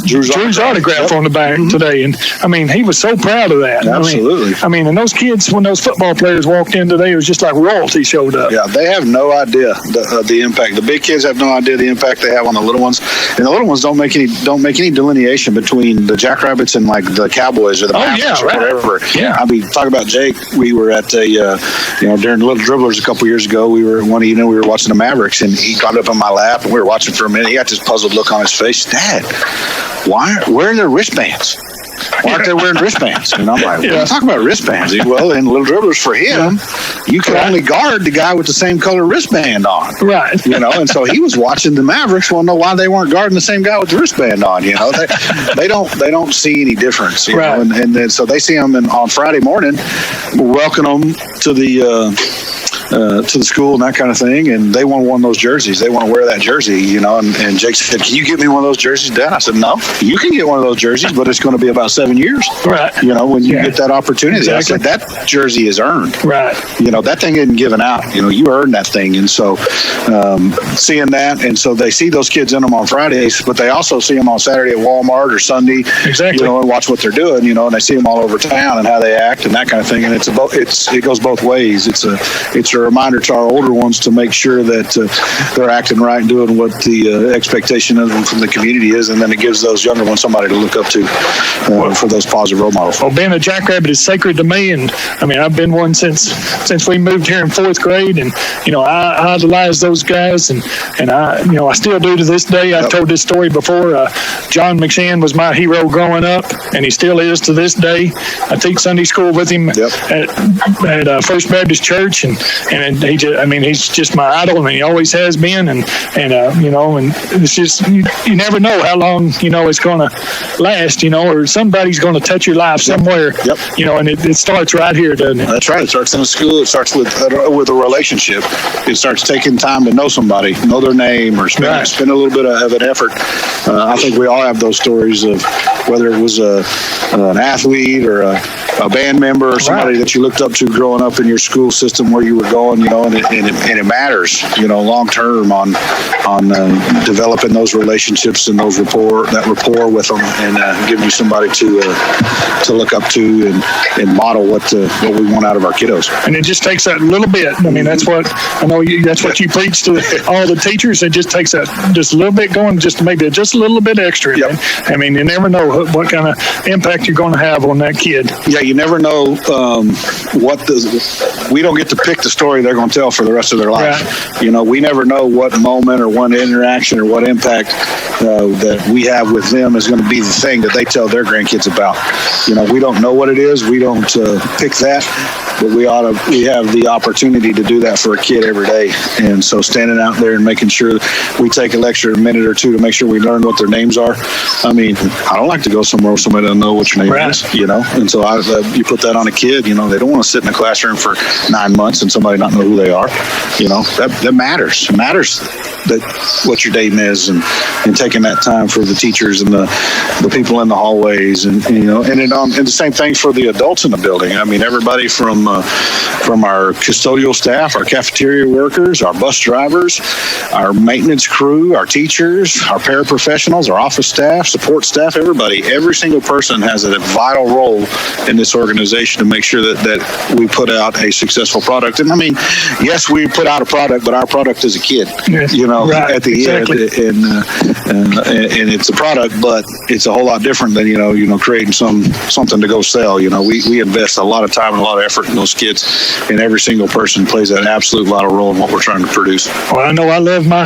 Drew's autograph on the back today, and I mean he was so proud of that. Absolutely. I mean, and those kids, when those football players walked in today, it was just like royalty showed up. Yeah, they have no idea the impact. The big kids have no idea the impact they have on the little ones, and the little ones don't make any delineation between the Jackrabbits and like the Cowboys or the Mavericks or whatever. Yeah, I mean, talk about Jake. We were at during Little Dribblers a couple years ago. We were watching the Mavericks, and he got up on my lap, and we were watching for a minute. He got this puzzled look on his face. Dad, where are their wristbands? Why aren't they wearing wristbands? And I'm like, what are you talking about wristbands? Well, in Little Dribblers for him, you can only guard the guy with the same color wristband on. Right. And so he was watching the Mavericks, want to know why they weren't guarding the same guy with the wristband on. They don't see any difference. Right. And then so they see him on Friday morning, welcome them to the school and that kind of thing, and they want one of those jerseys. They want to wear that jersey, and Jake said, can you get me one of those jerseys, Dad? I said, no, you can get one of those jerseys, but it's going to be about 7 years. Right. When you get that opportunity. Exactly. I said, that jersey is earned. Right. That thing isn't given out. You earned that thing. And so seeing that, and so they see those kids in them on Fridays, but they also see them on Saturday at Walmart or Sunday. Exactly. And watch what they're doing, and they see them all over town and how they act and that kind of thing. And it goes both ways. It's a reminder to our older ones to make sure that they're acting right and doing what the expectation of them from the community is, and then it gives those younger ones somebody to look up to for those positive role models. Well, being a Jackrabbit is sacred to me, and I mean I've been one since we moved here in 4th grade, and I idolize those guys, and I still do to this day. I've told this story before. John McShann was my hero growing up, and he still is to this day. I teach Sunday school with him at First Baptist Church, and he's just my idol, and he always has been, and it's just you never know how long it's going to last, or somebody's going to touch your life somewhere. Yep. And it starts right here, doesn't it? That's right. It starts in school. It starts with a relationship. It starts taking time to know somebody, know their name, or spend a little bit of an effort. I think we all have those stories of whether it was an athlete or a band member or somebody that you looked up to growing up in your school system where you were going, and it matters, long term on developing those relationships and that rapport with them, and giving you somebody to look up to and model what we want out of our kiddos. And it just takes that little bit. I mean, that's what I know. That's what you preach to all the teachers. It just takes that just a little bit going, just maybe just a little bit extra. Yep. I mean, you never know what kind of impact you're going to have on that kid. Yeah, you never know we don't get to pick the story story they're going to tell for the rest of their life. Right. You know, we never know what moment or what interaction or what impact that we have with them is going to be the thing that they tell their grandkids about. You know, we don't know what it is. We don't pick that, but we have the opportunity to do that for a kid every day. And so standing out there and making sure we take an extra minute or two to make sure we learn what their names are. I mean, I don't like to go somewhere where somebody doesn't know what your name is, you know? And so you put that on a kid, you know, they don't want to sit in a classroom for 9 months and somebody not know who they are. You know, that matters. It matters that what your name is and taking that time for the teachers and the people in the hallways and you know, and the same thing for the adults in the building. I mean, everybody from our custodial staff, our cafeteria workers, our bus drivers, our maintenance crew, our teachers, our paraprofessionals, our office staff, support staff, every single person has a vital role in this organization to make sure that we put out a successful product. And I mean, yes, we put out a product, but our product is a kid, you know, at the end, and it's a product, but it's a whole lot different than, you know, creating something to go sell. You know, we invest a lot of time and a lot of effort in those kids, and every single person plays an absolute vital role in what we're trying to produce. Well, I know I love my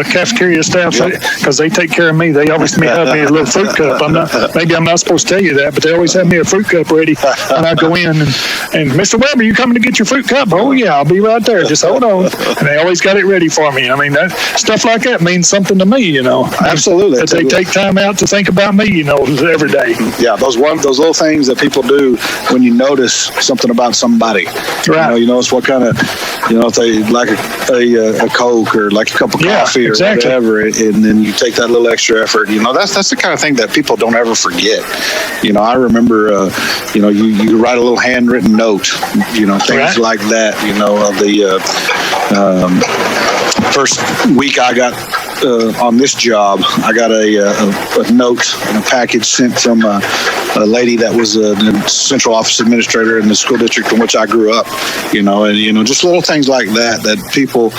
cafeteria staff because they take care of me. They always have me a little fruit cup. I'm not supposed to tell you that, but they always have me a fruit cup ready when I go in. And Mr. Weber, you coming to get your fruit cup? Oh yeah, I'll be right there. Just hold on. And they always got it ready for me. I mean, stuff like that means something to me, you know. Absolutely. That they take time out to think about me, you know, every day. Yeah, those little things that people do when you notice something about somebody. Right. You notice what kind of, you know, if they like a Coke or like a cup of coffee or whatever, and then you take that little extra effort. You know, that's the kind of thing that people don't ever forget. You know, I remember, you know, you write a little handwritten note, you know, things like that. You know, the first week I got on this job, I got a note and a package sent from a lady that was the central office administrator in the school district in which I grew up. You know, and you know, just little things like that people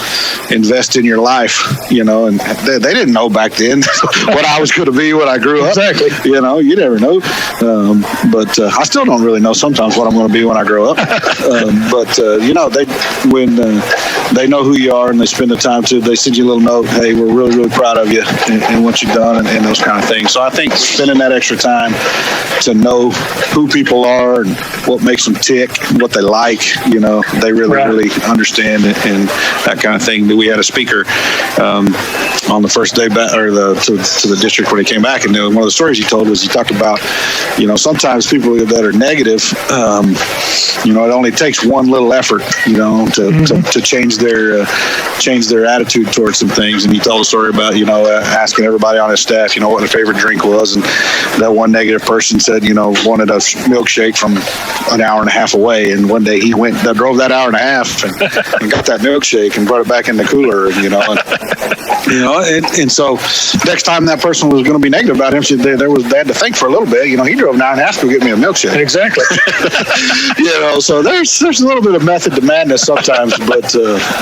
invest in your life. You know, and they didn't know back then what I was going to be when I grew up. Exactly. You know, you never know. But I still don't really know sometimes what I'm going to be when I grow up. But you know, when they know who you are and they spend the time they send you a little note. Hey, we're really, really proud of you and what you've done and those kind of things. So I think spending that extra time to know who people are and what makes them tick, what they like, you know, they really understand and that kind of thing. We had a speaker on the first day back, or to the district when he came back, and one of the stories he told was he talked about, you know, sometimes people that are negative, you know, it only takes one little effort, you know, to change their attitude towards some things. And he told a story about, you know, asking everybody on his staff, you know, what their favorite drink was, and that one negative person said, you know, wanted a milkshake from an hour and a half away, and one day he drove that hour and a half and got that milkshake and brought it back in the cooler, you know. And so next time that person was going to be negative about him, they had to think for a little bit. You know, he drove an hour and a half to go get me a milkshake. Exactly. You know, so there's a little bit of method to madness sometimes, but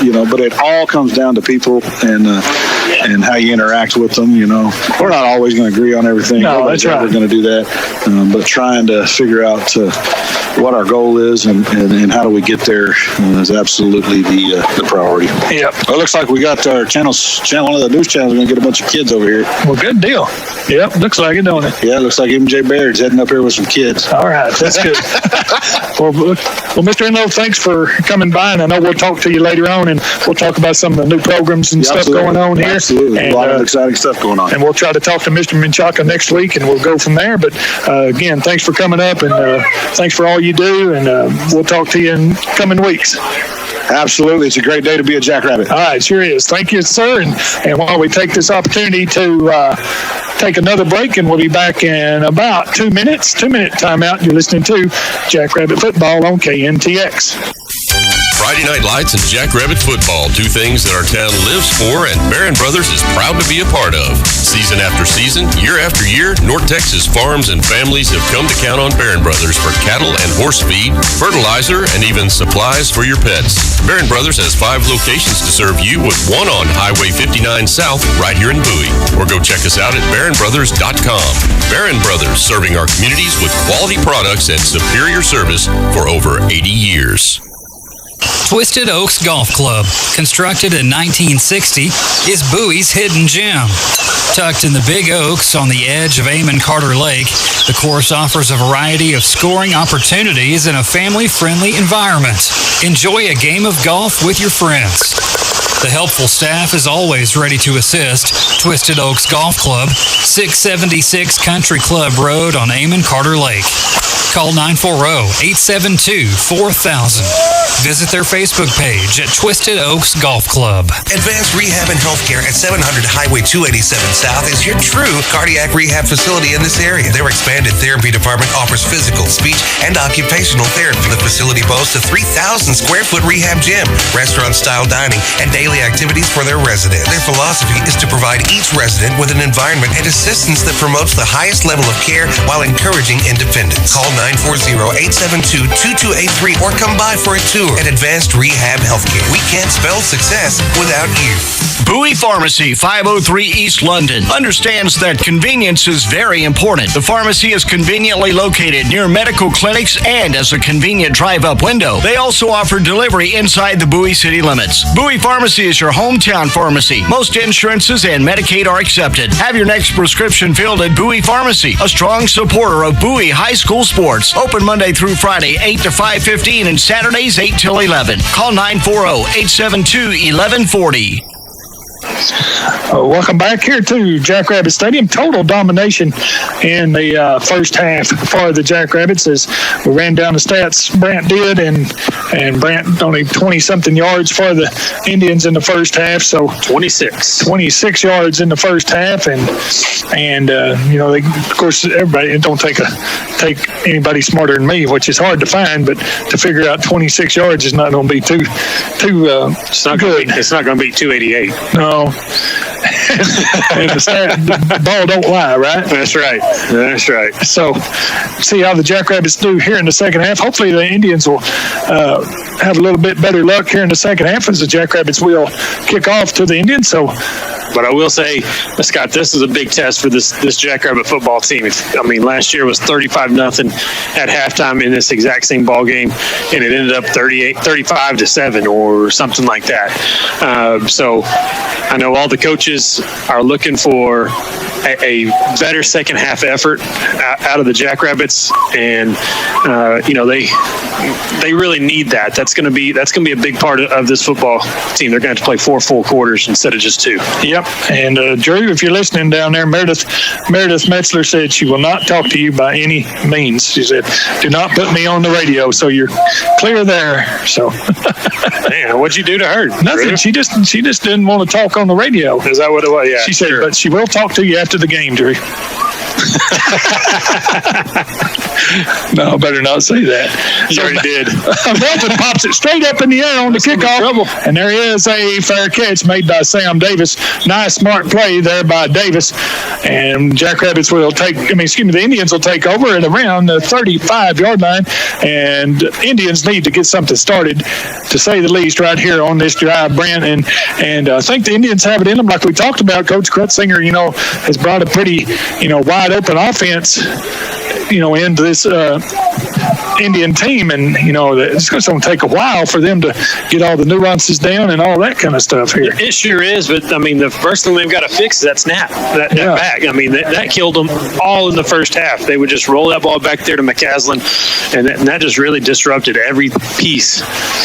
you know, but it all comes down to people and how you interact with them. You know, we're not always going to agree on everything. No, Nobody's ever going to do that, but trying to figure out what our goal is and how do we get there is absolutely the priority. Yep. Well, it looks like we got our one of the news channels going to get a bunch of kids over here. Well, good deal. Yep, looks like it, don't it? Yeah, it looks like MJ Baird's heading up here with some kids. All right, that's good. well, Mr. Enlow, thanks for coming by, and I know we'll talk to you later on, and we'll talk about some of the new programs and stuff going on here. Absolutely, and, a lot of exciting stuff going on. And we'll try to talk to Mr. Menchaca next week, and we'll go from there. But again, thanks for coming up, and thanks for all you do, and we'll talk to you in coming weeks. Absolutely. It's a great day to be a Jackrabbit. All right, sure is. Thank you, sir. And while we take this opportunity to take another break, and we'll be back in about 2 minutes. 2-minute timeout. You're listening to Jackrabbit Football on KNTX. Friday Night Lights and Jackrabbit Football, two things that our town lives for and Barron Brothers is proud to be a part of. Season after season, year after year, North Texas farms and families have come to count on Barron Brothers for cattle and horse feed, fertilizer, and even supplies for your pets. Barron Brothers has 5 locations to serve you, with one on Highway 59 South right here in Bowie. Or go check us out at barronbrothers.com. Barron Brothers, serving our communities with quality products and superior service for over 80 years. Twisted Oaks Golf Club, constructed in 1960, is Bowie's hidden gem. Tucked in the Big Oaks on the edge of Amon Carter Lake, the course offers a variety of scoring opportunities in a family-friendly environment. Enjoy a game of golf with your friends. The helpful staff is always ready to assist. Twisted Oaks Golf Club, 676 Country Club Road on Amon Carter Lake. Call 940-872-4000. Visit their Facebook page at Twisted Oaks Golf Club. Advanced Rehab and Healthcare at 700 Highway 287 South is your true cardiac rehab facility in this area. Their expanded therapy department offers physical, speech, and occupational therapy. The facility boasts a 3,000 square foot rehab gym, restaurant-style dining, and daily activities for their residents. Their philosophy is to provide each resident with an environment and assistance that promotes the highest level of care while encouraging independence. Call 940-872-2283 or come by for a tour at Advanced Rehab Healthcare. We can't spell success without you. Bowie Pharmacy, 503 East London, understands that convenience is very important. The pharmacy is conveniently located near medical clinics and as a convenient drive-up window. They also offer delivery inside the Bowie city limits. Bowie Pharmacy is your hometown pharmacy. Most insurances and Medicaid are accepted. Have your next prescription filled at Bowie Pharmacy, a strong supporter of Bowie High School sports. Open Monday through Friday, 8 to 5:15, and Saturdays, 8 till 11. Call 940-872-1140. Welcome back here to Jackrabbit Stadium. Total domination in the first half for the Jackrabbits as we ran down the stats. Brant did, and Brant only 20-something yards for the Indians in the first half. So 26 yards in the first half, and you know, they, of course, everybody don't take anybody smarter than me, which is hard to find, but to figure out 26 yards is not going to be too it's not good. It's not going to be 288. No. And the ball don't lie, right? That's right. So, see how the Jackrabbits do here in the second half. Hopefully, the Indians will have a little bit better luck here in the second half as the Jackrabbits will kick off to the Indians. So, but I will say, Scott, this is a big test for this Jackrabbit football team. Last year was 35-0 at halftime in this exact same ball game, and it ended up 35-7 or something like that. So I know all the coaches are looking for a better second half effort out of the Jackrabbits, and they really need that. That's going to be a big part of this football team. They're going to have to play 4 full quarters instead of just 2. Yep. And Drew, if you're listening down there, Meredith Metzler said she will not talk to you by any means. She said, "Do not put me on the radio." So you're clear there. So, man, what'd you do to her? Nothing. Drew? She just didn't want to talk on the radio. Is that what it was? Yeah. She said, but she will talk to you after the game, Drew. No, better not say that. You already did. Melton pops it straight up in the air on the kickoff, and there is a fair catch made by Sam Davis. Nice, smart play there by Davis, and Jackrabbits will the Indians will take over at around the 35-yard line, and Indians need to get something started, to say the least, right here on this drive, Brant, and I think the Indians have it in them, like we talked about. Coach Krutzinger, has brought a pretty, wide open offense, into this Indian team, and it's going to take a while for them to get all the nuances down and all that kind of stuff here. It sure is, but the first thing they've got to fix is that snap, that back. That killed them all in the first half. They would just roll that ball back there to McCaslin, and that just really disrupted every piece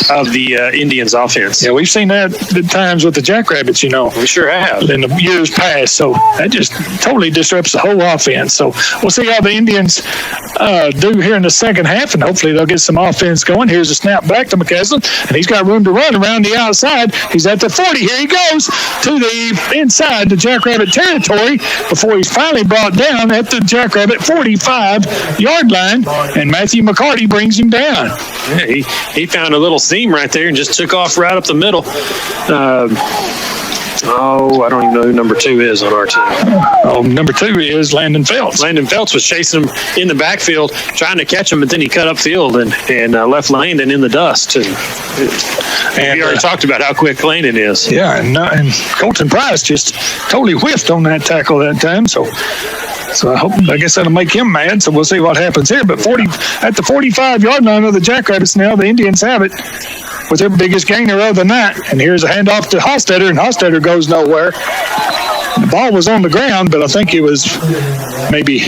of the Indians' offense. Yeah, we've seen that at times with the Jackrabbits. We sure have in the years past. So that just totally disrupts the whole offense. So we'll see how the Indians do here in the second half, and hopefully they'll get some offense going. Here's a snap back to McCaslin, and he's got room to run around the outside. He's at the 40. Here he goes to the inside the Jackrabbit territory before he's finally brought down at the Jackrabbit 45-yard line, and Matthew McCarty brings him down. Yeah, he found a little seam right there and just took off right up the middle. I don't even know who number 2 is on our team. Number 2 is Landon Phelps. Landon Phelps was chasing him in the backfield, trying to catch him, but then he cut upfield and left Landon in the dust. And we already talked about how quick Landon is. Yeah, and Colton Price just totally whiffed on that tackle that time. So I guess that'll make him mad. So we'll see what happens here. But at the 45-yard line of the Jackrabbits now, the Indians have it. with their biggest gainer of the night. And here's a handoff to Hostetter, and Hostetter goes nowhere. The ball was on the ground, but I think it was maybe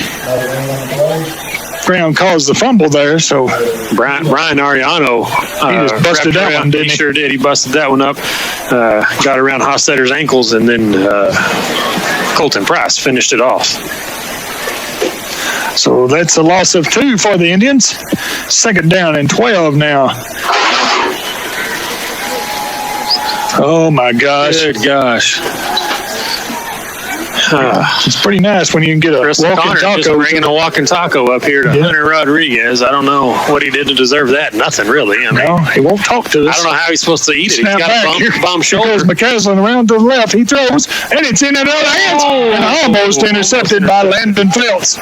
ground caused the fumble there. So Brian Ariano he just busted that one, didn't he? He sure did. He busted that one up, got around Hostetter's ankles, and then Colton Price finished it off. So that's a loss of 2 for the Indians. 2nd down and 12 now. Oh, my gosh. Good gosh. It's pretty nice when you can get a Chris walking Connor taco. just bringing a walking taco up here to Hunter Rodriguez. I don't know what he did to deserve that. Nothing, really. I mean, No, he won't talk to us. I don't know how he's supposed to eat it. He's Snap got back. a bum shoulder. Goes McCaslin around to the left. He throws, and it's in and out of hands. And almost intercepted by Landon Phelps.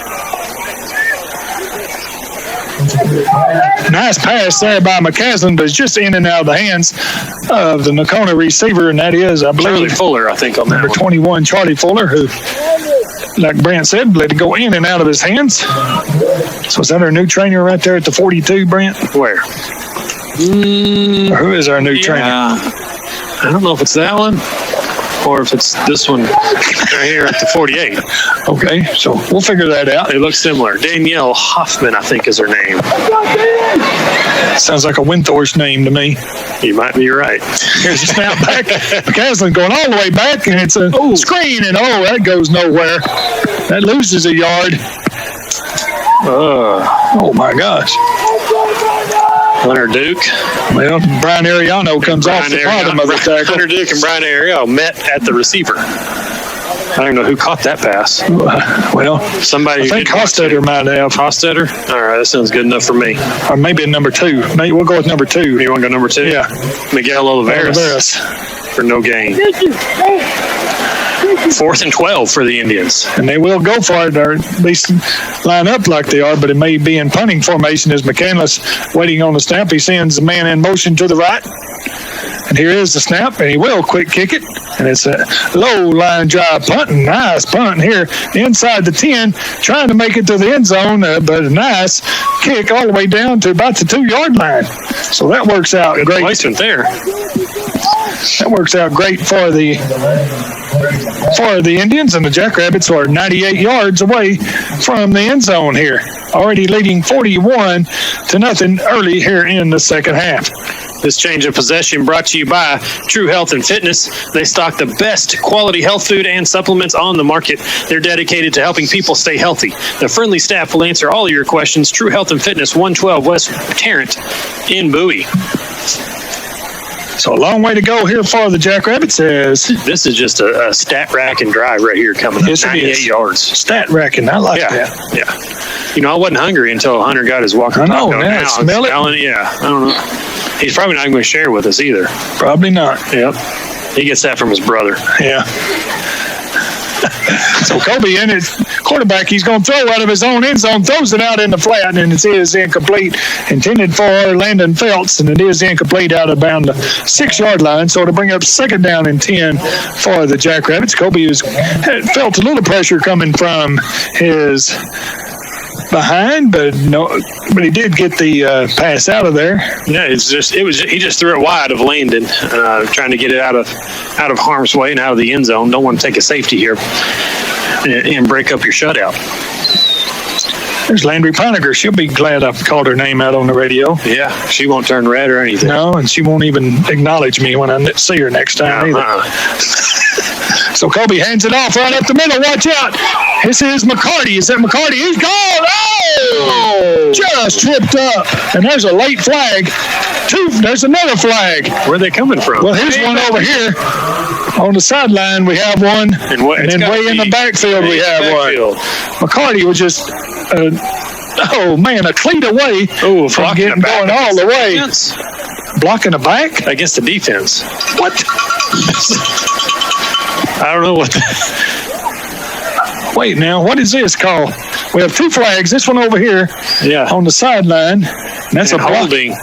Nice pass there by McCaslin, but it's just in and out of the hands of the Nocona receiver, and that is, I believe, Charlie Fuller, I think, on that number one. 21, Charlie Fuller, who, like Brent said, let it go in and out of his hands. So is that our new trainer right there at the 42, Brent? Where? Or who is our new trainer? I don't know if it's that one or if it's this one right here at the 48. Okay, so we'll figure that out. They look similar. Danielle Hoffman, I think, is her name. Sounds like a Winthorst name to me. You might be right. Here's a snap back. McCaslin going all the way back, and it's a screen, and that goes nowhere. That loses a yard. Oh, my gosh. Hunter Duke. Well, Brian Ariano comes off the bottom of the tackle. Hunter Duke and Brian Ariano met at the receiver. I don't know who caught that pass. Well, somebody. I think Hostetter might have. Hostetter? All right, that sounds good enough for me. Or maybe a number 2. Maybe we'll go with number 2. You want to go number 2? Yeah. Miguel Oliveras for no gain. 4th and 12 for the Indians. And they will go for it, or at least line up like they are, but it may be in punting formation as McCandless waiting on the snap. He sends the man in motion to the right. And here is the snap, and he will quick kick it. And it's a low line drive punt. Nice punt here inside the 10, trying to make it to the end zone, but a nice kick all the way down to about the 2-yard line. So that works out good great. Placement there. That works out great for the Indians, and the Jackrabbits are 98 yards away from the end zone here, already leading 41-0 early here in the second half. This change of possession brought to you by True Health and Fitness. They stock the best quality health food and supplements on the market. They're dedicated to helping people stay healthy. The friendly staff will answer all of your questions. True Health and Fitness, 112 West Tarrant in Bowie. So a long way to go here for the Jackrabbits. This is just a stat rack and drive right here coming up. Yes, 98 yards. Stat racking. I like that. Yeah. You know, I wasn't hungry until Hunter got his walking taco. Now I smell it. Yeah, I don't know. He's probably not going to share with us either. Probably not. Yep. He gets that from his brother. Yeah. So Kobe in his quarterback, he's going to throw out of his own end zone, throws it out in the flat, and it is incomplete. Intended for Landon Phelps, and it is incomplete out of bound the 6-yard line. So to bring up 2nd down and 10 for the Jackrabbits. Kobe felt a little pressure coming from his behind, but he did get the pass out of there. Yeah, he just threw it wide of Landon, trying to get it out of harm's way and out of the end zone. Don't want to take a safety here and break up your shutout. There's Landry Pinegar. She'll be glad I called her name out on the radio. Yeah, she won't turn red or anything. No, and she won't even acknowledge me when I see her next time either. So Kobe hands it off right up the middle. Watch out. This is McCarty. Is that McCarty? He's gone. Oh! Just tripped up. And there's a late flag. There's another flag. Where are they coming from? Well, here's one over here. On the sideline, we have one. And then way in the backfield, we have one. McCarty was just, a cleat away from going all the way. Defense. Blocking the back? Against the defense. What? I don't know what. Wait now, what is this called? We have 2 flags. This one over here, on the sideline. And that's a holding.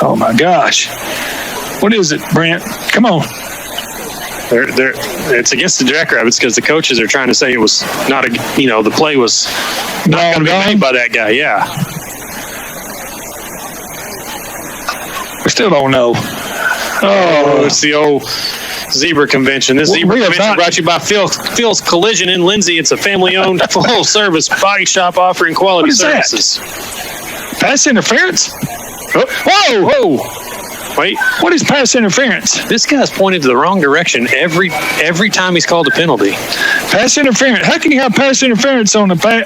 Oh my gosh! What is it, Brent? Come on. It's against the Jackrabbits because the coaches are trying to say it was not the play was not going to be made by that guy. Yeah. We still don't know. Oh, it's the old Zebra Convention. This Zebra Convention brought to you by Phil's Collision in Lindsay. It's a family-owned, full-service body shop offering quality services. That? Pass interference? Oh. Whoa! Wait. What is pass interference? This guy's pointed to the wrong direction every time he's called a penalty. Pass interference. How can you have pass interference on the back?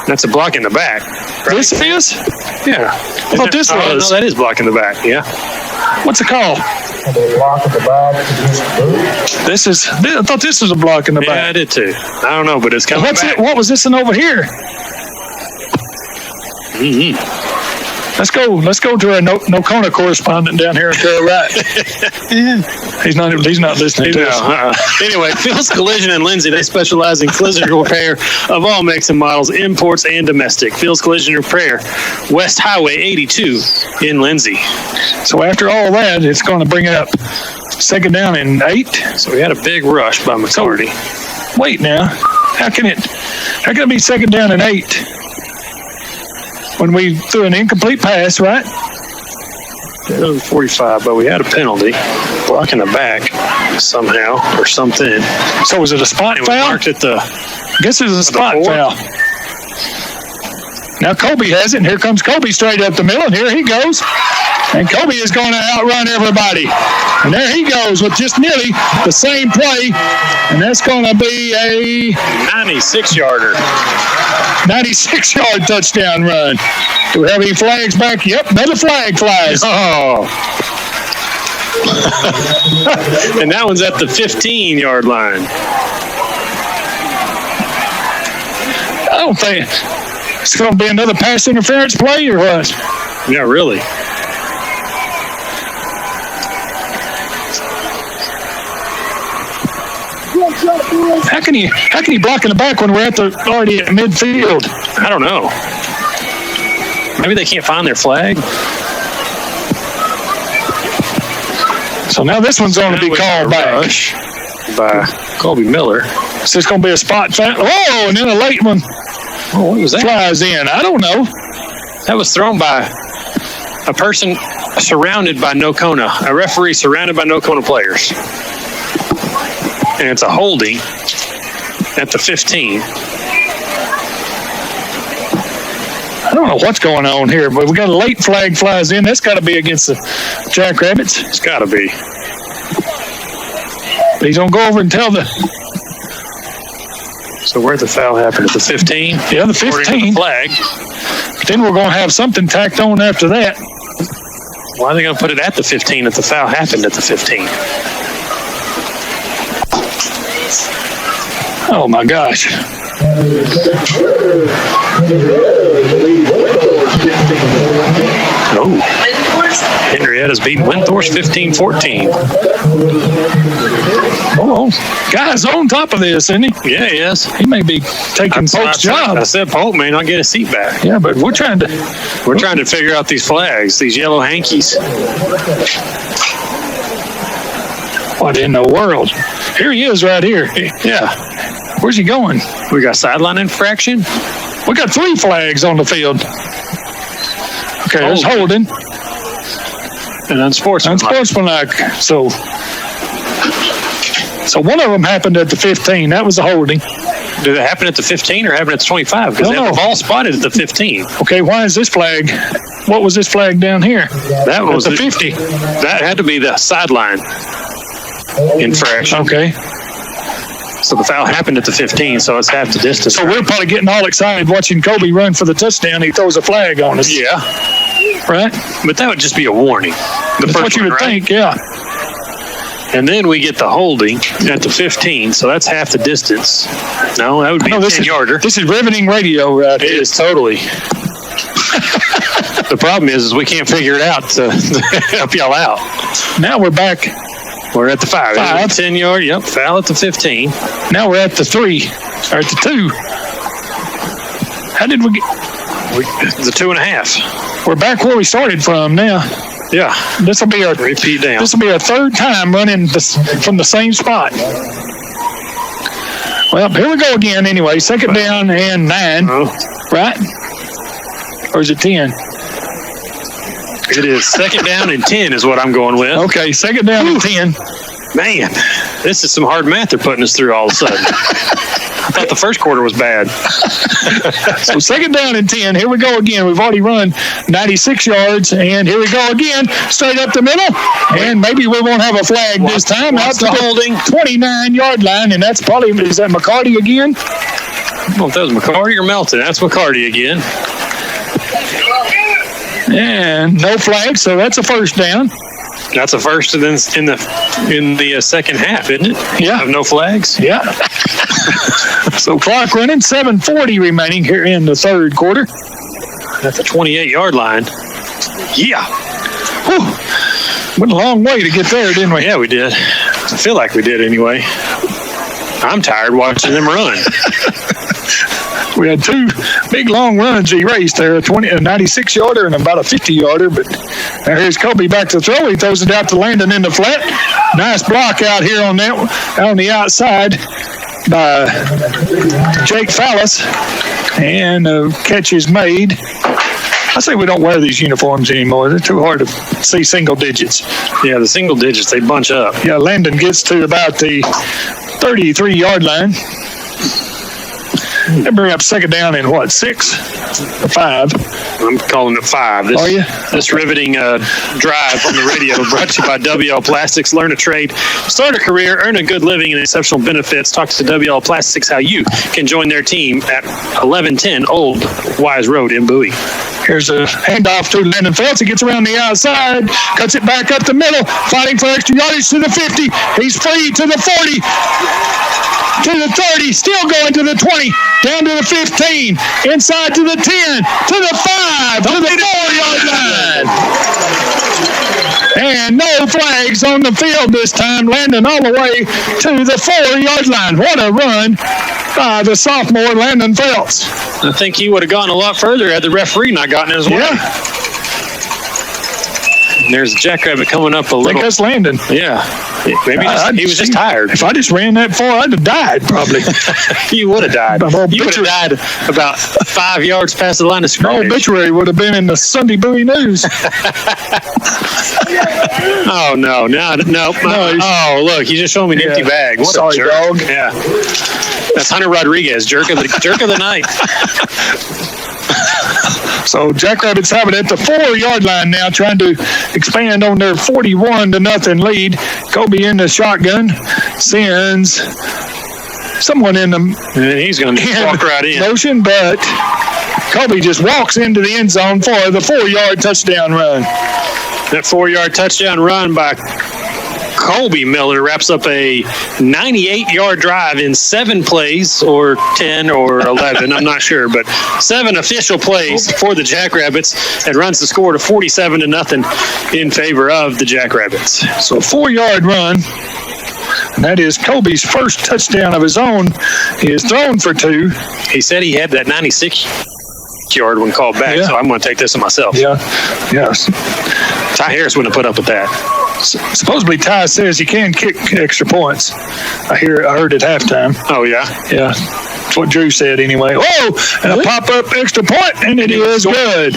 That's a block in the back. Right? This is? Yeah. I thought this was. No, that is block in the back. Yeah. What's it called? Block in the back. This is. I thought this was a block in the back. Yeah, I did too. I don't know, but it's coming back. What was this one over here? Mm-hmm. Let's go to our Nocona correspondent down here to the right. He's not listening to us. Anyway, Phil's Collision in Lindsay, they specialize in collision repair of all makes and models, imports and domestic. Phil's Collision Repair, West Highway 82 in Lindsay. So after all that, it's going to bring it up 2nd down and 8. So we had a big rush by McCarty. Wait now, how can it be 2nd down and 8? When we threw an incomplete pass, right? 45, but we had a penalty. Blocking the back somehow or something. So was it a spot foul? Marked at the. I guess it was a spot foul. Now Kobe has it, and here comes Kobe straight up the middle, and here he goes. And Kobe is going to outrun everybody. And there he goes with just nearly the same play. And that's going to be a 96-yarder. 96-yard touchdown run. Do we have any flags back? Yep, another flag flies. Oh. And that one's at the 15-yard line. I don't think it's going to be another pass interference play or what? Yeah, really. How can you block in the back when we're already at midfield? I don't know. Maybe they can't find their flag. So now this one's going to be called back by Colby Miller. So it's going to be a spot foul. Oh, and then a late one. Oh, what was that? Flies in. I don't know. That was thrown by a person surrounded by Nocona, a referee surrounded by Nocona players. And it's a holding at the 15. I don't know what's going on here, but we got a late flag flies in. That's got to be against the Jackrabbits. It's got to be. But he's going to go over and tell the... So where'd the foul happen? At the 15? Yeah, the 15. The flag. But then we're going to have something tacked on after that. Why are they going to put it at the 15 if the foul happened at the 15? Oh, my gosh. Oh. Henrietta's beating Windthorst 15-14. Oh, guy's on top of this, isn't he? Yeah, he is. He may be taking Polk's job. I said Polk may not get a seat back. Yeah, but we're trying to figure out these flags, these yellow hankies. What in the world? Here he is right here. Yeah. Where's he going? We got sideline infraction. We got 3 flags on the field. Okay, there's holding. And unsportsmanlike. So one of them happened at the 15. That was the holding. Did it happen at the 15 or happen at the 25? Because they have the ball spotted at the 15. Okay, why is this flag? What was this flag down here? That was the 50. That had to be the sideline infraction. Okay. So the foul happened at the 15, so it's half the distance. So we're probably getting all excited watching Kobe run for the touchdown. He throws a flag on us. Yeah. Right? But that would just be a warning. That's what you would think, yeah. And then we get the holding at the 15, so that's half the distance. No, that would be a 10-yarder. This is riveting radio right here. It is totally. The problem is we can't figure it out to help y'all out. Now we're back. We're at the 5. 10-yard, yep, foul at the 15. Now we're at the 3, or at the 2. How did we get... The 2.5. We're back where we started from now. Yeah. This will be our... Repeat down. This will be our 3rd time running from the same spot. Well, here we go again anyway. 2nd down and 9. Right? Or is it 10? It is 2nd down and 10 is what I'm going with. Okay, 2nd down and 10. Man, this is some hard math they're putting us through all of a sudden. I thought the first quarter was bad. So 2nd down and 10. Here we go again. We've already run 96 yards, and here we go again. Straight up the middle, and maybe we won't have a flag this time. Out to the holding 29-yard line, and that's probably, is that McCarty again? I don't know if that was McCarty or Melton. That's McCarty again. And no flag, so that's a 1st down. That's a first in the second half, isn't it? Yeah. Have no flags? Yeah. So clock running, 7:40 remaining here in the 3rd quarter. At the 28-yard line. Yeah. Whew. Went a long way to get there, didn't we? Yeah, we did. I feel like we did anyway. I'm tired watching them run. We had 2 big long runs he raced there, a 96-yarder and about a 50-yarder. But now here's Kobe back to throw. He throws it out to Landon in the flat. Nice block out here on the outside by Jake Fallis. And catch is made. I say we don't wear these uniforms anymore. They're too hard to see single digits. Yeah, the single digits, they bunch up. Yeah, Landon gets to about the 33-yard line. They bring up 2nd down in what, 6 or 5? I'm calling it 5. Are you? This riveting drive on the radio brought to you by WL Plastics. Learn a trade, start a career, earn a good living, and exceptional benefits. Talk to WL Plastics how you can join their team at 1110 Old Wise Road in Bowie. Here's a handoff to Landon Phelps. He gets around the outside, cuts it back up the middle, fighting for extra yardage to the 50. He's free to the 40, to the 30, still going to the 20, down to the 15, inside to the 10, to the 5, to the 4-yard line. And no flags on the field this time. Landon all the way to the 4-yard line. What a run by the sophomore Landon Phelps. I think he would have gone a lot further had the referee not gotten in his way. Yeah. And there's a Jackrabbit coming up a little. I think that's Landon. Yeah. Maybe he was just tired. If I just ran that far, I'd have died probably. You would have died. You would have died about 5 yards past the line of scrimmage. My obituary would have been in the Sunday Bowie News. Oh, no. No. Oh, look, you just showed me an empty bag. What Sorry, a jerk. dog. Yeah. That's Hunter Rodriguez, jerk of the night. So Jackrabbits have it at the 4-yard line now, trying to expand on their 41-0 lead. Kobe in the shotgun sends someone in the and he's going to walk right in motion, but Kobe just walks into the end zone for the 4-yard touchdown run. That 4-yard touchdown run by Colby Miller wraps up a 98-yard drive in 7 plays, or 10 or 11, I'm not sure, but 7 official plays for the Jackrabbits and runs the score to 47-0 in favor of the Jackrabbits. So 4-yard run. And that is Kobe's first touchdown of his own. He is thrown for 2. He said he had that 96-yard when called back, so I'm going to take this on myself. Yeah, yes. Ty Harris wouldn't have put up with that. Supposedly Ty says he can kick extra points. I heard at halftime. Oh, yeah? Yeah. That's what Drew said anyway. Oh, and a pop-up extra point, and it is good.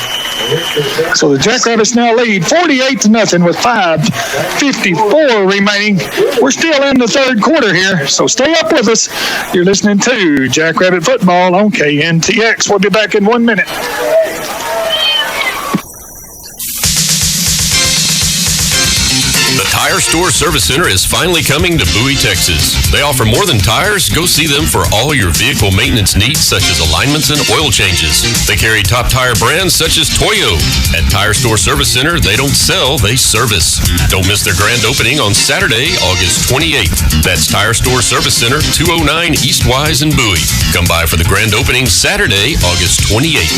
So the Jackrabbits now lead 48-0 with 5:54 remaining. We're still in the 3rd quarter here, so stay up with us. You're listening to Jackrabbit Football on KNTX. We'll be back in 1 minute. The Tire Store Service Center is finally coming to Bowie, Texas. They offer more than tires. Go see them for all your vehicle maintenance needs, such as alignments and oil changes. They carry top tire brands such as Toyo. At Tire Store Service Center, they don't sell, they service. Don't miss their grand opening on Saturday, August 28th. That's Tire Store Service Center, 209 East Wise in Bowie. Come by for the grand opening Saturday, August 28th.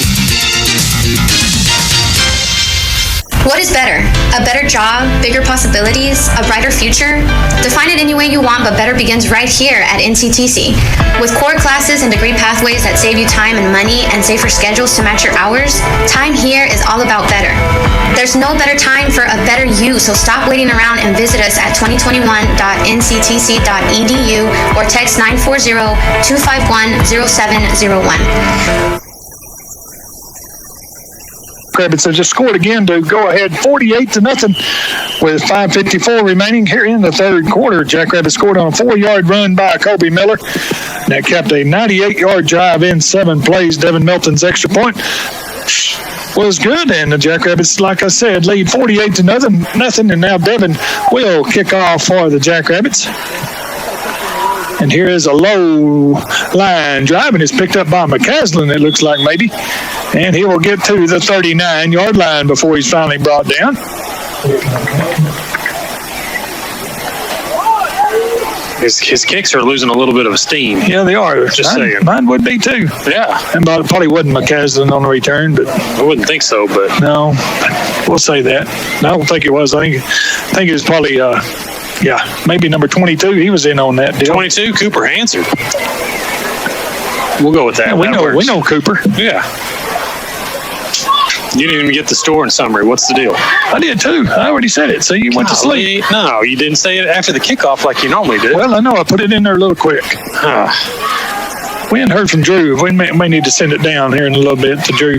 What is better? A better job, bigger possibilities, a brighter future? Define it any way you want, but better begins right here at NCTC. With core classes and degree pathways that save you time and money and safer schedules to match your hours, time here is all about better. There's no better time for a better you, so stop waiting around and visit us at 2021.nctc.edu or text 940-251-0701. Jackrabbits have just scored again to go ahead 48-0 with 5:54 remaining here in the third quarter. Jackrabbits scored on a 4-yard run by Kobe Miller. That kept a 98-yard drive in 7 plays. Devin Melton's extra point was good, and the Jackrabbits, like I said, lead 48-0, and now Devin will kick off for the Jackrabbits. And here is a low line drive, and it's picked up by McCaslin, it looks like maybe. And he will get to the 39-yard line before he's finally brought down. His kicks are losing a little bit of steam. Yeah, they are. Just saying. Mine would be too. Yeah. And probably wasn't McCaslin on the return, but I wouldn't think so. But no, we'll say that. I don't think it was. I think it was probably maybe number 22. He was in on that deal. 22, Cooper Hansard. We'll go with that. Yeah, we know Cooper. Yeah. You didn't even get the score in summary. What's the deal? I did too. I already said it. So you went to sleep. No, you didn't say it after the kickoff like you normally do. Well, I know. I put it in there a little quick. We hadn't heard from Drew. We may need to send it down here in a little bit to Drew.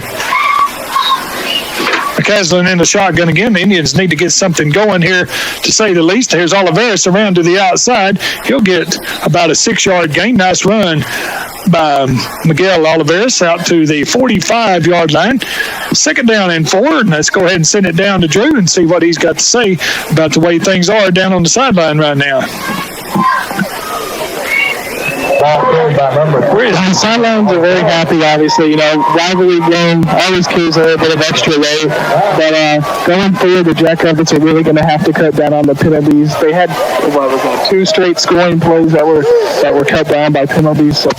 McCaslin in the shotgun again. The Indians need to get something going here, to say the least. Here's Oliveris around to the outside. He'll get about a 6-yard gain. Nice run by Miguel Oliveris out to the 45-yard line. 2nd down and 4, and let's go ahead and send it down to Drew and see what he's got to say about the way things are down on the sideline right now. The sidelines are very happy, obviously. Rivalry game always carries a little bit of extra weight. But going forward, the Jackrabbits are really going to have to cut down on the penalties. They had 2 straight scoring plays that were cut down by penalties. So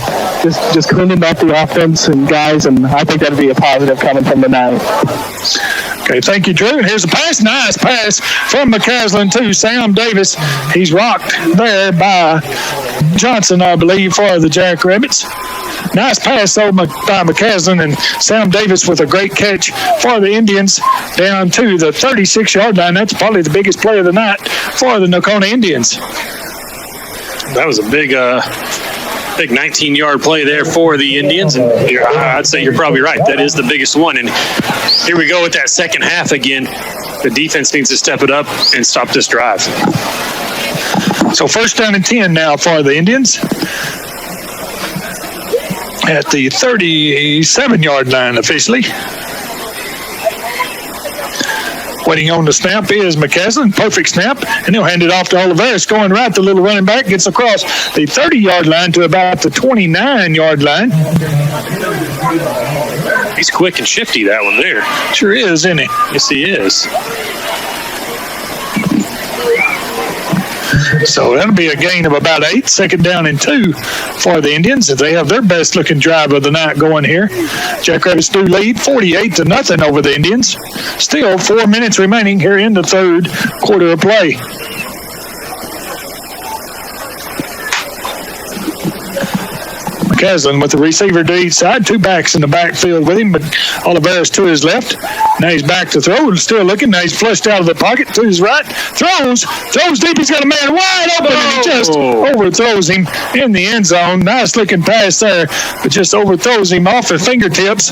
just cleaning up the offense and guys, and I think that'd be a positive coming from tonight. Okay, thank you, Drew. And here's a pass. Nice pass from McCaslin to Sam Davis. He's rocked there by Johnson, I believe, for the Jackrabbits. Nice pass by McCaslin, and Sam Davis with a great catch for the Indians down to the 36-yard line. That's probably the biggest play of the night for the Nocona Indians. That was a big 19-yard play there for the Indians, and I'd say you're probably right. That is the biggest one. And here we go with that second half again. The defense needs to step it up and stop this drive. So 1st down and 10 now for the Indians at the 37-yard line officially. Waiting on the snap is McCaslin. Perfect snap, and he'll hand it off to Oliveris. Going right, the little running back gets across the 30-yard line to about the 29-yard line. He's quick and shifty, that one there. Sure is, isn't he? Yes, he is. So that'll be a gain of about 8. 2nd down and 2 for the Indians. They have their best looking drive of the night going here. Jackrabbits do lead 48-0 over the Indians. Still 4 minutes remaining here in the third quarter of play. McCaslin with the receiver to each side. 2 backs in the backfield with him, but Oliveris to his left. Now he's back to throw. Still looking. Now he's flushed out of the pocket to his right. Throws deep. He's got a man wide open, and he just overthrows him in the end zone. Nice looking pass there, but just overthrows him off the fingertips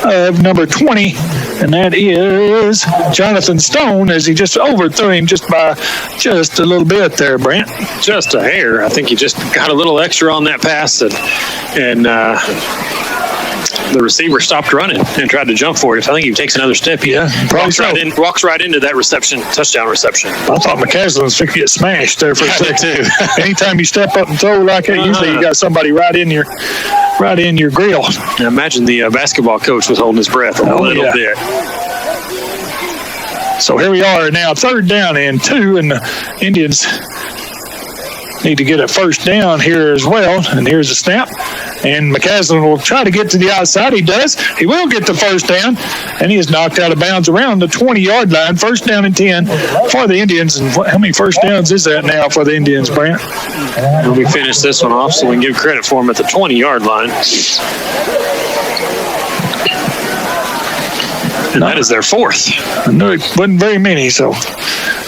of number 20, and that is Jonathan Stone, as he just overthrew him just by just a little bit there, Brent. Just a hair. I think he just got a little extra on that pass, and the receiver stopped running and tried to jump for it. I think he takes another step. He walks right into that touchdown reception. I thought McCaslin was going to get smashed there for a second too. Anytime you step up and throw like that, usually you got somebody right in your grill. I imagine the basketball coach was holding his breath a little bit. So here we are now, 3rd down and 2, and the Indians need to get a 1st down here as well. And here's a snap, and McCaslin will try to get to the outside. He does. He will get the 1st down, and he is knocked out of bounds around the 20-yard line. 1st down and 10 for the Indians. And how many 1st downs is that now for the Indians, Brent? Let me finish this one off so we can give credit for him at the 20-yard line. And that is their 4th. I knew it wasn't very many, so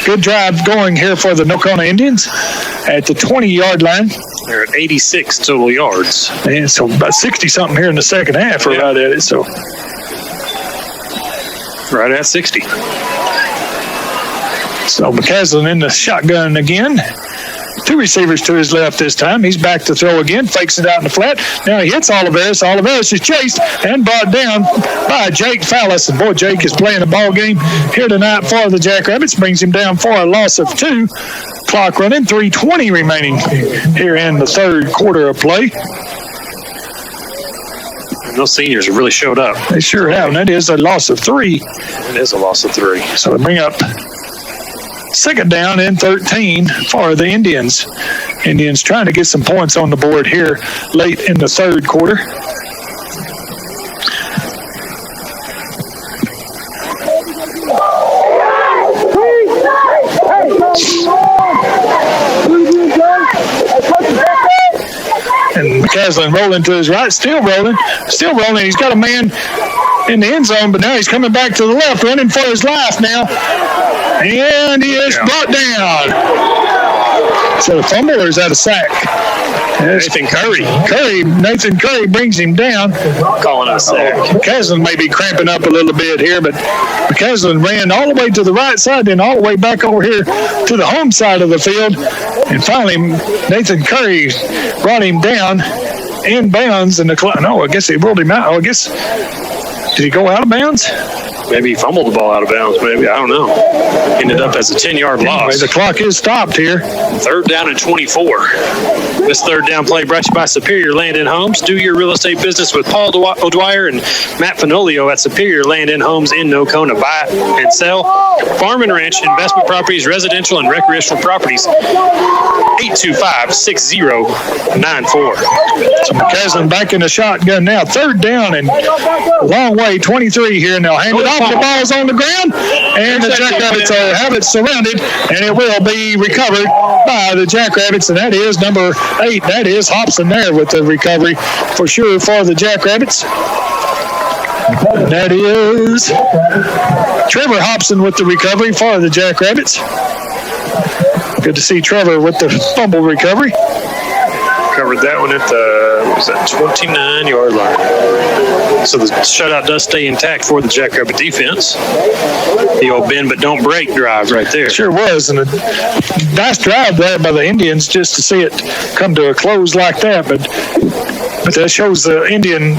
good drive going here for the Nocona Indians at the 20-yard line. They're at 86 total yards. And so about 60-something here in the second half, right at it. So Right at 60. So McCaslin in the shotgun again. 2 receivers to his left this time. He's back to throw again, fakes it out in the flat. Now he hits Oliveris. Oliveris is chased and brought down by Jake Fallis. And boy, Jake is playing a ball game here tonight for the Jackrabbits. Brings him down for a loss of 2. Clock running, 3:20 remaining here in the third quarter of play. And those seniors have really showed up. They sure have. And that is a loss of 3. It is a loss of 3. So they bring up second down and 13 for the Indians. Indians trying to get some points on the board here late in the third quarter. And McCaslin rolling to his right, still rolling. He's got a man in the end zone, but now he's coming back to the left, running for his life now. And he is brought down. So a fumble, or is that a sack? Nathan Curry. Nathan Curry brings him down. Calling it a sack. McCaslin may be cramping up a little bit here, but McCaslin ran all the way to the right side, then all the way back over here to the home side of the field. And finally, Nathan Curry brought him down in bounds. And I guess he rolled him out. Did he go out of bounds? Maybe he fumbled the ball out of bounds. Maybe, I don't know. Ended up as a 10-yard loss. Anyway, the clock is stopped here. Third down and 24. This third down play brought to you by Superior Land and Homes. Do your real estate business with Paul O'Dwyer and Matt Finolio at Superior Land and Homes in Nocona. Buy and sell farm and ranch, investment properties, residential and recreational properties. 825-6094. So McCaslin back in the shotgun now. Third down and long way, 23 here. Now hand it off. The ball's on the ground, and the Jackrabbits have it surrounded, and it will be recovered by the Jackrabbits, and that is number 8. That is Hobson there with the recovery for sure for the Jackrabbits. And that is Trevor Hobson with the recovery for the Jackrabbits. Good to see Trevor with the fumble recovery. Covered that one at the 29-yard line. So the shutout does stay intact for the Jackrabbit defense. The old bend but don't break drive right there. Sure was, and a nice drive there by the Indians just to see it come to a close like that. But that shows the Indian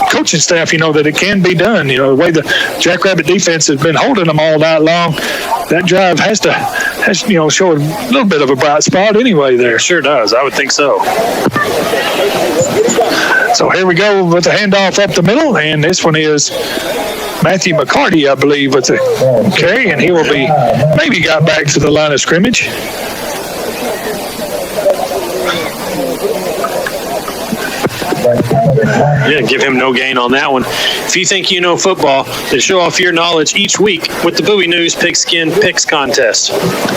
coaching staff, that it can be done. The way the Jackrabbit defense has been holding them all night long, that drive has show a little bit of a bright spot anyway there. Sure does. I would think so. So here we go with the handoff up the middle, and this one is Matthew McCarty, I believe, with the carry, and he will be maybe got back to the line of scrimmage. Yeah, give him no gain on that one. If you think you know football, then show off your knowledge each week with the Bowie News Pigskin Picks Contest.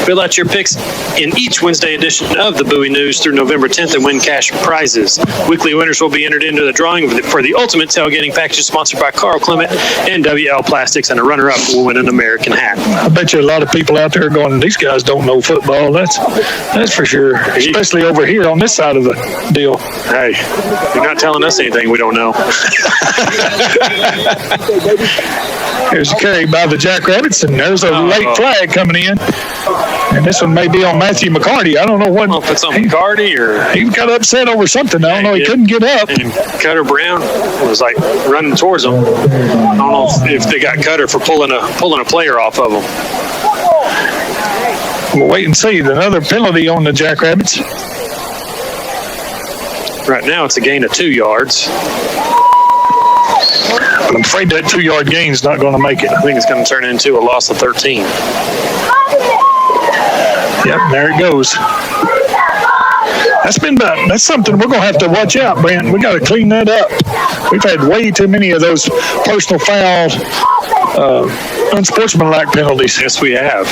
Fill out your picks in each Wednesday edition of the Bowie News through November 10th and win cash prizes. Weekly winners will be entered into the drawing for the Ultimate Tailgating Package sponsored by Carl Clement and WL Plastics, and a runner-up will win an American hat. I bet you a lot of people out there are going, these guys don't know football. That's for sure, especially over here on this side of the deal. Hey, you're not telling us anything we don't know. Here's a carry by the Jackrabbits, and there's a late flag coming in. And this one may be on Matthew McCarty. I don't know what. If it's on McCarty or he got upset over something. I don't know. He couldn't get up. And Cutter Brown was like running towards him. I don't know if they got Cutter for pulling a player off of him. We'll wait and see. Another penalty on the Jackrabbits. Right now, it's a gain of 2 yards. But I'm afraid that 2-yard gain is not going to make it. I think it's going to turn into a loss of 13. Yep, there it goes. That's something we're going to have to watch out, Brent. We got to clean that up. We've had way too many of those personal foul, unsportsmanlike penalties. Yes, we have.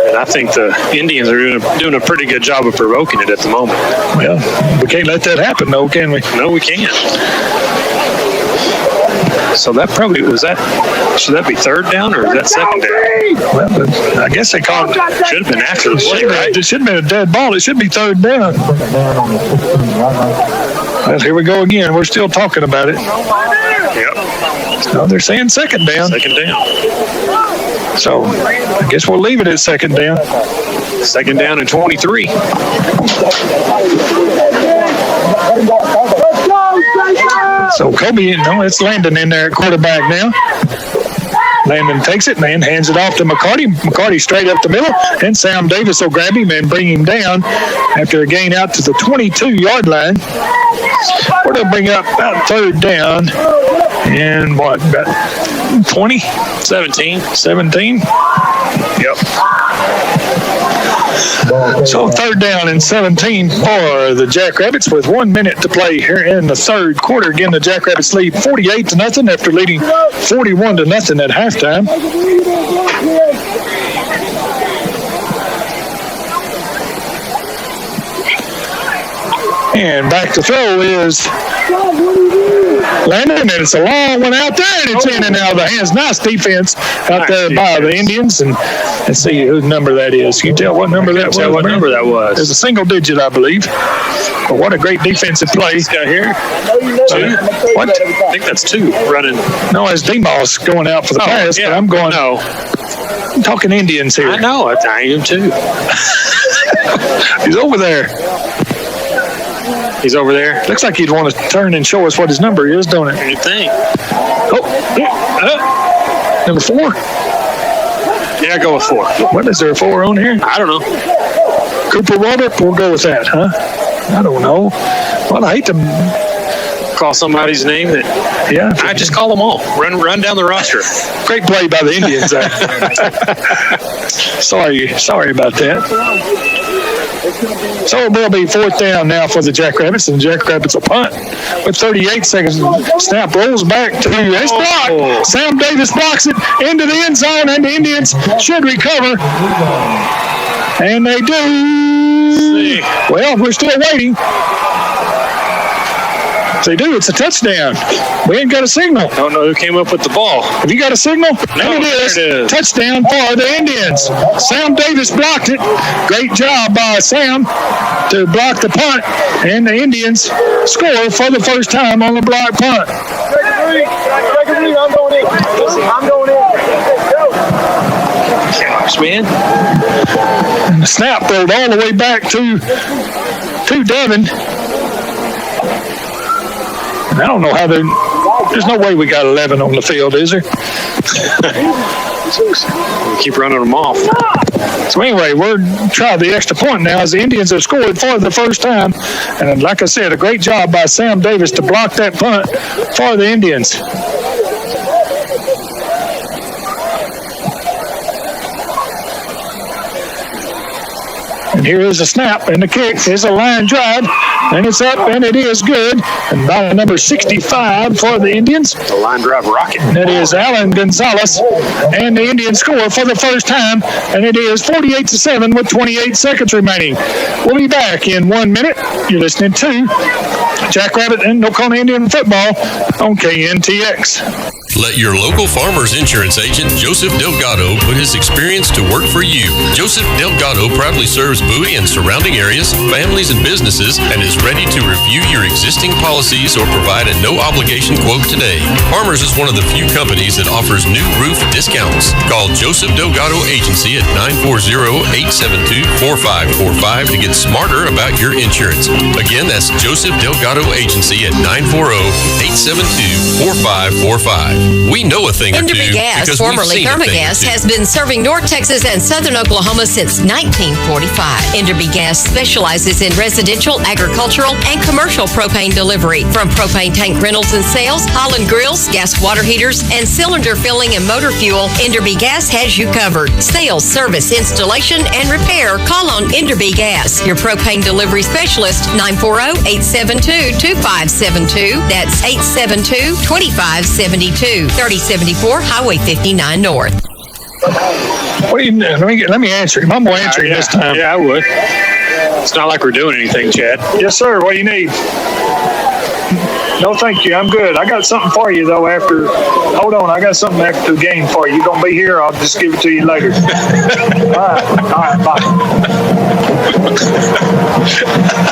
And I think the Indians are doing a pretty good job of provoking it at the moment. Well, we can't let that happen, though, can we? No, we can't. So that probably should that be third down or is that second down? Well, I guess they called it. Should have been after the play, right? It should have been a dead ball. It should be third down. Well, here we go again. We're still talking about it. Yep. No, they're saying second down. Second down. So I guess we'll leave it at second down. Second down and 23. So Kobe, it's Landon in there at quarterback now. Landon takes it and hands it off to McCarty. McCarty straight up the middle, and Sam Davis will grab him and bring him down after a gain out to the 22-yard line. Or they'll bring up about third down. And what, about 20? 17. 17? Yep. So third down and 17 for the Jackrabbits with 1 minute to play here in the third quarter. Again, the Jackrabbits lead 48-0 after leading 41-0 at halftime. And back to throw is Landon, and it's a long one out there, and it's in and out of the hands. Nice defense out there by the Indians. And let's see whose number that is. Can you tell what number that was? Tell what number that was. It's a single digit, I believe. But what a great defensive play. This guy here. 2. What? I think that's 2 running. No, it's D-Moss going out for the pass, but I'm going. No. I'm talking Indians here. I know. I am too. He's over there. He's over there. Looks like he'd want to turn and show us what his number is, don't it? You think? Oh, number 4? Yeah, go with 4. What, is there a 4 on here? I don't know. Cooper Walter? We'll go with that, huh? I don't know. Well, I hate to call somebody's name that. Yeah. I just call them all. Run down the roster. Great play by the Indians. Sorry about that. So it will be fourth down now for the Jackrabbits, and the Jackrabbits will punt with 38 seconds. Snap rolls back to it's blocked. Sam Davis blocks it into the end zone, and the Indians should recover. And they do. Well, we're still waiting. If they do, it's a touchdown. We ain't got a signal. Don't know who came up with the ball. Have you got a signal? No, it is. Touchdown for the Indians. Sam Davis blocked it. Great job by Sam to block the punt. And the Indians score for the first time on the block punt. I'm going in. Gosh, man. And the snap rolled all the way back to Devin. I don't know how there's no way we got 11 on the field, is there? We keep running them off. So anyway, we're trying the extra point now as the Indians have scored for the first time. And like I said, a great job by Sam Davis to block that punt for the Indians. And here is a snap, and the kick is a line drive, and it's up, and it is good. And by number 65 for the Indians. The line drive rocket. That is Alan Gonzalez, and the Indians score for the first time, and it is 48-7 with 28 seconds remaining. We'll be back in 1 minute. You're listening to Jackrabbit and Nocona Indian football on KNTX. Let your local Farmers Insurance agent, Joseph Delgado, put his experience to work for you. Joseph Delgado proudly serves Bowie and surrounding areas, families, and businesses, and is ready to review your existing policies or provide a no-obligation quote today. Farmers is one of the few companies that offers new roof discounts. Call Joseph Delgado Agency at 940-872-4545 to get smarter about your insurance. Again, that's Joseph Delgado Agency at 940-872-4545. We know a thing or two Gas, because we've formerly seen a thing or Thermogas, two. has been serving North Texas and southern Oklahoma since 1945. Enderby Gas specializes in residential, agricultural, and commercial propane delivery. From propane tank rentals and sales, Holland grills, gas water heaters, and cylinder filling and motor fuel, Enderby Gas has you covered. Sales, service, installation, and repair. Call on Enderby Gas, your propane delivery specialist, 940-872-2572. That's 872-2572. 3074 Highway 59 North. What do you? Let me answer him. I'm going to answer him this time. Yeah, I would. It's not like we're doing anything, Chad. Yes, sir. What do you need? No, thank you. I'm good. I got something for you, though, after. Hold on. I got something after the game for you. You going to be here? I'll just give it to you later. All right, bye.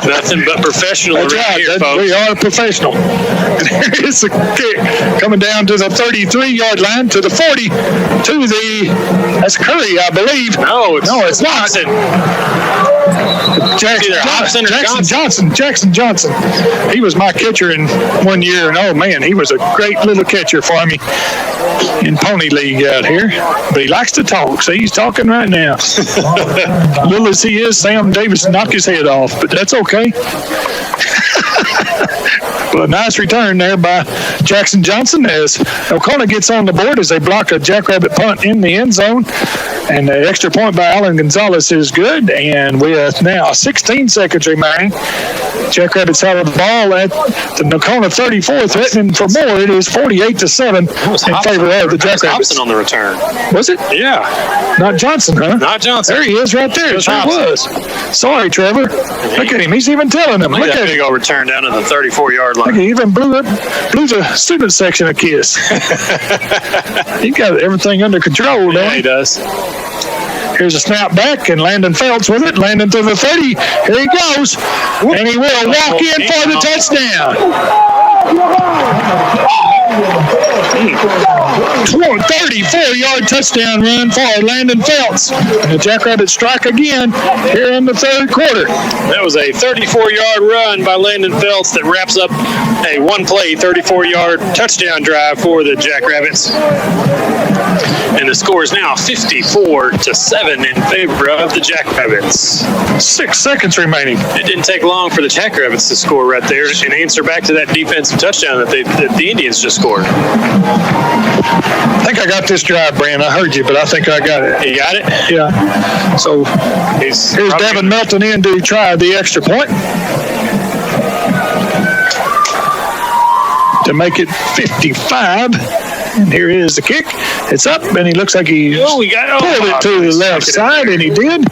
Nothing but professional That's around right. here, folks. We are professional. And there is a kick coming down to the 33-yard line, to the 40, to the, that's Curry, I believe. No, it's not. Jackson Johnson. He was my catcher in 1 year, and oh man, he was a great little catcher for me in Pony League out here. But he likes to talk, so he's talking right now. Little as he is, Sam Davis knocked his head off, but that's okay. But a nice return there by Jackson Johnson as Nocona gets on the board as they block a Jackrabbit punt in the end zone. And the extra point by Alan Gonzalez is good. And with now 16 seconds remaining, Jackrabbits have the ball at the Nocona 34, threatening for more. It is 48-7 in favor of the Jackrabbits. Hobson on the return. Was it? Yeah. Not Johnson, huh? Not Johnson. There he is right there. It sure was. Sorry, Trevor. Look at him. He's even telling him. Look at big him. old return down to the 34-yard line. Look, he even blew the student section a kiss. He got everything under control, yeah, he does. Here's a snap back, and Landon Phelps with it. Landon to the 30. Here he goes. And he will walk in for the touchdown. 34-yard touchdown run for Landon Phelps. And the Jackrabbits strike again here in the third quarter. That was a 34-yard run by Landon Phelps that wraps up a one-play 34-yard touchdown drive for the Jackrabbits. And the score is now 54-7 in favor of the Jackrabbits. 6 seconds remaining. It didn't take long for the Jackrabbits to score right there and answer back to that defensive touchdown that the Indians just scored. I think I got this drive, Brand. I heard you, but I think I got it. You got it? Yeah. So here's Devin Melton in to try the extra point to make it 55. And here is the kick. It's up, and he looks like he pulled it to the left side, and he did.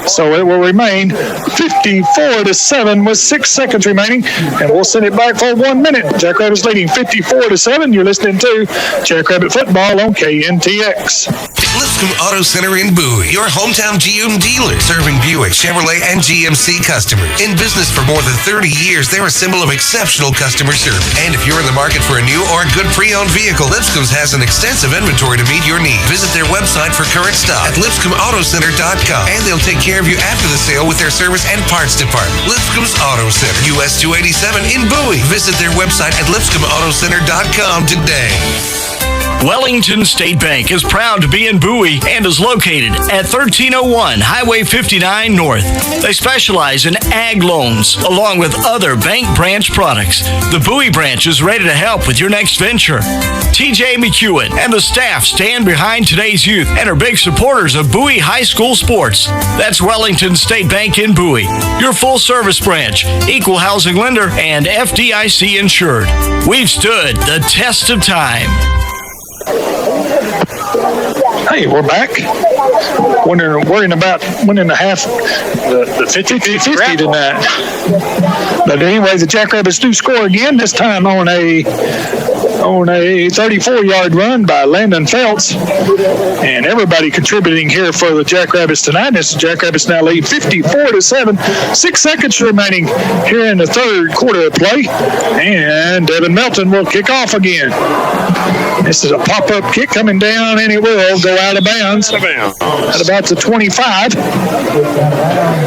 So it will remain 54-7 with 6 seconds remaining, and we'll send it back for 1 minute. Jackrabbits leading 54-7. You're listening to Jackrabbit Football on KNTX. Lipscomb Auto Center in Bowie, your hometown GM dealer, serving Buick, Chevrolet, and GMC customers. In business for more than 30 years, they're a symbol of exceptional customer service. And if you're in the market for a new or good pre-owned vehicle, Lipscomb's has an extensive inventory to meet your needs. Visit their website for current stock at lipscombautocenter.com, and they'll take care of you after the sale with their service and parts department. Lipscomb's Auto Center, US 287 in Bowie. Visit their website at lipscombautocenter.com today. Wellington State Bank is proud to be in Bowie and is located at 1301 Highway 59 North. They specialize in ag loans along with other bank branch products. The Bowie branch is ready to help with your next venture. TJ McEwen and the staff stand behind today's youth and are big supporters of Bowie High School sports. That's Wellington State Bank in Bowie, your full-service branch, equal housing lender, and FDIC insured. We've stood the test of time. Hey, we're back. Worrying about winning the half, the 50-50 tonight. But anyway, the Jackrabbits do score again, this time on a 34-yard run by Landon Phelps. And everybody contributing here for the Jackrabbits tonight. This Jackrabbits now lead 54-7. 6 seconds remaining here in the third quarter of play. And Devin Melton will kick off again. This is a pop-up kick coming down, and it will go out of bounds. At about the 25.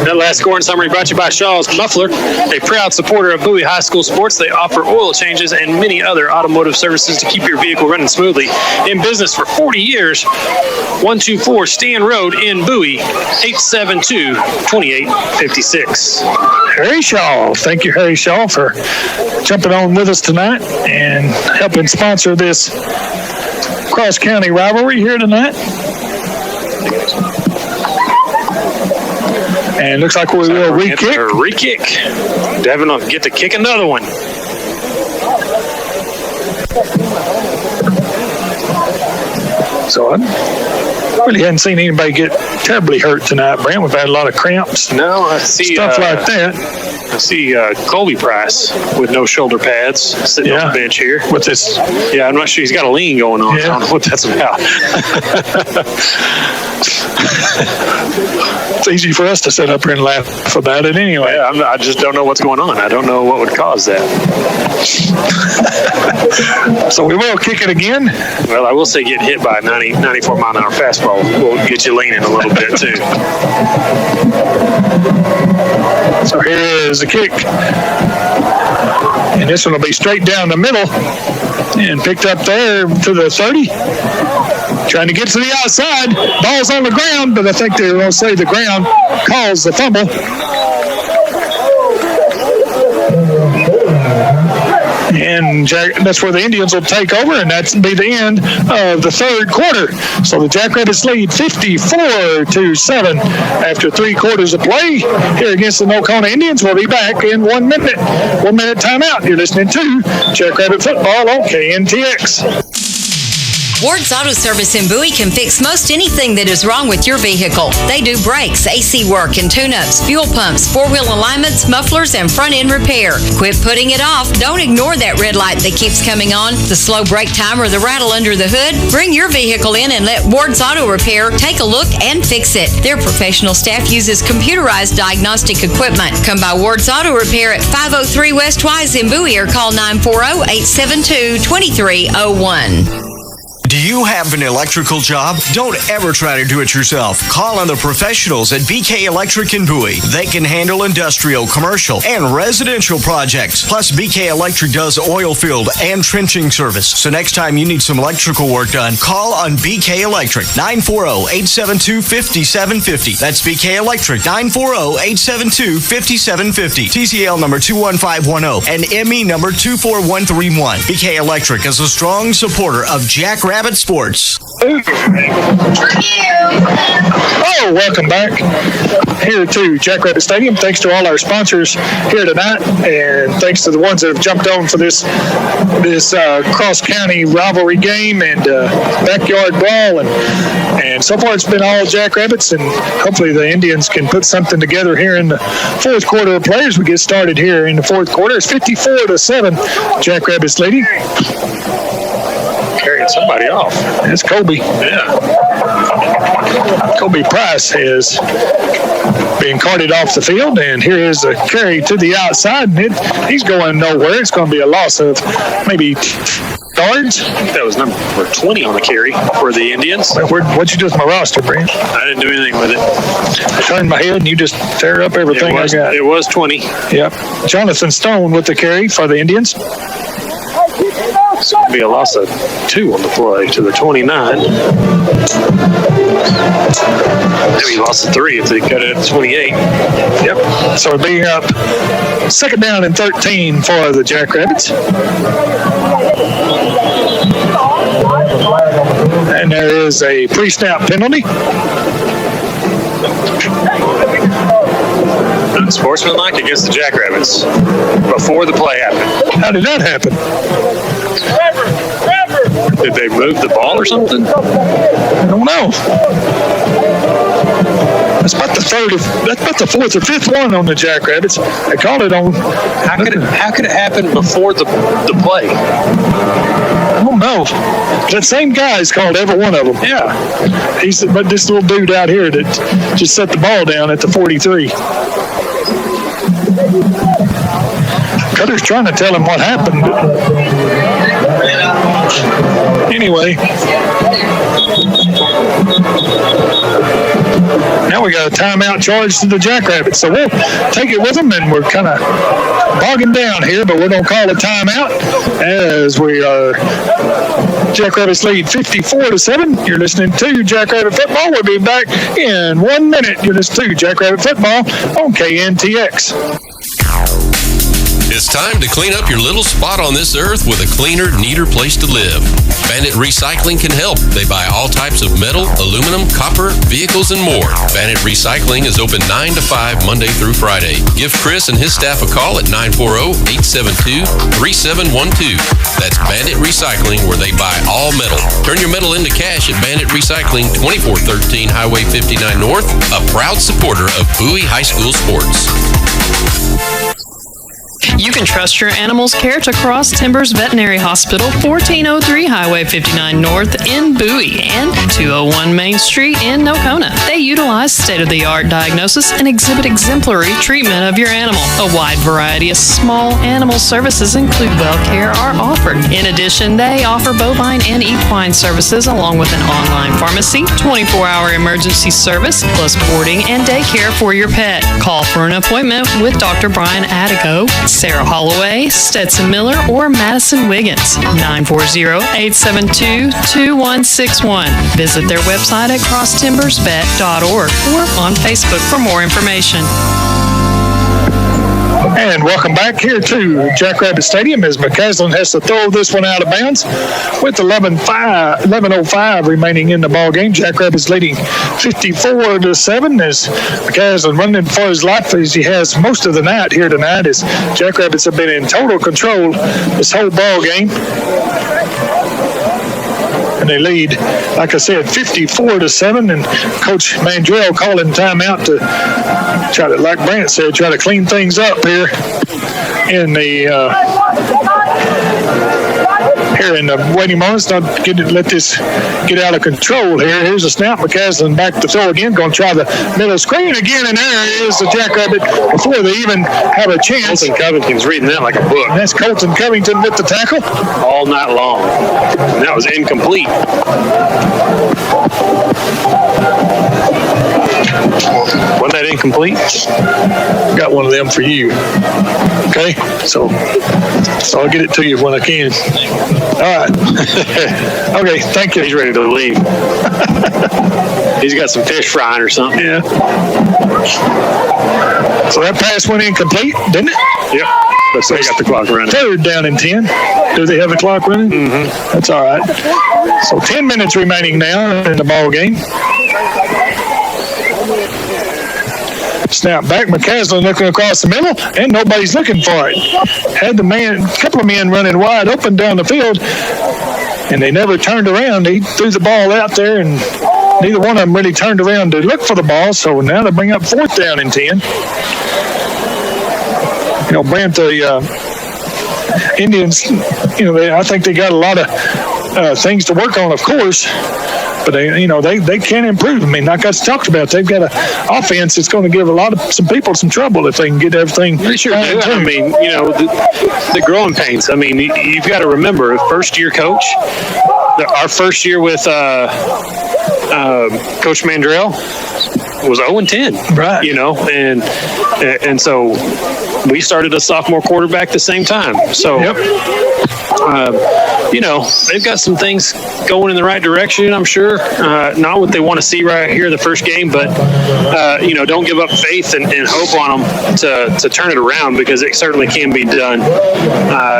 That last scoring summary brought to you by Shaw's Muffler, a proud supporter of Bowie High School sports. They offer oil changes and many other automotive services to keep your vehicle running smoothly. In business for 40 years, 124 Stan Road in Bowie, 872-2856. Harry Shaw. Thank you, Harry Shaw, for jumping on with us tonight and helping sponsor this cross-county rivalry here tonight. And looks like we will re-kick. Re-kick. Devin will get to kick another one. So I really hadn't seen anybody get terribly hurt tonight, Brent. We've had a lot of cramps. No, I see stuff like that. I see Colby Price with no shoulder pads sitting on the bench here. What's this? Yeah, I'm not sure. He's got a lean going on. Yeah. I don't know what that's about. It's easy for us to sit up here and laugh about it anyway. Yeah, I just don't know what's going on. I don't know what would cause that. So we will kick it again. Well, I will say getting hit by a 94 mile an hour fastball will get you leaning a little bit too. So here is the kick. And this one will be straight down the middle and picked up there to the 30. Trying to get to the outside. Ball's on the ground, but I think they're going to say the ground calls the fumble. And that's where the Indians will take over, and that'll be the end of the third quarter. So the Jackrabbits lead 54-7 after 3 quarters of play here against the Nocona Indians. We'll be back in 1 minute. 1 minute timeout. You're listening to Jackrabbit Football on KNTX. Ward's Auto Service in Bowie can fix most anything that is wrong with your vehicle. They do brakes, AC work and tune-ups, fuel pumps, 4-wheel alignments, mufflers, and front-end repair. Quit putting it off. Don't ignore that red light that keeps coming on, the slow brake time, or the rattle under the hood. Bring your vehicle in and let Ward's Auto Repair take a look and fix it. Their professional staff uses computerized diagnostic equipment. Come by Ward's Auto Repair at 503 West Wise in Bowie or call 940-872-2301. Do you have an electrical job? Don't ever try to do it yourself. Call on the professionals at BK Electric in Bowie. They can handle industrial, commercial, and residential projects. Plus, BK Electric does oil field and trenching service. So next time you need some electrical work done, call on BK Electric, 940-872-5750. That's BK Electric, 940-872-5750. TCL number 21510 and ME number 24131. BK Electric is a strong supporter of Jackrabbit Sports. Oh, welcome back here to Jackrabbit Stadium. Thanks to all our sponsors here tonight, and thanks to the ones that have jumped on for this cross-county rivalry game and backyard brawl. And so far it's been all Jackrabbits, and hopefully the Indians can put something together here in the fourth quarter of play as we get started here in the fourth quarter. It's 54-7, Jackrabbits leading. Carrying somebody off. It's Colby. Yeah. Colby Price is being carted off the field, and here is a carry to the outside, and he's going nowhere. It's going to be a loss of maybe yards. That was number 20 on the carry for the Indians. What'd you do with my roster, Brent? I didn't do anything with it. I turned my head, and you just tear up everything I got. It was 20. Yep. Jonathan Stone with the carry for the Indians. It's going to be a loss of 2 on the play to the 29. Maybe loss of 3 if they cut it at 28. Yep. So we're being up 2nd down and 13 for the Jackrabbits. And there is a pre-snap penalty. Unsportsmanlike against the Jackrabbits before the play happened. How did that happen? Did they move the ball or something? I don't know. That's about the fourth or fifth one on the Jackrabbits. They called it on. How could it happen before the play? I don't know. That same guy's called every one of them. Yeah. But this little dude out here that just set the ball down at the 43. Cutter's trying to tell him what happened. Anyway. Now we got a timeout charge to the Jackrabbits. So we'll take it with them, and we're kind of bogging down here, but we're going to call a timeout as we are Jackrabbits lead 54-7. You're listening to Jackrabbit Football. We'll be back in 1 minute. You're listening to Jackrabbit Football on KNTX. It's time to clean up your little spot on this earth with a cleaner, neater place to live. Bandit Recycling can help. They buy all types of metal, aluminum, copper, vehicles, and more. Bandit Recycling is open 9 to 5 Monday through Friday. Give Chris and his staff a call at 940-872-3712. That's Bandit Recycling, where they buy all metal. Turn your metal into cash at Bandit Recycling, 2413 Highway 59 North, a proud supporter of Bowie High School sports. You can trust your animal's care to Cross Timbers Veterinary Hospital, 1403 Highway 59 North in Bowie and 201 Main Street in Nocona. They utilize state-of-the-art diagnosis and exhibit exemplary treatment of your animal. A wide variety of small animal services, including well care, are offered. In addition, they offer bovine and equine services along with an online pharmacy, 24-hour emergency service, plus boarding and daycare for your pet. Call for an appointment with Dr. Brian Adigo, Sarah Holloway, Stetson Miller, or Madison Wiggins. 940-872-2161. Visit their website at crosstimbersvet.org or on Facebook for more information. And welcome back here to Jackrabbit Stadium as McCaslin has to throw this one out of bounds with 11:05 remaining in the ball game. Jackrabbits leading 54-7 as McCaslin running for his life as he has most of the night here tonight, as Jackrabbits have been in total control this whole ball game. And they lead, like I said, 54-7. And Coach Mandrell calling timeout to try to, like Brant said, try to clean things up here in the waiting moments. Not let this get out of control here. Here's a snap. McCaslin back to throw again. Going to try the middle screen again, and there is the Jackrabbit before they even have a chance. Colton Covington's reading that like a book. And that's Colton Covington with the tackle. All night long. And that was incomplete. Wasn't that incomplete? Got one of them for you. Okay, so I'll get it to you when I can. All right. Okay, thank you. He's ready to leave. He's got some fish frying or something. Yeah. So that pass went incomplete, didn't it? Yep. But they got the clock running. 3rd down and 10. Do they have the clock running? Mm-hmm. That's all right. So 10 minutes remaining now in the ball game. Snap back. McCaslin looking across the middle, and nobody's looking for it. Had a couple of men running wide open down the field, and they never turned around. He threw the ball out there, and neither one of them really turned around to look for the ball. So now they bring up 4th down and 10. Brant, the Indians, I think they got a lot of things to work on, of course. But they can improve. I mean, like I talked about, they've got an offense that's going to give some people some trouble if they can get everything. They sure do. I mean, the growing pains. I mean, you've got to remember, a first-year coach. Our first year with Coach Mandrell was 0-10. Right. And so we started a sophomore quarterback the same time. So. Yep. They've got some things going in the right direction, I'm sure. Not what they want to see right here in the first game, but, don't give up faith and hope on them to turn it around, because it certainly can be done.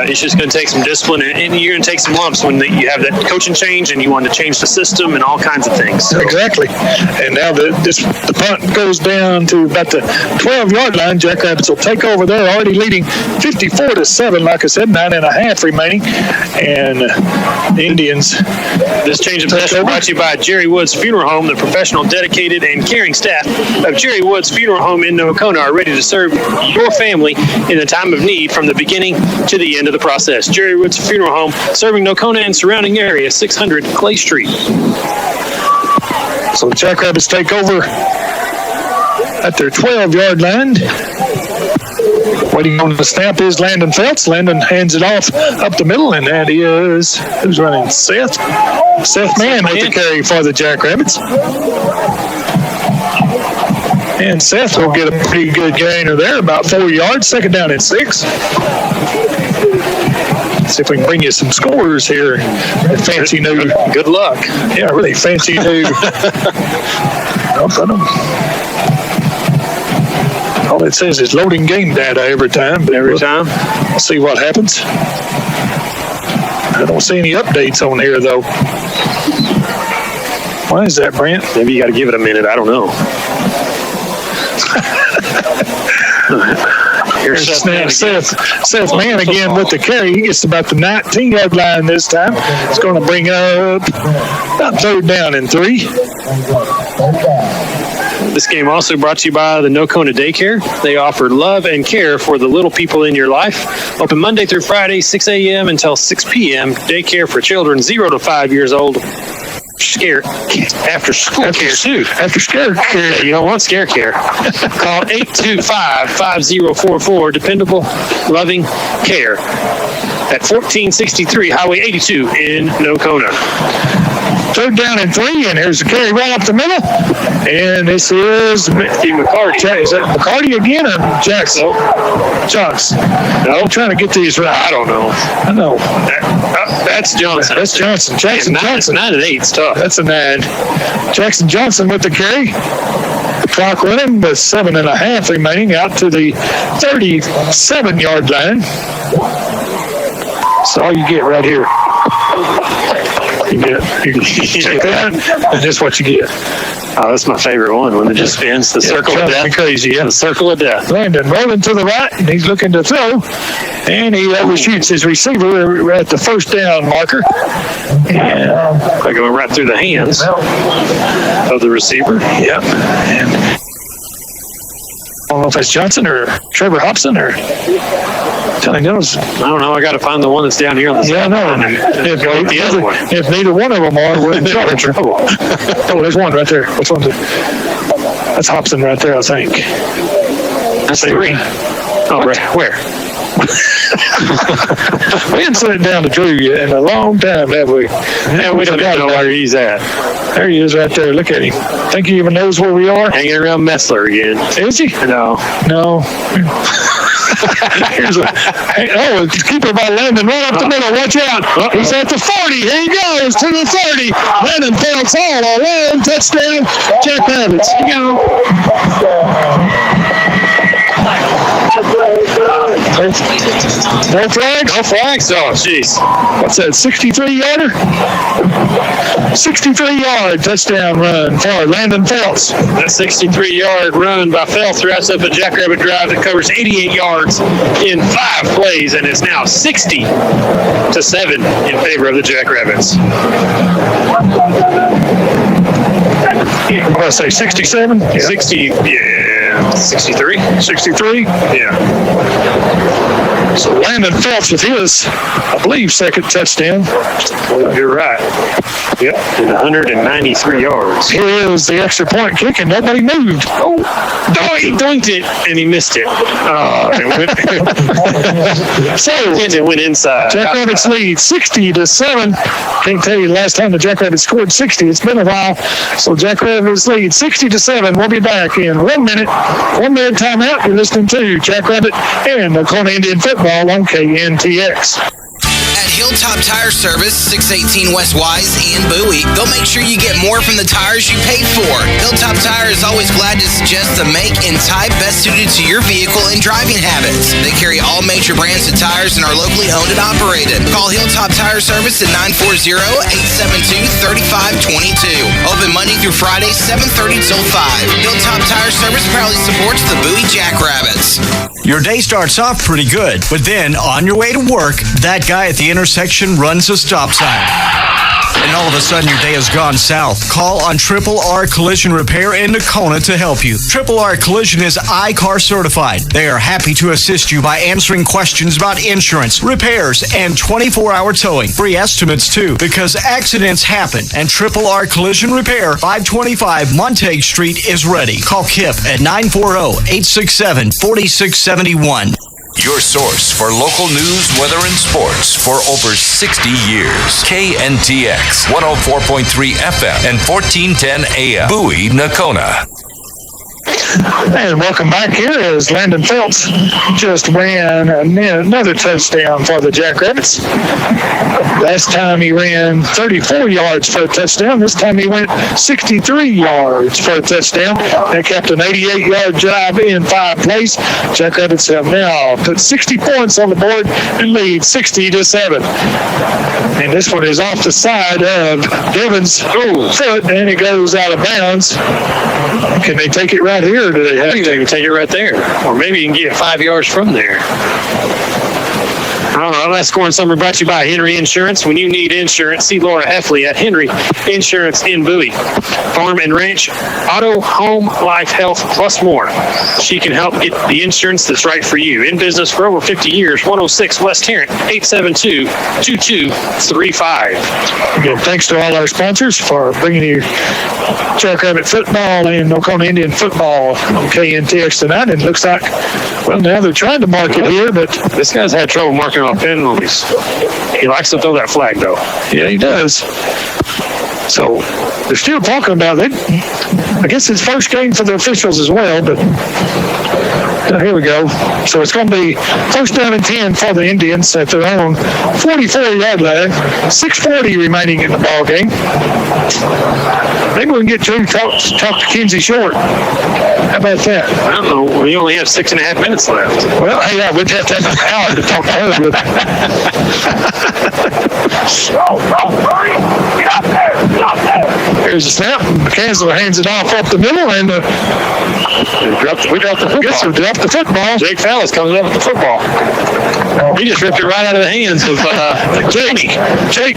It's just going to take some discipline, and you're going to take some lumps when you have that coaching change and you want to change the system and all kinds of things. So. Exactly. And now the punt goes down to about the 12-yard line. Jackrabbits will take over. They're already leading 54-7, like I said, 9.5 remaining. And the Indians. This change of possession brought to you by Jerry Woods Funeral Home. The professional, dedicated, and caring staff of Jerry Woods Funeral Home in Nocona are ready to serve your family in the time of need from the beginning to the end of the process. Jerry Woods Funeral Home, serving Nocona and surrounding area, 600 Clay Street. So the Jackrabbits take over at their 12-yard line. Waiting on the snap is Landon Feltz. Landon hands it off up the middle, and that is, who's running? Seth Mann with the carry for the Jackrabbits. And Seth will get a pretty good gainer there, about 4 yards, 2nd down and 6. See if we can bring you some scores here. Fancy new. Good luck. Yeah, really fancy new. All it says is loading game data every time. Every time? We'll see what happens. I don't see any updates on here, though. Why is that, Brent? Maybe you got to give it a minute. I don't know. Here's Seth Mann again with the carry. He gets about the 19-yard line this time. It's going to bring up about 3rd down and 3. This game also brought to you by the Nocona Daycare. They offer love and care for the little people in your life. Open Monday through Friday, 6 a.m. until 6 p.m. Daycare for children 0 to 5 years old. After scare care. You don't want scare care. Call 825-5044. Dependable, loving care at 1463 Highway 82 in Nocona. 3rd down and 3, and here's the carry right up the middle. And this is McCarty. Is that McCarty again or Jackson? Johnson. No, I'm trying to get these right. I don't know. I know. That's Johnson. That's Johnson. Jackson Johnson. 9 and 8 is tough. That's a 9. Jackson Johnson with the carry. Clock running with 7.5 remaining out to the 37-yard line. That's all you get right here. You check that, and that's what you get. Oh, that's my favorite one when it just spins. The circle of death. Crazy, yeah. The circle of death. Landon rolling to the right, and he's looking to throw, and he overshoots his receiver at the 1st down marker. And by going right through the hands of the receiver. Yep. And I don't know if that's Johnson or Trevor Hobson or telling those. I don't know. I got to find the one that's down here on the side. Yeah, I know. If neither one of them are, we're in trouble. Oh, there's one right there. Which one's it? That's Hobson right there, I think. That's 3. Oh, right. Where? We haven't sent it down to Drew yet in a long time, have we? Yeah, we don't know where he's at. There he is right there. Look at him. Think he even knows where we are? Hanging around Messler again. Is he? No. Here's keeper by Landon right up the middle. Watch out. He's at the 40. Here he goes to the 30. Landon fails all alone. Touchdown, Jackrabbits. Here you go. No flags? No flags? Oh, jeez. What's that, 63-yarder? 63-yard touchdown run for Landon Phelps. That 63-yard run by Phelps wraps up a Jackrabbit drive that covers 88 yards in 5 plays, and it's now 60-7 in favor of the Jackrabbits. What did I say, 67? Yeah. 60, yeah. 63? 63? Yeah. So Landon Phelps with his, I believe, 2nd touchdown. You're right. Yep, and 193 yards. Here is the extra point kick, and nobody moved. Oh, he dunked it, and he missed it. It went inside. Jackrabbits lead 60-7. Can't tell you the last time the Jackrabbits scored 60. It's been a while. So Jackrabbits lead 60-7. We'll be back in 1 minute. 1 minute timeout. You're listening to Jackrabbit and Nocona Indian football on KNTX. At Hilltop Tire Service, 618 West Wise and Bowie, they'll make sure you get more from the tires you paid for. Hilltop Tire is always glad to suggest the make and type best suited to your vehicle and driving habits. They carry all major brands of tires and are locally owned and operated. Call Hilltop Tire Service at 940-872-3522. Open Monday through Friday, 7:30 till 5. Hilltop Tire Service proudly supports the Bowie Jackrabbits. Your day starts off pretty good, but then on your way to work, that guy at the intersection runs a stop sign. And all of a sudden your day has gone south. Call on Triple R Collision Repair in Nocona to help you. Triple R Collision is iCar certified. They are happy to assist you by answering questions about insurance, repairs, and 24-hour towing. Free estimates too, because accidents happen. And Triple R Collision Repair, 525 Montague Street is ready. Call Kip at 940-867-4671. Your source for local news, weather, and sports for over 60 years. KNTX 104.3 FM and 1410 AM. Bowie, Nocona. And welcome back here as Landon Phelps just ran another touchdown for the Jackrabbits. Last time he ran 34 yards for a touchdown. This time he went 63 yards for a touchdown. That kept an 88-yard drive in 5 plays. Jackrabbits have now put 60 points on the board and lead 60-7. And this one is off the side of Devon's foot, and it goes out of bounds. Can they take it right here, or do they have to? They can take it right there. Or maybe you can get 5 yards from there. I don't know. Last Score and Summer brought to you by Henry Insurance. When you need insurance, see Laura Heffley at Henry Insurance in Bowie. Farm and ranch, auto, home, life, health, plus more. She can help get the insurance that's right for you. In business for over 50 years, 106 West Tarrant, 872-2235. Again, thanks to all our sponsors for bringing you Jackrabbit football and Nocona Indian football on KNTX tonight. And it looks like, well, now they're trying to mark it here, but this guy's had trouble marking off penalties. He likes to throw that flag, though. Yeah, he does. So they're still talking about it. I guess it's first game for the officials as well, but here we go. So it's going to be first down and 10 for the Indians at their own 44-yard line. 6:40 remaining in the ball game. Maybe we can get Drew talk to Kinsey Short. How about that? I don't know. We only have 6.5 minutes left. Well, yeah, we'd have to have an hour to talk to her. Here's a snap. McCansler hands it off up the middle, and we dropped the football. Guess we dropped the football. Jake Fallis comes up with the football. He just ripped it right out of the hands of Jake. Jake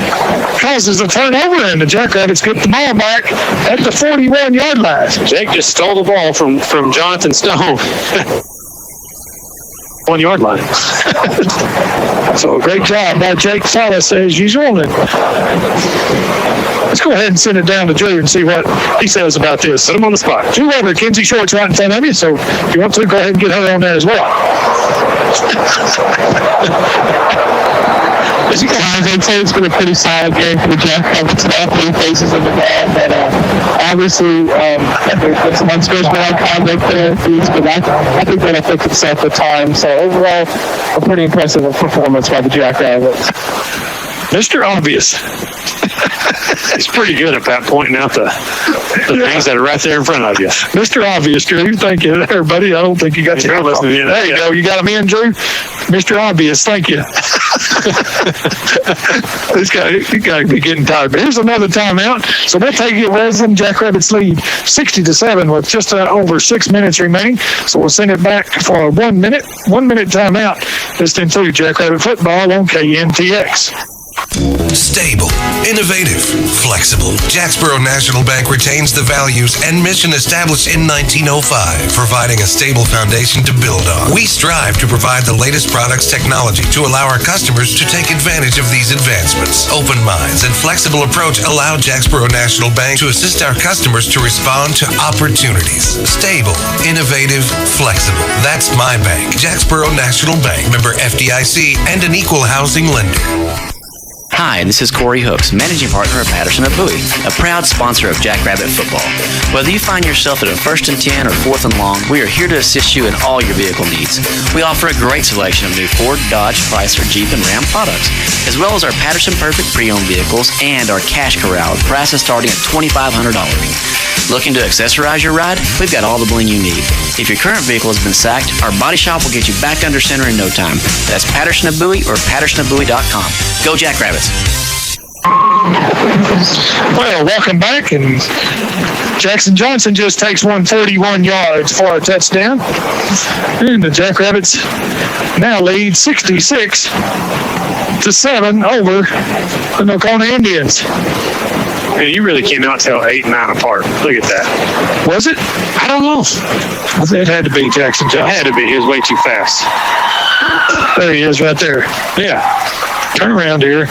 causes a turnover, and the Jackrabbits get the ball back at the 41-yard line. Jake just stole the ball from Jonathan Stone. 1-yard line. So a great job by Jake Fallis as usual. And let's go ahead and send it down to Drew and see what he says about this. Put him on the spot. Drew Weber, Kinsey Short's right in front of you, so if you want to, go ahead and get her on there as well. As you guys, I'd say it's been a pretty solid game for the Jackrabbits. All 3 phases of the ball, but obviously there's some unsportsmanlike conduct there, but I think that'll fix itself with time. So overall, a pretty impressive performance by the Jackrabbits. Mr. Obvious. He's pretty good at that, pointing out the things that are right there in front of you. Mr. Obvious, Drew. Thank you there, buddy. I don't think you got your listening in. There you go. You got him in, Drew? Mr. Obvious, thank you. This guy, you got to be getting tired. But here's another timeout. So we'll take it, Wesley. Jackrabbits lead 60-7 with just over 6 minutes remaining. So we'll send it back for a 1 minute timeout. Listening to Jackrabbit football on KNTX. Stable, innovative, flexible. Jacksboro National Bank retains the values and mission established in 1905, providing a stable foundation to build on. We strive to provide the latest products technology to allow our customers to take advantage of these advancements. Open minds and flexible approach allow Jacksboro National Bank to assist our customers to respond to opportunities. Stable, innovative, flexible. That's my bank. Jacksboro National Bank, member FDIC, and an equal housing lender. Hi, this is Corey Hooks, managing partner of Patterson of Bowie, a proud sponsor of Jackrabbit football. Whether you find yourself at a 1st and 10 or 4th and long, we are here to assist you in all your vehicle needs. We offer a great selection of new Ford, Dodge, Chrysler, Jeep, and Ram products, as well as our Patterson Perfect pre-owned vehicles and our Cash Corral with prices starting at $2,500. Looking to accessorize your ride? We've got all the bling you need. If your current vehicle has been sacked, our body shop will get you back under center in no time. That's Patterson of Bowie or PattersonofBowie.com. Go Jackrabbits! Well, welcome back, and Jackson Johnson just takes 131 yards for a touchdown. And the Jackrabbits now lead 66-7 over the Nocona Indians. Man, you really came out till 8 and 9 apart. Look at that. Was it? I don't know. It had to be Jackson Johnson. It had to be. He was way too fast. There he is right there. Yeah. Turn around here.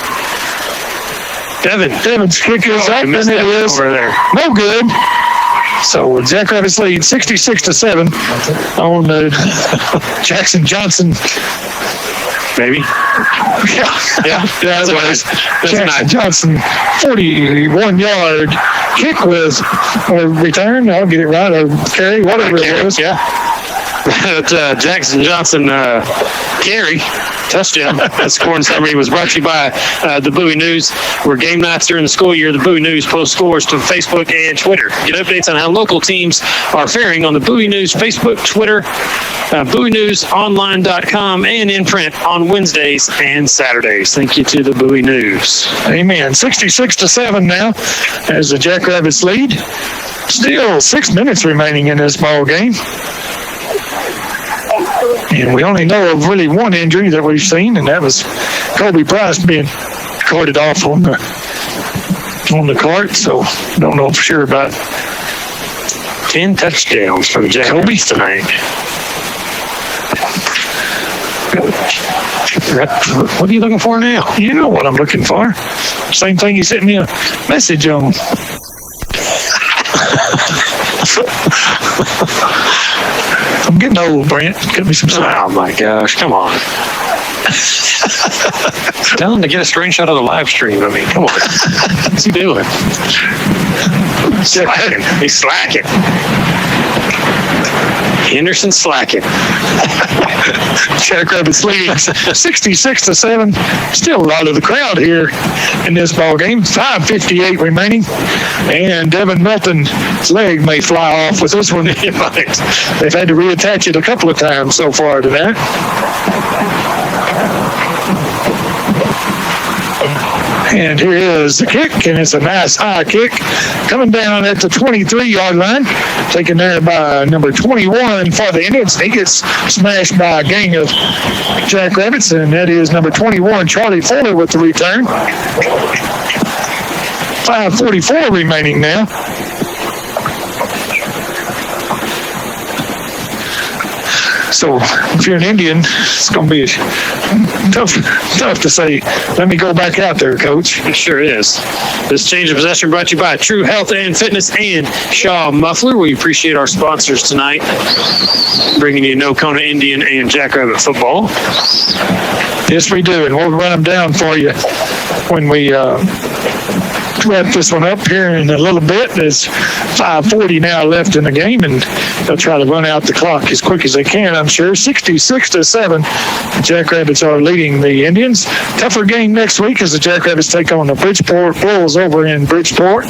Devin's kick is up, and it is over there. No good. So Jackrabbits lead 66-7 on Jackson Johnson maybe. Yeah. That's nice. Jackson Johnson, 41-yard kick with or return. I'll get it right. Or carry, whatever it was. Yeah. Jackson Johnson carry. Touchdown. That scoring summary was brought to you by the Bowie News, where game nights during the school year, the Bowie News posts scores to Facebook and Twitter. Get updates on how local teams are faring on the Bowie News Facebook, Twitter, BowieNewsOnline.com, and in print on Wednesdays and Saturdays. Thank you to the Bowie News. Amen. 66-7 now as the Jackrabbits lead. Still 6 minutes remaining in this ball game. And we only know of really one injury that we've seen, and that was Kobe Price being carted off on the cart. So don't know for sure about 10 touchdowns for the Jackrabbits tonight. What are you looking for now? You know what I'm looking for. Same thing you sent me a message on. I'm getting old, Brent. Get me some. Oh my gosh! Come on. Tell him to get a screenshot of the live stream. I mean, come on. What's he doing? Slacking. He's slacking. Henderson slacking. Jackrabbits leading 66-7. Still a lot of the crowd here in this ball game. 5:58 remaining, and Devin Melton's leg may fly off with this one. They've had to reattach it a couple of times so far tonight. And here is the kick, and it's a nice high kick coming down at the 23-yard line, taken there by number 21 for the Indians. He gets smashed by a gang of Jackrabbits, and that is number 21, Charlie Fuller, with the return. 5:44 remaining now. So if you're an Indian, it's going to be tough to say, let me go back out there, Coach. It sure is. This change of possession brought to you by True Health and Fitness and Shaw Muffler. We appreciate our sponsors tonight, bringing you Nocona Indian and Jackrabbit football. Yes, we do, and we'll run them down for you when we wrap this one up here in a little bit. There's 5:40 now left in the game, and they'll try to run out the clock as quick as they can, I'm sure. 66-7. The Jackrabbits are leading the Indians. Tougher game next week as the Jackrabbits take on the Bridgeport Bulls over in Bridgeport.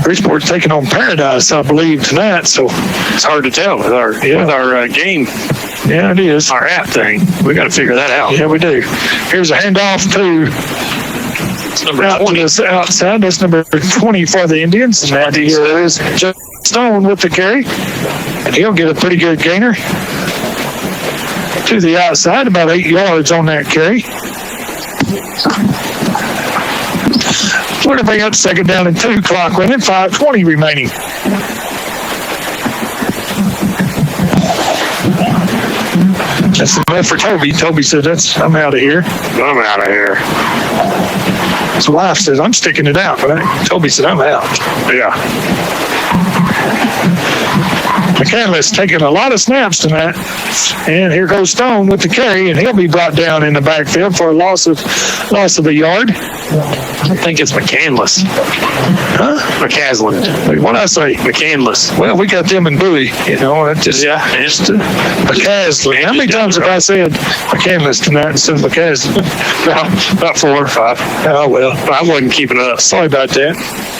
Bridgeport's taking on Paradise, I believe, tonight, so it's hard to tell with our game. Yeah, it is. Our app thing. We got to figure that out. Yeah, we do. Here's a handoff to out to the outside. That's number 20 for the Indians. And that here is Jeff Stone with the carry. And he'll get a pretty good gainer to the outside, about 8 yards on that carry. Florida bring up second down and 2, clock running, 5:20 remaining. That's enough for Toby. Toby said, I'm out of here. I'm out of here. His wife says, I'm sticking it out. But Toby said, I'm out. Yeah. McCandless taking a lot of snaps tonight. And here goes Stone with the carry, and he'll be brought down in the backfield for a loss of a yard. I think it's McCandless. Huh? McCaslin. What'd I say? McCandless. Well, we got them in Bowie, That just McCaslin. How many times have I said McCandless tonight instead of McCaslin? About 4 or 5. Oh, well. I wasn't keeping up. Sorry about that.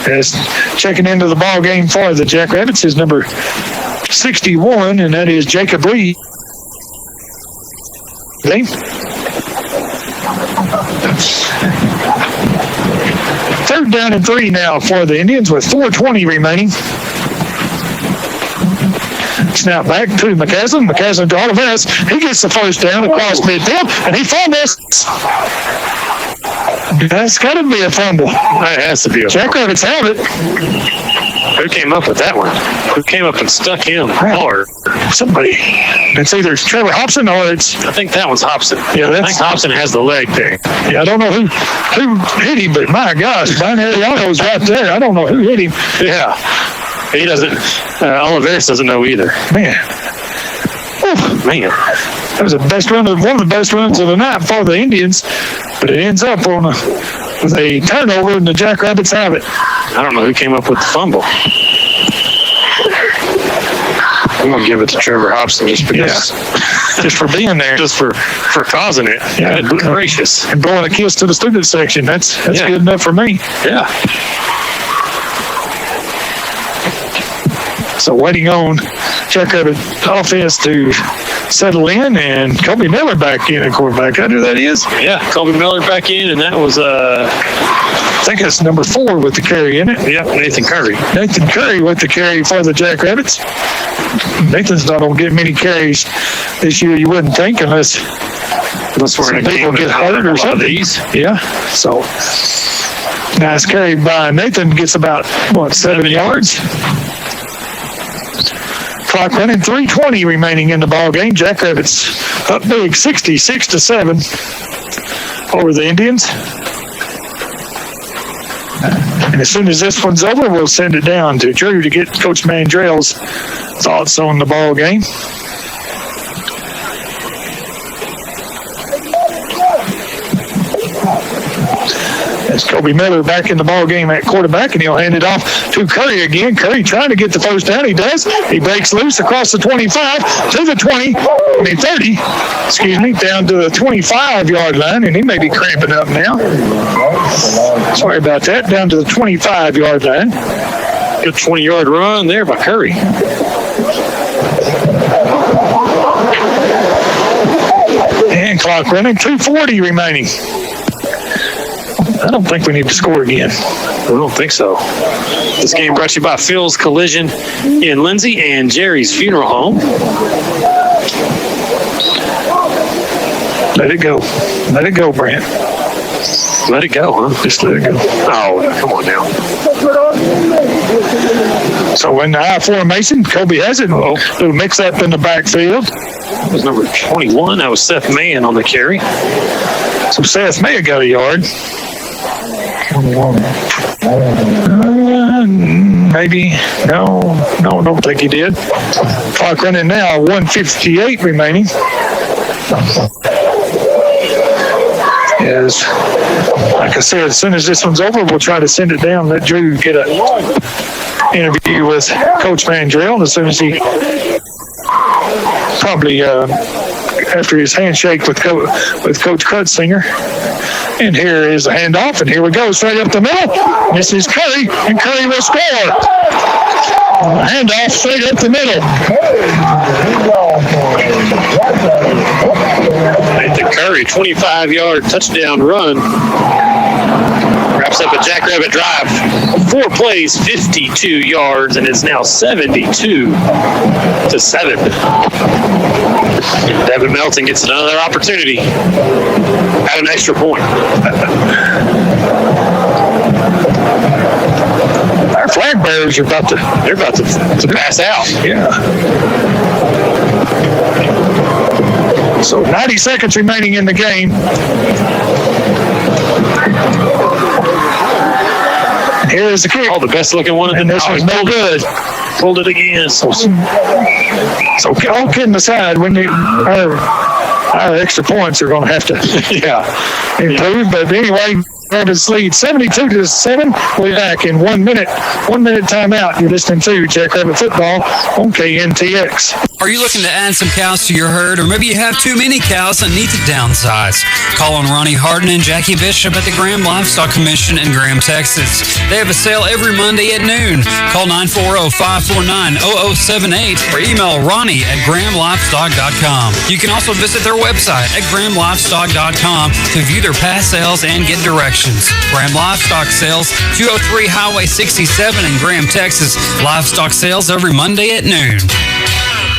As checking into the ball game for the Jackrabbits is number 61, and that is Jacob Reed. Third down and 3 now for the Indians with 4:20 remaining. Snap back to McCaslin. McCaslin to Oliveras. He gets the first down across midfield, and he fumbles. That's got to be a fumble. That has to be a fumble. Jackrabbits have it. Who came up with that one? Who came up and stuck him hard? Somebody. It's either Trevor Hobson or it's... I think that one's Hobson. Yeah, I think Hobson has the leg there. Yeah, I don't know who hit him, but my gosh, Brian Ariano's right there. I don't know who hit him. Yeah. He doesn't... Oliveras doesn't know either. Man. Man, that was one of the best runs of the night for the Indians, but it ends up with a turnover, and the Jackrabbits have it. I don't know who came up with the fumble. I'm going to give it to Trevor Hobson just because. Just for being there. Just for causing it. Yeah, good gracious. And blowing a kiss to the student section. That's good enough for me. Yeah. So waiting on Jackrabbit offense to settle in, and Kobe Miller back in at quarterback. I know who that is. Yeah, Kobe Miller back in, and that was I think that's number 4 with the carry in it. Yeah, Nathan Curry. Nathan Curry with the carry for the Jackrabbits. Nathan's not going to get many carries this year, you wouldn't think, unless we're in a people get hurt or something. Yeah, so nice carry by Nathan. Gets about, 7 yards. Clock running, 3:20 remaining in the ball game. Jackrabbits up big, 66-7 over the Indians. And as soon as this one's over, we'll send it down to Drew to get Coach Mandrell's thoughts on the ball game. That's Kobe Miller back in the ball game at quarterback, and he'll hand it off to Curry again. Curry trying to get the first down. He does. He breaks loose across the 25 to the 30, down to the 25-yard line, and he may be cramping up now. Sorry about that. Down to the 25-yard line. Good 20-yard run there by Curry. And clock running, 2:40 remaining. I don't think we need to score again. I don't think so. This game brought to you by Phil's Collision in Lindsay and Jerry's Funeral Home. Let it go. Let it go, Brent. Let it go, huh? Just let it go. Oh, come on now. So in the I formation, Kobe has it. Little mix up in the backfield. That was number 21. That was Seth Mann on the carry. So Seth may have got a yard. Maybe. No, don't think he did. Clock running now, 1:58 remaining. Yes. Like I said, as soon as this one's over, we'll try to send it down. Let Drew get an interview with Coach Mandrell. And as soon as he probably after his handshake with Coach Krutzinger. And here is a handoff, and here we go, straight up the middle. This is Curry, and Curry will score. Handoff straight up the middle. Nathan Curry, 25-yard touchdown run. Wraps up a Jackrabbit drive. 4 plays, 52 yards, and it's now 72-7. Devin Melton gets another opportunity at an extra point. Our flag bearers are about to pass out. Yeah. So 90 seconds remaining in the game. Here's the kick. Oh, the best looking one. And this was no good. Pulled it again. So all kidding aside, when our extra points are going to have to improve. But anyway, Rabbits lead 72-7. We'll be back in 1 minute. 1 minute timeout. You're listening to Jackrabbit Football on KNTX. Are you looking to add some cows to your herd, or maybe you have too many cows and need to downsize? Call on Ronnie Harden and Jackie Bishop at the Graham Livestock Commission in Graham, Texas. They have a sale every Monday at noon. Call 940-549-0078 or email ronnie@grahamlivestock.com. You can also visit their website at grahamlivestock.com to view their past sales and get directions. Graham Livestock Sales, 203 Highway 67 in Graham, Texas. Livestock sales every Monday at noon.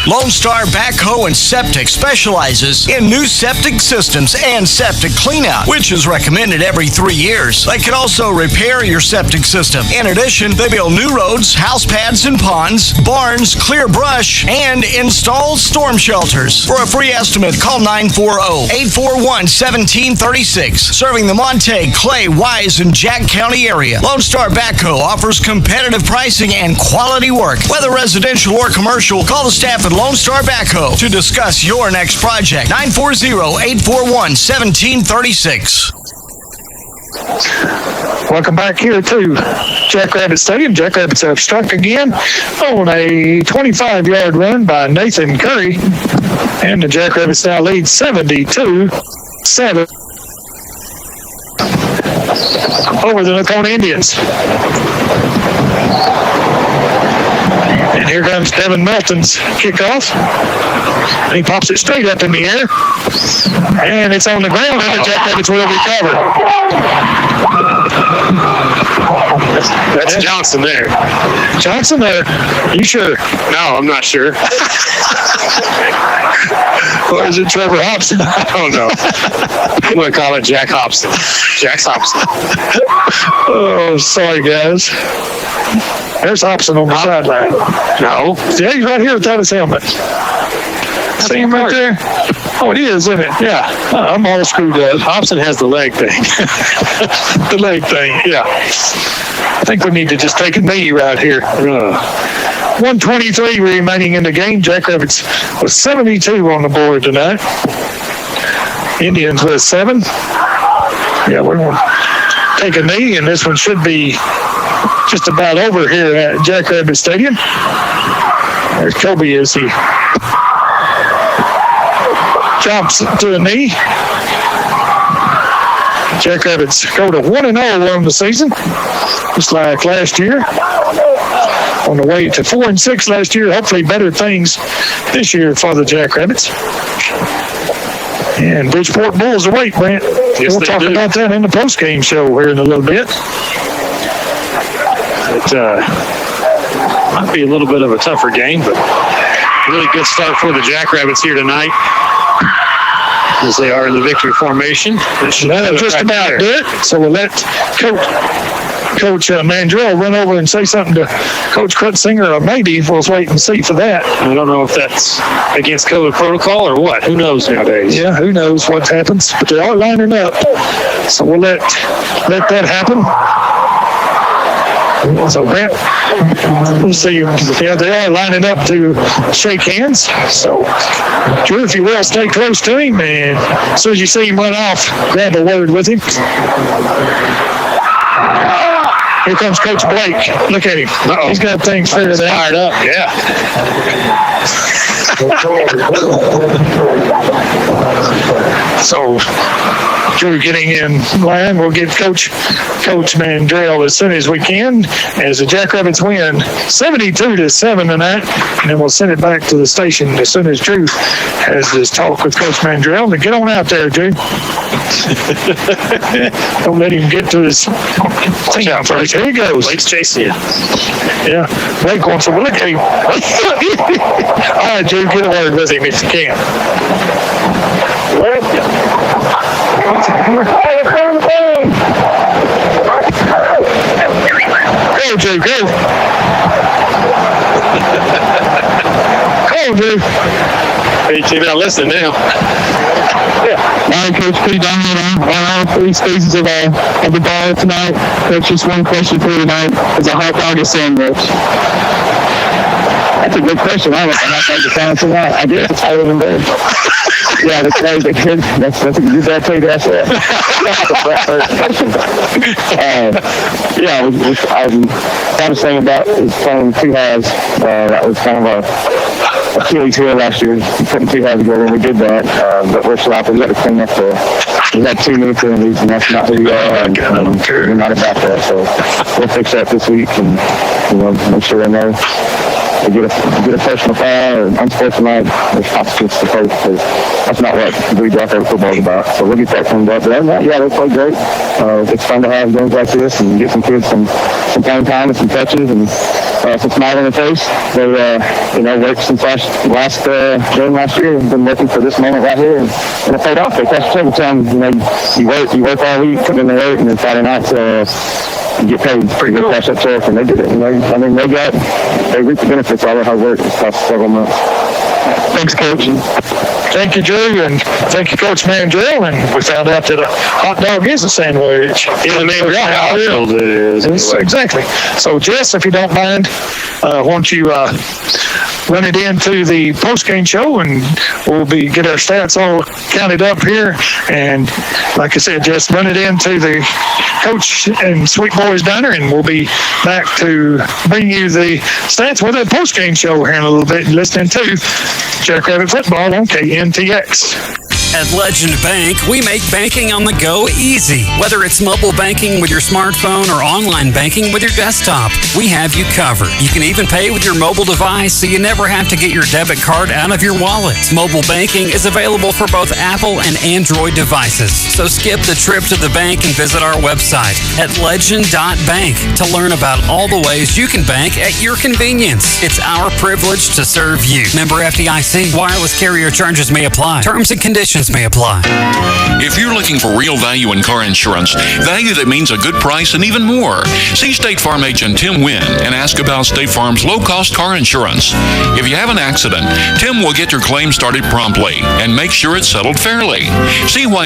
Lone Star Backhoe and Septic specializes in new septic systems and septic cleanout, which is recommended every 3 years. They can also repair your septic system. In addition, they build new roads, house pads and ponds, barns, clear brush, and install storm shelters. For a free estimate, call 940-841-1736. Serving the Montague, Clay, Wise, and Jack County area, Lone Star Backhoe offers competitive pricing and quality work. Whether residential or commercial, call the staff at Lone Star Backhoe to discuss your next project. 940-841-1736. Welcome back here to Jackrabbit Stadium. Jackrabbits have struck again on a 25-yard run by Nathan Curry. And the Jackrabbits now lead 72-7 over the Nocona Indians. And here comes Devin Melton's kickoff. And he pops it straight up in the air. And it's on the ground, and the Jackrabbits will recover. That's Johnson there. Johnson there? Are you sure? No, I'm not sure. Or is it Trevor Hobson? I don't know. I'm going to call it Jack Hobson. Jack Hobson. Oh, sorry, guys. There's Hobson on the sideline. No. Yeah, he's right here without his helmet. See him right there? Oh, it is, isn't it? Yeah. I'm all screwed up. Hobson has the leg thing. The leg thing, yeah. I think we need to just take a knee right here. 1:23 remaining in the game. Jackrabbits with 72 on the board tonight. Indians with 7. Yeah, we're going to take a knee, and this one should be just about over here at Jackrabbit Stadium. There's Kobe as he jumps to a knee. Jackrabbits go to 1-0 on the season, just like last year. On the way to 4-6 last year. Hopefully better things this year for the Jackrabbits. And Bridgeport Bulls await, Brent. Yes, we'll talk about that in the post-game show here in a little bit. It might be a little bit of a tougher game, but really good start for the Jackrabbits here tonight, as they are in the victory formation. That'll just about do it. So we'll let Coach Mandrell run over and say something to Coach Krutzinger, or maybe we'll wait and see for that. I don't know if that's against code of protocol or what. Who knows nowadays? Yeah, who knows what happens, but they are lining up. So we'll let that happen. So, Brent, we'll see. Yeah, they are lining up to shake hands. So, Drew, if you will, stay close to him, and as soon as you see him run off, grab a word with him. Here comes Coach Blake. Look at him. Uh-oh. He's got things figured out. Fired up, yeah. So, Drew getting in line. We'll get Coach Mandrell as soon as we can, as the Jackrabbits win 72-7 tonight, and then we'll send it back to the station as soon as Drew has his talk with Coach Mandrell. And get on out there, Drew. Don't let him get to his thing out first. Here he goes. Blake's chasing you. Yeah, Blake wants to look at him. All right, Drew, get a word with him if you can. Go, Drew, go. Go, Drew. Hey, you're not listening now. Yeah. All right, Coach, pretty dominant on all 3 spaces of the ball tonight. Coach, just one question for you tonight. Is a hot dog a sandwich? That's a good question. I don't know if I can answer that. I guess it's higher than good. Yeah, that's right. That's a good way to answer that. Yeah, I was saying about is playing 2 halves. That was kind of a Achilles heel last year, putting 2 halves together, and we did that. But we're sloppy. We got to clean up we had 2 new penalties, and that's not who we are, and we're not about that. So we'll fix that this week, and make sure they know. They get a personal foul or unsportsmanlike, there's consequences to post, because that's not what Bowie Jackrabbit football is about. So we'll get that cleaned up. But other than that, yeah, they play great. It's fun to have games like this and get some kids some playing time and some touches and some smile on their face. They worked since last game last year and been working for this moment right here, and it paid off. They catch every time. You work all week, come in the work, and then Friday night you get paid. Pretty good. Cash that check, and they did it. They reaped the benefits of all their hard work this past several months. Thanks, Coach. Thank you, Drew, and thank you, Coach Mandrill. And we found out that a hot dog is a sandwich. It is. Exactly. So, Jess, if you don't mind, why don't you run it into the post-game show, and we'll get our stats all counted up here. And like I said, just run it into the Coach and Sweet Boys Diner, and we'll be back to bring you the stats with a post-game show here in a little bit. You're listening to Jackrabbit Football on KNTX. At Legend Bank, we make banking on the go easy. Whether it's mobile banking with your smartphone or online banking with your desktop, we have you covered. You can even pay with your mobile device, so you never have to get your debit card out of your wallet. Mobile banking is available for both Apple and Android devices. So skip the trip to the bank and visit our website at legend.bank to learn about all the ways you can bank at your convenience. It's our privilege to serve you. Member FDIC. Wireless carrier charges may apply. Terms and conditions may apply. If you're looking for real value in car insurance, value that means a good price and even more, see State Farm agent Tim Wynn and ask about State Farm's low-cost car insurance. If you have an accident, Tim will get your claim started promptly and make sure it's settled fairly. See why